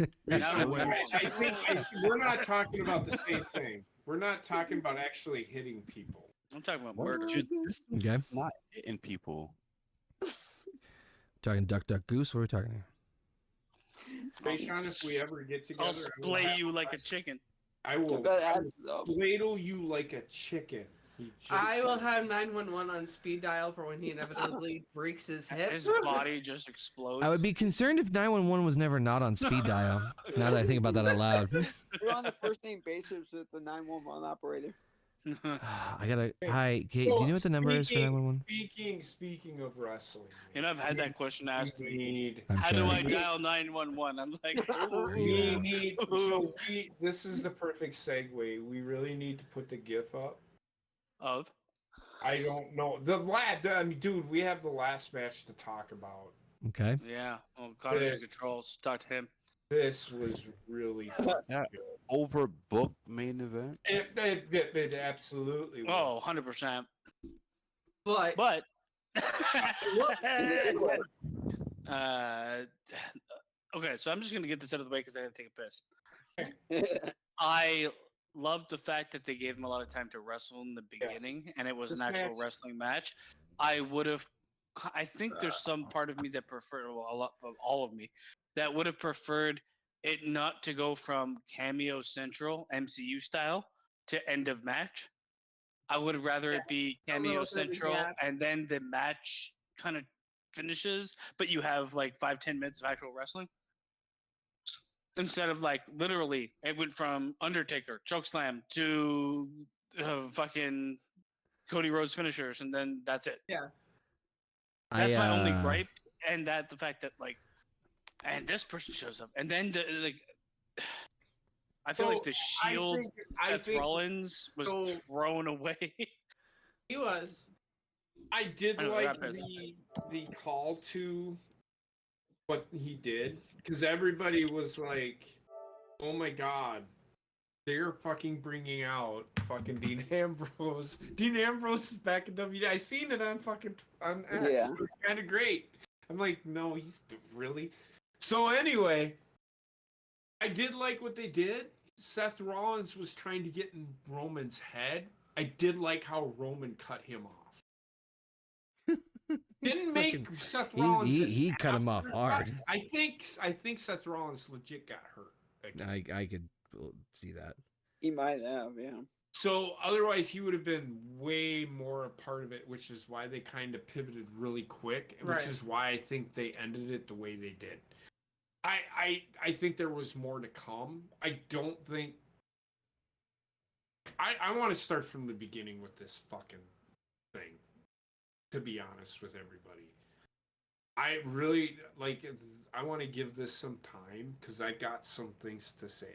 I Now think we're not talking about the same thing. We're not talking about actually hitting people. I'm talking about what murder. is this? Okay. Not hitting people. Talking duck, duck, goose. What are we talking here? Faishan, if we ever get together, I'll I will splay have you like a us- chicken. I will Took that ass up. ladle you like a chicken. You I just- will have 911 on speed dial for when he inevitably breaks his hip. His body just explodes. I would be concerned if 911 was never not on speed dial. Now that I think about that out loud. We're on the first name basis with the 911 operator. I gotta. Hi, Kate. Do you know what the number is for 911? Speaking of wrestling, You know, I've had that question asked we me. need. I'm How sure. do I dial 911? I'm like, We need. So this is the perfect segue. We really need to put the GIF up. of. I don't know I mean, dude, we have the last match to talk about. Okay. Yeah. Well, Connor's in Yes. controls. Talk to him. This was really fucking Yeah. good. Overbooked main event. It absolutely was. Oh, 100%. But But. Okay, so I'm just going to get this out of the way because I got to take a piss. I loved the fact that they gave him a lot of time to wrestle in the beginning, and it was This an actual match- wrestling match. I think there's some part of me that preferred, well, a lot of all of me, that would have preferred it not to go from Cameo Central, MCU style, to end of match. I would rather it be a Cameo little bit of a Central, gap. and then the match kind of finishes, but you have like 5-10 minutes of actual wrestling. Instead of like literally, it went from Undertaker chokeslam to fucking Cody Rhodes finishers, and then that's it. That's my only gripe, and that the fact that like, and this person shows up, and then I feel like the Shield I Seth think Rollins was so- thrown away. he was. I did I know, like Rapids. the call to what he did because everybody was like, "Oh my god, they're fucking bringing out fucking Dean Ambrose." Dean Ambrose is back in WWE. I seen it on on X. Yeah. So it's kind of great. I'm like, no, he's really. So anyway, I did like what they did. Seth Rollins was trying to get in Roman's head. I did like how Roman cut him off. Didn't make Seth Rollins. He cut him off hard. I think Seth Rollins legit got hurt. again. I could see that. He might have, yeah. So otherwise, he would have been way more a part of it, which is why they kind of pivoted really quick, which Right. is why I think they ended it the way they did. I think there was more to come. I don't think. I want to start from the beginning with this fucking thing. To be honest with everybody, I really like. I want to give this some time because I got some things to say.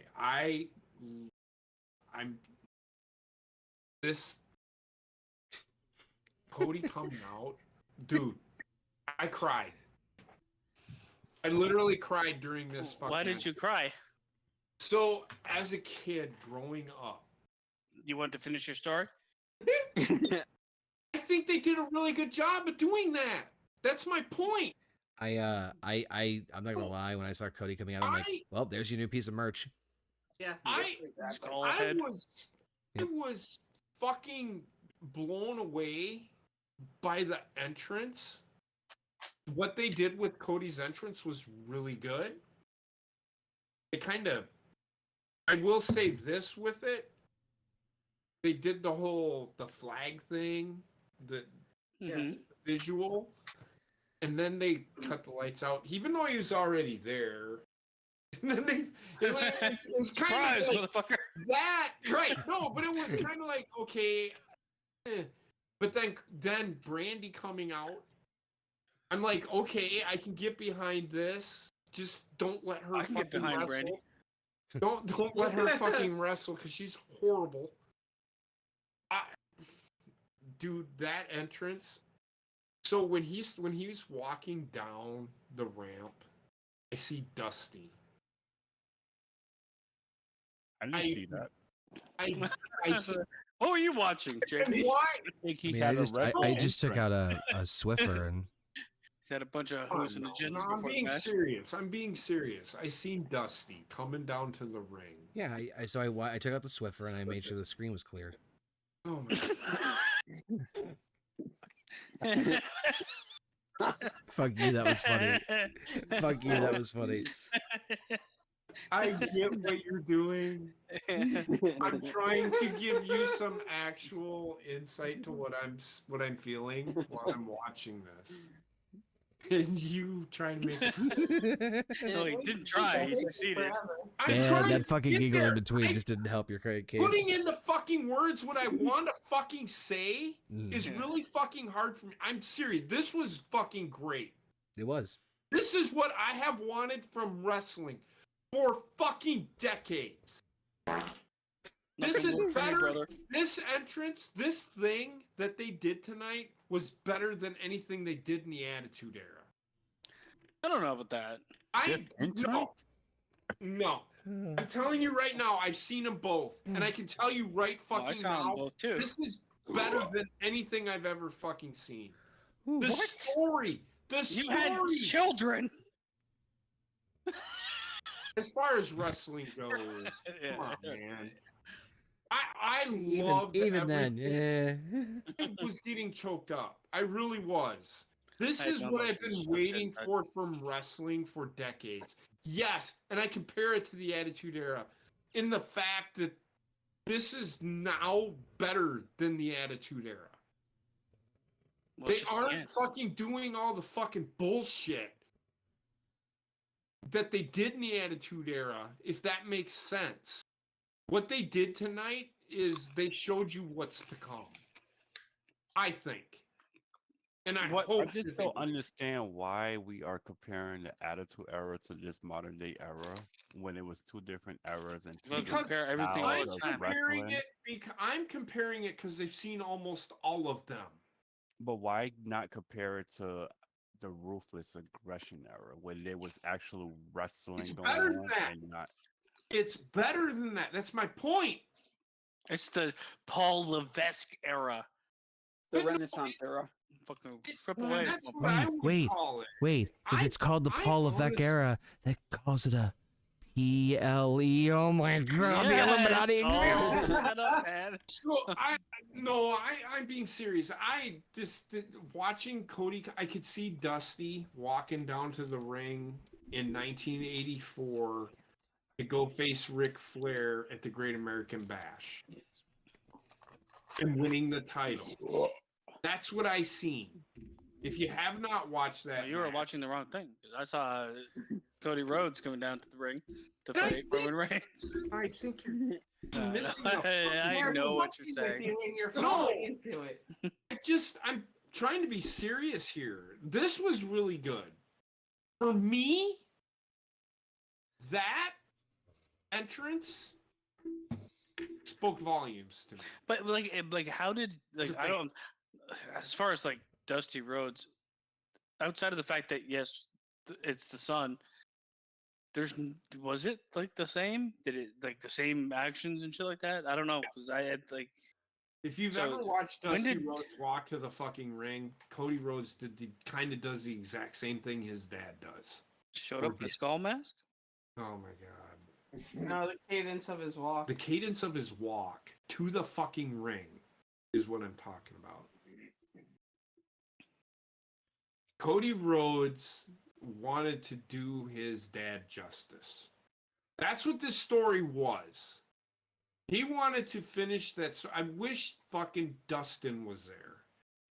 I'm this Cody coming out, dude. I cried. I literally cried during this fucking. Why did you cry? So, as a kid growing up, You want to finish your story? I think they did a really good job of doing that. That's my point. I'm not gonna lie. When I saw Cody coming out, I'm like, well, there's your new piece of merch. Yeah. I Skull I head. was fucking blown away by the entrance. What they did with Cody's entrance was really good. It kind of, I will say this with it. They did the flag thing, the Mhm. visual, and then they cut the lights out, even though he was already there. And then it was kind Surprise, of like, motherfucker! that right? No, but it was kind of like okay, but then Brandy coming out, I'm like, okay, I can get behind this. Just don't let her I can get fucking behind wrestle. Brandy. Don't let her fucking wrestle because she's horrible. Dude, that entrance. So when he's walking down the ramp, I see Dusty. I didn't see that. I see. What were you watching, And JP? why? I think I he mean, had I just took out a Swiffer and He's had a bunch of Oh, hallucinogens no, I'm before the being match. serious. I'm being serious. I seen Dusty coming down to the ring. yeah, I took out the Swiffer and I made sure the screen was cleared. Oh my Fuck you, that was funny. Fuck you, that was funny. I get what you're doing. I'm trying to give you some actual insight to what I'm feeling while I'm watching this. And you trying to make it. No, he didn't try. He succeeded. I'm Man, trying that to fucking get giggle there. in between just didn't help your case. Putting into fucking words what I want to fucking say Mm. is Yeah. really fucking hard for me. I'm serious. This was fucking great. It was. This is what I have wanted from wrestling for fucking decades. This Nothing is worked for me, better. brother. This entrance, this thing that they did tonight was better than anything they did in the Attitude Era. I don't know about that. This entrance? No. I'm telling you right now, I've seen them both, and I can tell you right Oh, I fucking saw them now, both too. this is better than anything I've ever fucking seen. Ooh, The what? story, the You story. had children. As far as wrestling goes, Yeah. come on, man. I Even, loved even then, everything. yeah. I was getting choked up. I really was. This I is had what no I've been emotions. waiting Inside. for from wrestling for decades. Yes, and I compare it to the Attitude Era in the fact that this is now better than the Attitude Era. Well, They just aren't again. fucking doing all the fucking bullshit that they did in the Attitude Era, if that makes sense. What they did tonight is they showed you what's to come. I think. And I What- hope I just that they don't do. understand why we are comparing the Attitude Era to this modern day era when it was two different eras and two Look, Because compare everything all I'm the time. comparing wrestling. it because they've seen almost all of them. But why not compare it to the ruthless aggression era, when there was actual wrestling It's going better than on that. and not? It's better than that. That's my point. It's the Paul Levesque era. The But no, Renaissance era. Fucking flip away. That's what I would Wait. call it. Wait, if I- it's called the I Paul Levesque honest- era, that calls it a PLE. Oh my god, the Illuminati it's all exists. set up, man. So I'm being serious. I just watching Cody. I could see Dusty walking down to the ring in 1984 to go face Ric Flair at the Great American Bash and winning the title. That's what I seen. If you have not watched that, Well, you were match- watching the wrong thing. 'Cause I saw Cody Rhodes coming down to the ring to And I fight Roman Reigns. I think you're missing. I know what you're With saying. you and you're No. falling into it. I'm trying to be serious here. This was really good. For me, that entrance spoke volumes to me. But like, how did It's like a I thing. don't, as far as like Dusty Rhodes, outside of the fact that yes, it's the son. Was it like the same? Did it like the same actions and shit like that? I don't know because I had like If you've So, ever watched when Dusty did- Rhodes walk to the fucking ring, Cody Rhodes kind of does the exact same thing his dad does. showed up in a skull mask. Oh my god. No, the cadence of his walk. The cadence of his walk to the fucking ring is what I'm talking about. Cody Rhodes wanted to do his dad justice. That's what this story was. He wanted to finish that. I wish fucking Dustin was there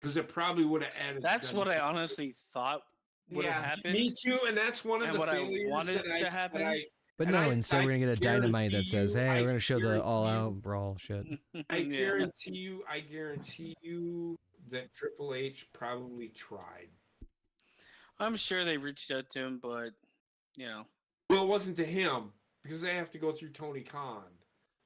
because it probably would have added. That's what I benefit. honestly thought would have Yeah, happened. Me too, and that's one of And the what I failures wanted that to happen. But And no, I- instead I we're gonna get a dynamite that guarantee says, you- "Hey, I we're gonna show the guarantee all-out you- brawl shit." I Yeah. guarantee you that Triple H probably tried. I'm sure they reached out to him, but you know, Well, it wasn't to him because they have to go through Tony Khan.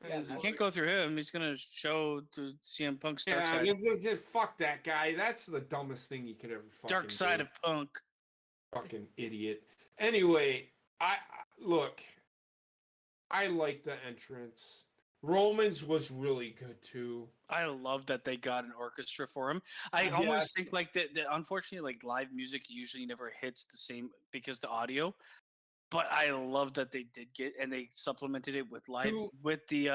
Yeah, you can't go through him. He's gonna show the CM Punk's dark Yeah, side. fuck that guy. That's the dumbest thing you could ever fucking Dark side do. of Punk. Fucking idiot. Anyway, look. I like the entrance. Roman's was really good too. I love that they got an orchestra for him. I Yes. almost think like that. Unfortunately, like live music usually never hits the same because the audio. But I love that they did get and they supplemented it with live You- with the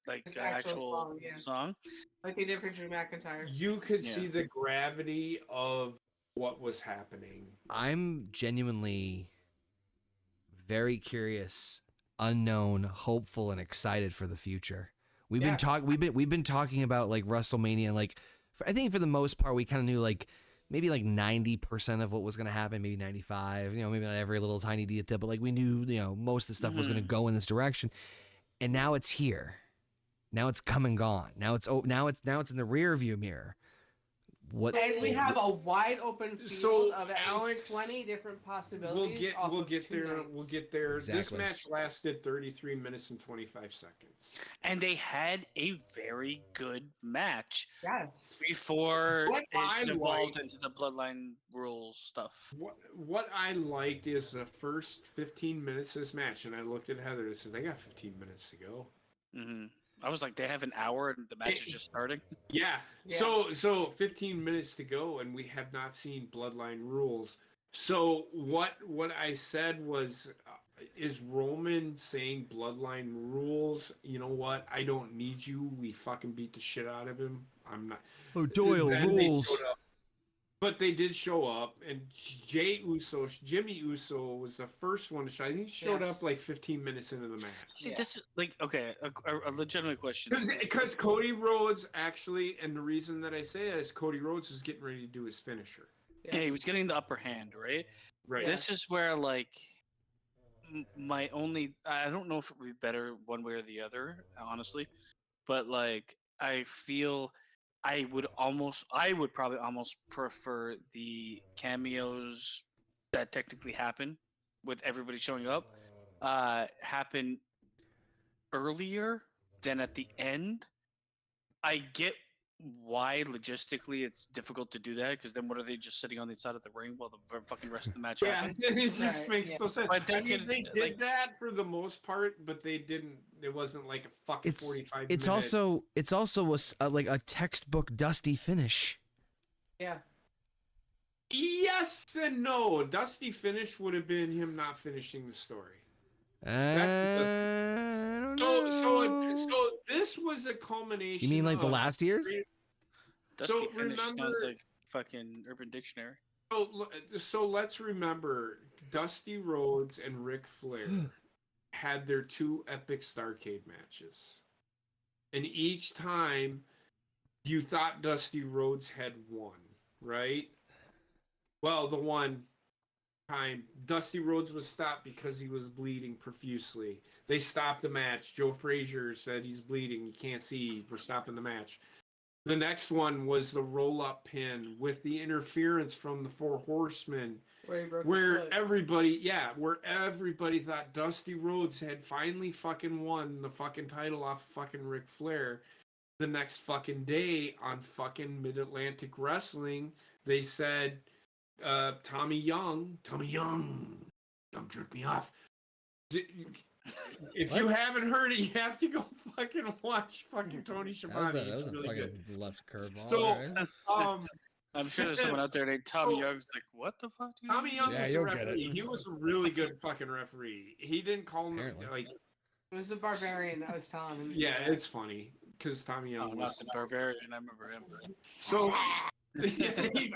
like His actual, actual song, yeah. song. Like they did for Drew McIntyre. You could Yeah. see the gravity of what was happening. I'm genuinely very curious, unknown, hopeful, and excited for the future. We've been Yes. talking. We've been talking about like WrestleMania. And, like, I think for the most part, we kind of knew like maybe like 90% of what was going to happen. Maybe 95. You know, maybe not every little tiny detail, but like we knew, you know, most of the stuff was going to go in this direction. And now it's here. Now it's come and gone. Now it's in the rear view mirror. What? And we have a wide open field So, of at Alex, least 20 different possibilities. We'll get there. We'll get there. This Exactly. match lasted 33 minutes and 25 seconds. And they had a very good match Yes. before What I it evolved like- into the bloodline rules stuff. What I liked is the first 15 minutes of this match, and I looked at Heather and said, "They got 15 minutes to go." Hmm I was like, they have an hour and the match is just starting. Yeah. Yeah. So 15 minutes to go, and we have not seen Bloodline rules. So what I said was, is Roman saying Bloodline rules? You know what? I don't need you. We fucking beat the shit out of him. I'm not. Oh, Doyle Then they rules. showed up. But they did show up, and Jimmy Uso was the first one to show. I think he showed Yes. up like 15 minutes into the match. See, Yeah. this is like, okay, a legitimate question. Because Cody Rhodes actually, and the reason that I say that is Cody Rhodes is getting ready to do his finisher. Yeah, he was getting the upper hand, right? Right. This is where like my only I don't know if it would be better one way or the other, honestly, but like I feel I would probably almost prefer the cameos that technically happen with everybody showing up happen earlier than at the end. I get why logistically it's difficult to do that, because then what are they just sitting on the side of the ring while the fucking rest of the match Yeah, happens? it just Right, makes yeah. no sense. But they I mean, could, they did like- that for the most part, but they didn't. It wasn't like a fucking It's 45 it's minute. also like a textbook Dusty finish. Yeah. Yes and no. Dusty finish would have been him not finishing the story. That's I don't So know. this was a culmination. You mean like the of- last year's? Dusty So finish sounds remember- like fucking Urban Dictionary. So let's remember Dusty Rhodes and Ric Flair had their 2 epic Starrcade matches. And each time you thought Dusty Rhodes had won, right? Well, the one time Dusty Rhodes was stopped because he was bleeding profusely. They stopped the match. Joe Frazier said he's bleeding. You can't see. We're stopping the match. The next one was the roll-up pin with the interference from the 4 Horsemen, Where he broke his where foot. everybody thought Dusty Rhodes had finally fucking won the fucking title off fucking Ric Flair. The next fucking day on fucking Mid-Atlantic Wrestling, they said, Tommy Young, come jerk me off. If you haven't heard it, you have to go fucking watch fucking Tony Schiavone. It's really good. left curveball. So, I'm sure there's someone out there named Tom Young's like, what the fuck? Dude? Tommy Young Yeah, was the you'll get it. referee. He was a really good fucking referee. He didn't call him Apparently. like. It was the barbarian that was telling him. to do Yeah, that. it's funny because Tommy Oh, Young not was the Barbarian. I remember him. so. He's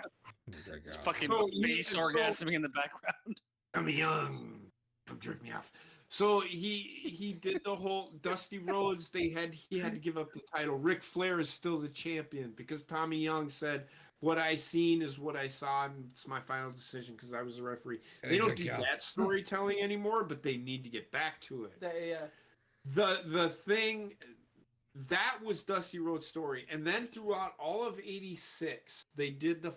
His fucking So face orgasming in the background. Tommy Young, come jerk me off. So he did the whole Dusty Rhodes. He had to give up the title. Ric Flair is still the champion because Tommy Young said, "What I seen is what I saw, and it's my final decision because I was a referee." They don't do that storytelling anymore, but they need to get back to it. The thing that was Dusty Rhodes' story, and then throughout all of '86, they did the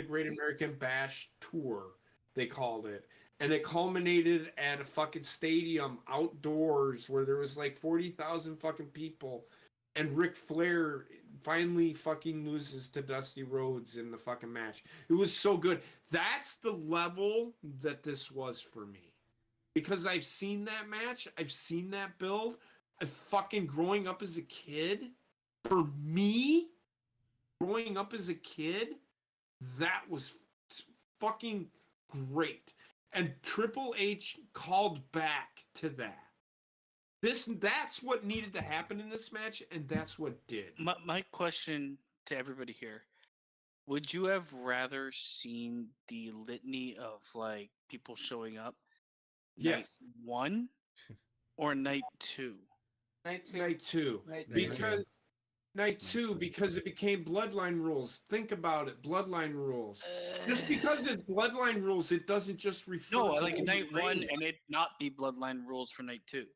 Great American Bash tour. They called it. And it culminated at a fucking stadium outdoors where there was like 40,000 fucking people. And Ric Flair finally fucking loses to Dusty Rhodes in the fucking match. It was so good. That's the level that this was for me. Because I've seen that match. I've seen that build. Fucking growing up as a kid, for me, growing up as a kid, that was fucking great. And Triple H called back to that. That's what needed to happen in this match, and that's what did. My question to everybody here: would you have rather seen the litany of like people showing up Yes. night 1 or night 2? Night 2. Night 2. Night two, because it became Bloodline rules. Think about it, Bloodline rules. Just because it's Bloodline rules, it doesn't just refer No, to like Roman night 1 Reigns. and it not be Bloodline rules for night 2.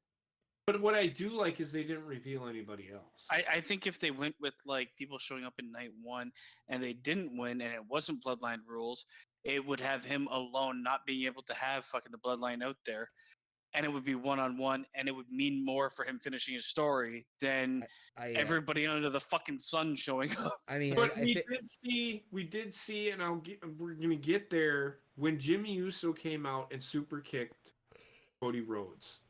But what I do like is they didn't reveal anybody else. I think if they went with like people showing up in night 1 and they didn't win and it wasn't Bloodline rules, it would have him alone not being able to have fucking the Bloodline out there. And it would be 1-on-1, and it would mean more for him finishing his story than everybody under the fucking sun showing up. I mean, But we did see, and we're gonna get there when Jimmy Uso came out and super kicked Cody Rhodes.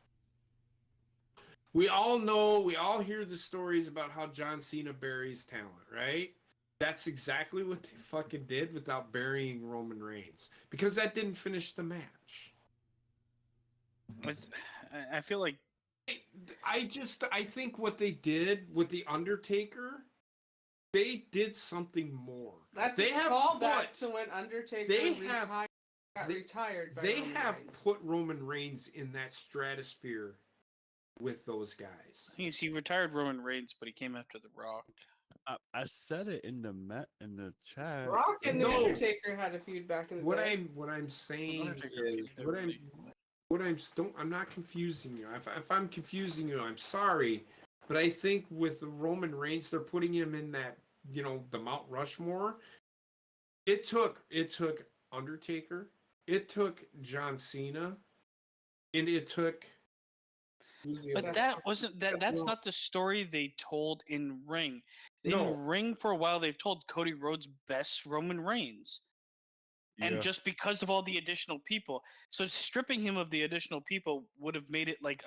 We all know, we all hear the stories about how John Cena buries talent, right? That's exactly what they fucking did without burying Roman Reigns, because that didn't finish the match. I feel like I think what they did with the Undertaker, they did something more. That's they a have callback put, to when Undertaker they got retired. By They Roman have Reigns. put Roman Reigns in that stratosphere with those guys. he retired Roman Reigns, but he came after The Rock. I said it in the chat. Rock and No. the Undertaker had a feud back in the day. What I'm saying Undertaker is feuded everybody. I'm not confusing you. If I'm confusing you, I'm sorry. But I think with Roman Reigns, they're putting him in that, the Mount Rushmore. It took Undertaker, it took John Cena, and it took But that wasn't that. That's not the story they told in Ring. In No. Ring, for a while, they've told Cody Rhodes best Roman Reigns, and just because of all the additional people, so stripping him of the additional people would have made it like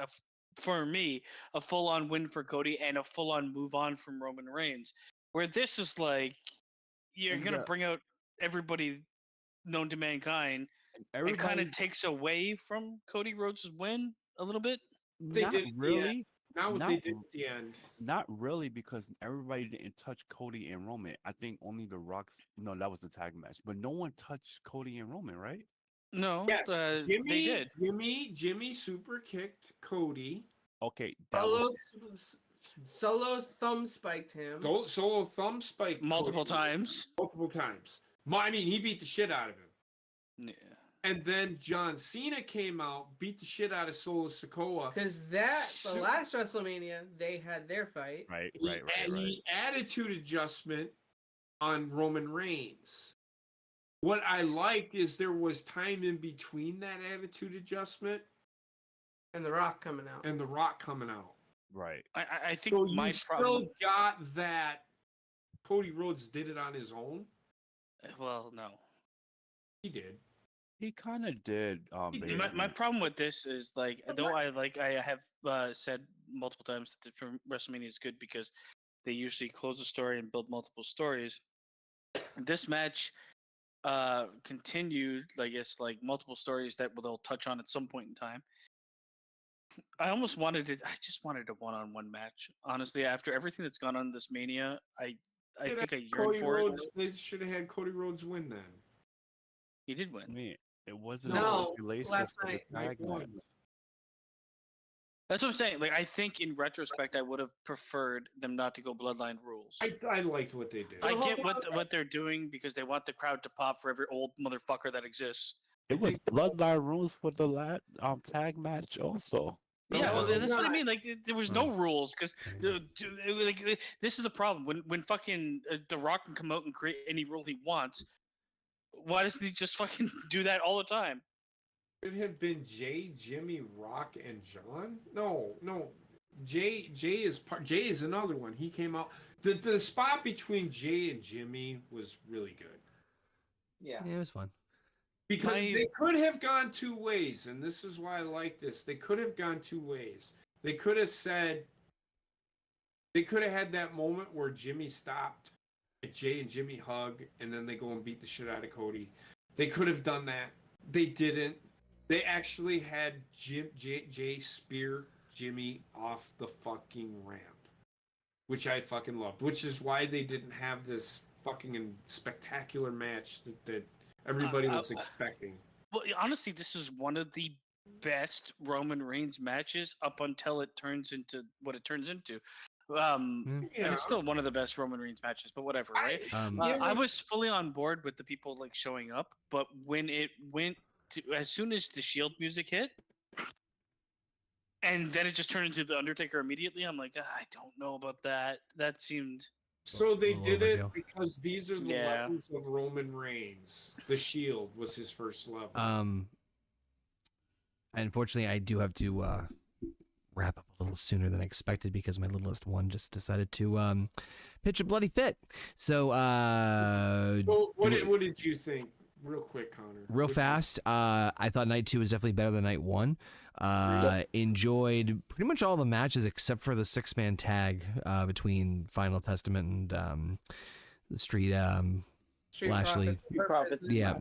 for me, a full-on win for Cody and a full-on move on from Roman Reigns. Where this is like, you're And gonna bring out everybody known to mankind. It kind of takes away from Cody Rhodes' win a little bit. They not did at the really. Not what Not- they did at the end. Not really, because everybody didn't touch Cody and Roman. I think only the Rocks. No, that was the tag match, but no one touched Cody and Roman, right? No, Yes, they did. Jimmy super kicked Cody. Okay, that was Solo's thumb spiked him. Solo thumb spiked Multiple Cody times. Multiple times. I mean, he beat the shit out of him. Yeah. And then John Cena came out, beat the shit out of Solo Sikoa. Because the last WrestleMania, they had their fight. right. He attitude adjustment on Roman Reigns. What I liked is there was time in between that attitude adjustment And The Rock coming out. and The Rock coming out. Right. I think So my you problem. still got that Cody Rhodes did it on his own. Well, no. He did. He kind of did. My problem with this is like, though I have said multiple times that for WrestleMania is good because they usually close a story and build multiple stories. This match continued, I guess, like multiple stories that they'll touch on at some point in time. I just wanted a one-on-one match. Honestly, after everything that's gone on this Mania, I think I yearn Cody for Rhodes, it. they should have had Cody Rhodes win then. He did I win. mean, it wasn't No, a stipulation last for the night, tag night one. match. That's what I'm saying. Like, I think in retrospect, I would have preferred them not to go Bloodline rules. I liked what they did. I get what they're doing because they want the crowd to pop for every old motherfucker that exists. It was bloodline rules for the last tag match also. Yeah, well, No, that's what I not. mean. Like, there was no rules because, like, this is the problem. When fucking The Rock can come out and create any rule he wants, why doesn't he just fucking do that all the time? Could have been Jay, Jimmy, Rock, and John. No. Jay is another one. He came out. The spot between Jay and Jimmy was really good Yeah. Yeah, it was fun. because they could have gone two ways, and this is why I like this. They could have gone two ways. They could have said. They could have had that moment where Jimmy stopped, Jay and Jimmy hug, and then they go and beat the shit out of Cody. They could have done that. They didn't. They actually had Jay spear Jimmy off the fucking ramp, which I fucking loved. Which is why they didn't have this fucking spectacular match that everybody was expecting. Well, honestly, this is one of the best Roman Reigns matches up until it turns into what it turns into. And it's still one of the best Roman Reigns matches, but whatever, right? I was fully on board with the people like showing up, but when it went to, as soon as the Shield music hit, and then it just turned into the Undertaker immediately, I'm like, I don't know about that. That seemed. So they little did it overkill. because these are the levels of Roman Reigns. The Shield was his first level. Unfortunately, I do have to wrap up a little sooner than expected because my littlest one just decided to pitch a bloody fit. So, So what did you think? Real quick, Connor. real fast, I thought night 2 was definitely better than night 1. Enjoyed pretty much all the matches except for the 6-man tag between Final Testament and the Street Lashley. Profits. Yeah.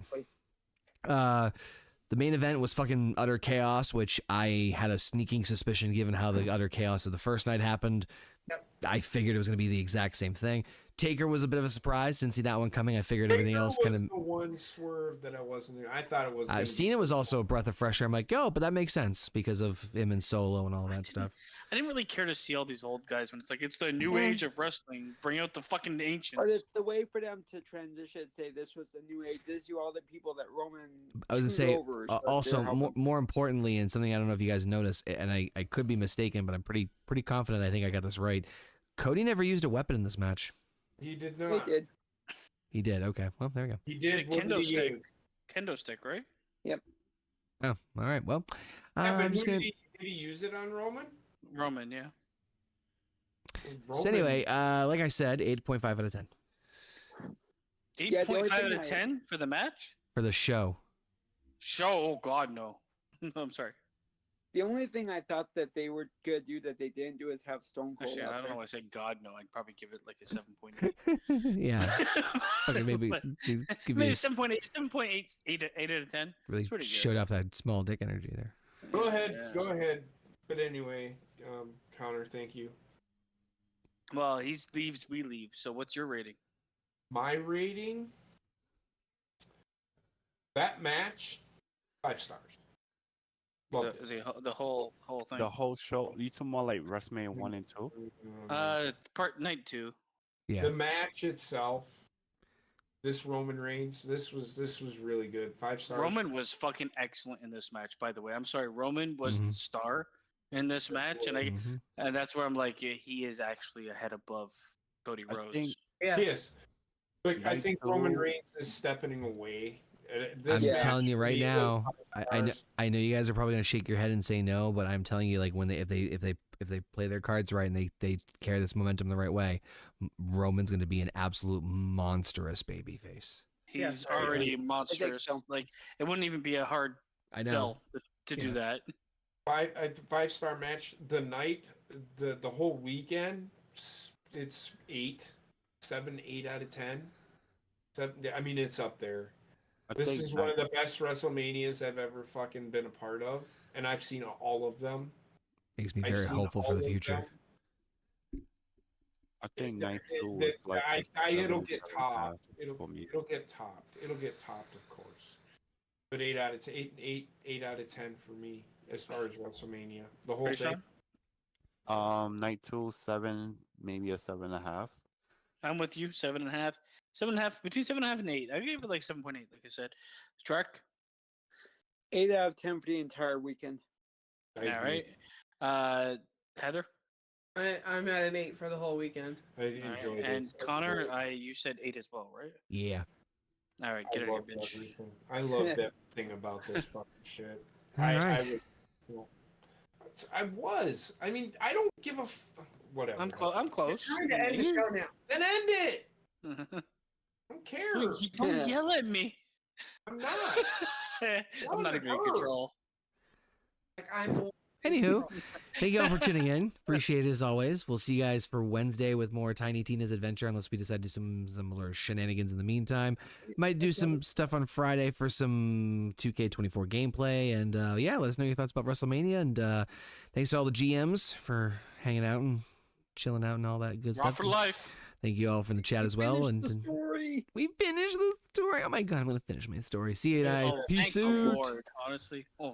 The main event was fucking utter chaos, which I had a sneaking suspicion given how the utter chaos of the first night happened. Yep. I figured it was going to be the exact same thing. Taker was a bit of a surprise. Didn't see that one coming. I figured everything else kind of. The one swerve that I wasn't. I thought it was. I've seen it was also a breath of fresh air. I'm like, oh, but that makes sense because of him and Solo and all that stuff. I didn't really care to see all these old guys when it's like it's the new age of wrestling. Bring out the fucking But ancients. it's the way for them to transition. Say this was the new age. This you all the people that Roman. I was gonna screwed say over, so also they're helping. more importantly, and something I don't know if you guys noticed, and I could be mistaken, but I'm pretty confident I think I got this right. Cody never used a weapon in this match. He did They not. did. He did. Okay. Well, there we go. He did. a What did kendo he stick. use? Kendo stick, right? Oh, all right. Well, Yeah, but I'm just who gonna. did he use it on Roman? Roman, yeah. So anyway, like I said, 8.5 out of 10 Yeah, the only 8.5 out thing of 10 for the match? for the show. Show? Oh, God, no. I'm sorry. The only thing I thought that they were gonna do that they didn't do is have Stone Cold Actually, out I don't there. know why I said God, no. I'd probably give it like a 7.8. Yeah. Okay, maybe But give maybe me 7.8, 7.8, 8 out of 10. really It's pretty good. showed off that small dick energy there. Go ahead. Yeah. Go ahead. But anyway, Connor, thank you. Well, he leaves, we leave. So what's your rating? My rating, that match, 5 stars. Loved it. The whole thing. The whole show. You talking about like WrestleMania 1 and 2? Part night 2. Yeah. The match itself, this Roman Reigns, this was really good. 5 stars. Roman was fucking excellent in this match, by the way. I'm sorry, Roman was Mhm. the star in this match, and Mhm. and that's where I'm like, yeah, he is actually a head above Cody I Rhodes. think Yeah. Yes. But I Night think two. Roman Reigns is stepping away. This I'm match telling you for right me was now. 5 I know. stars. I know you guys are probably gonna shake your head and say no, but I'm telling you, like when if they play their cards right and they carry this momentum the right way, Roman's gonna be an absolute monstrous babyface. He's Yeah. already monstrous. so. Like it wouldn't even be a hard I know. sell to do Yeah. that. 5-star match. The night, the whole weekend, it's 7, 8 out of 10. 7, I mean, it's up there. I This think is one of the best WrestleManias I've ever fucking been a part of, and I've seen all of them. Makes me I've very seen hopeful for all the of future. them. I think night 2 It- was like it'll the get 7.5 topped. for me. It'll get topped. It'll get topped, of course. But 8 out of 10, 8 out of 10 for me as far as WrestleMania. The whole Pretty thing. Sean? Night 2, 7, maybe a 7.5. I'm with you. 7.5. 7.5, between 7.5 and 8. I gave it like 7.8, like I said. Truck. 8 out of 10 for the entire weekend. I All agree. right. Heather. I'm at an 8 for the whole weekend. I All right, enjoyed it. and I Connor, enjoyed it. you said 8 as well, right? Yeah. All right, I get out of loved here, bitch. everything. I loved everything about this fucking shit. All I right. was. I mean, I don't give a whatever. I'm close. I'm close. Trying to end the show now. Then end it. Don't I don't care. yell at me. I'm not. I'm not even in control. Like I'm. Anywho, thank you all for tuning in. Appreciate it as always. We'll see you guys for Wednesday with more Tiny Tina's Adventure, unless we decide to do some similar shenanigans in the meantime. Might do some stuff on Friday for some 2K24 gameplay. And yeah, let us know your thoughts about WrestleMania. And thanks to all the GMs for hanging out and chilling out and all that good Raw stuff. for life. Thank you all from the chat as well. And Story. we finished the story. Oh my God, I'm going to finish my story. See you guys. Oh, Peace thank out. the Lord, honestly. Oh,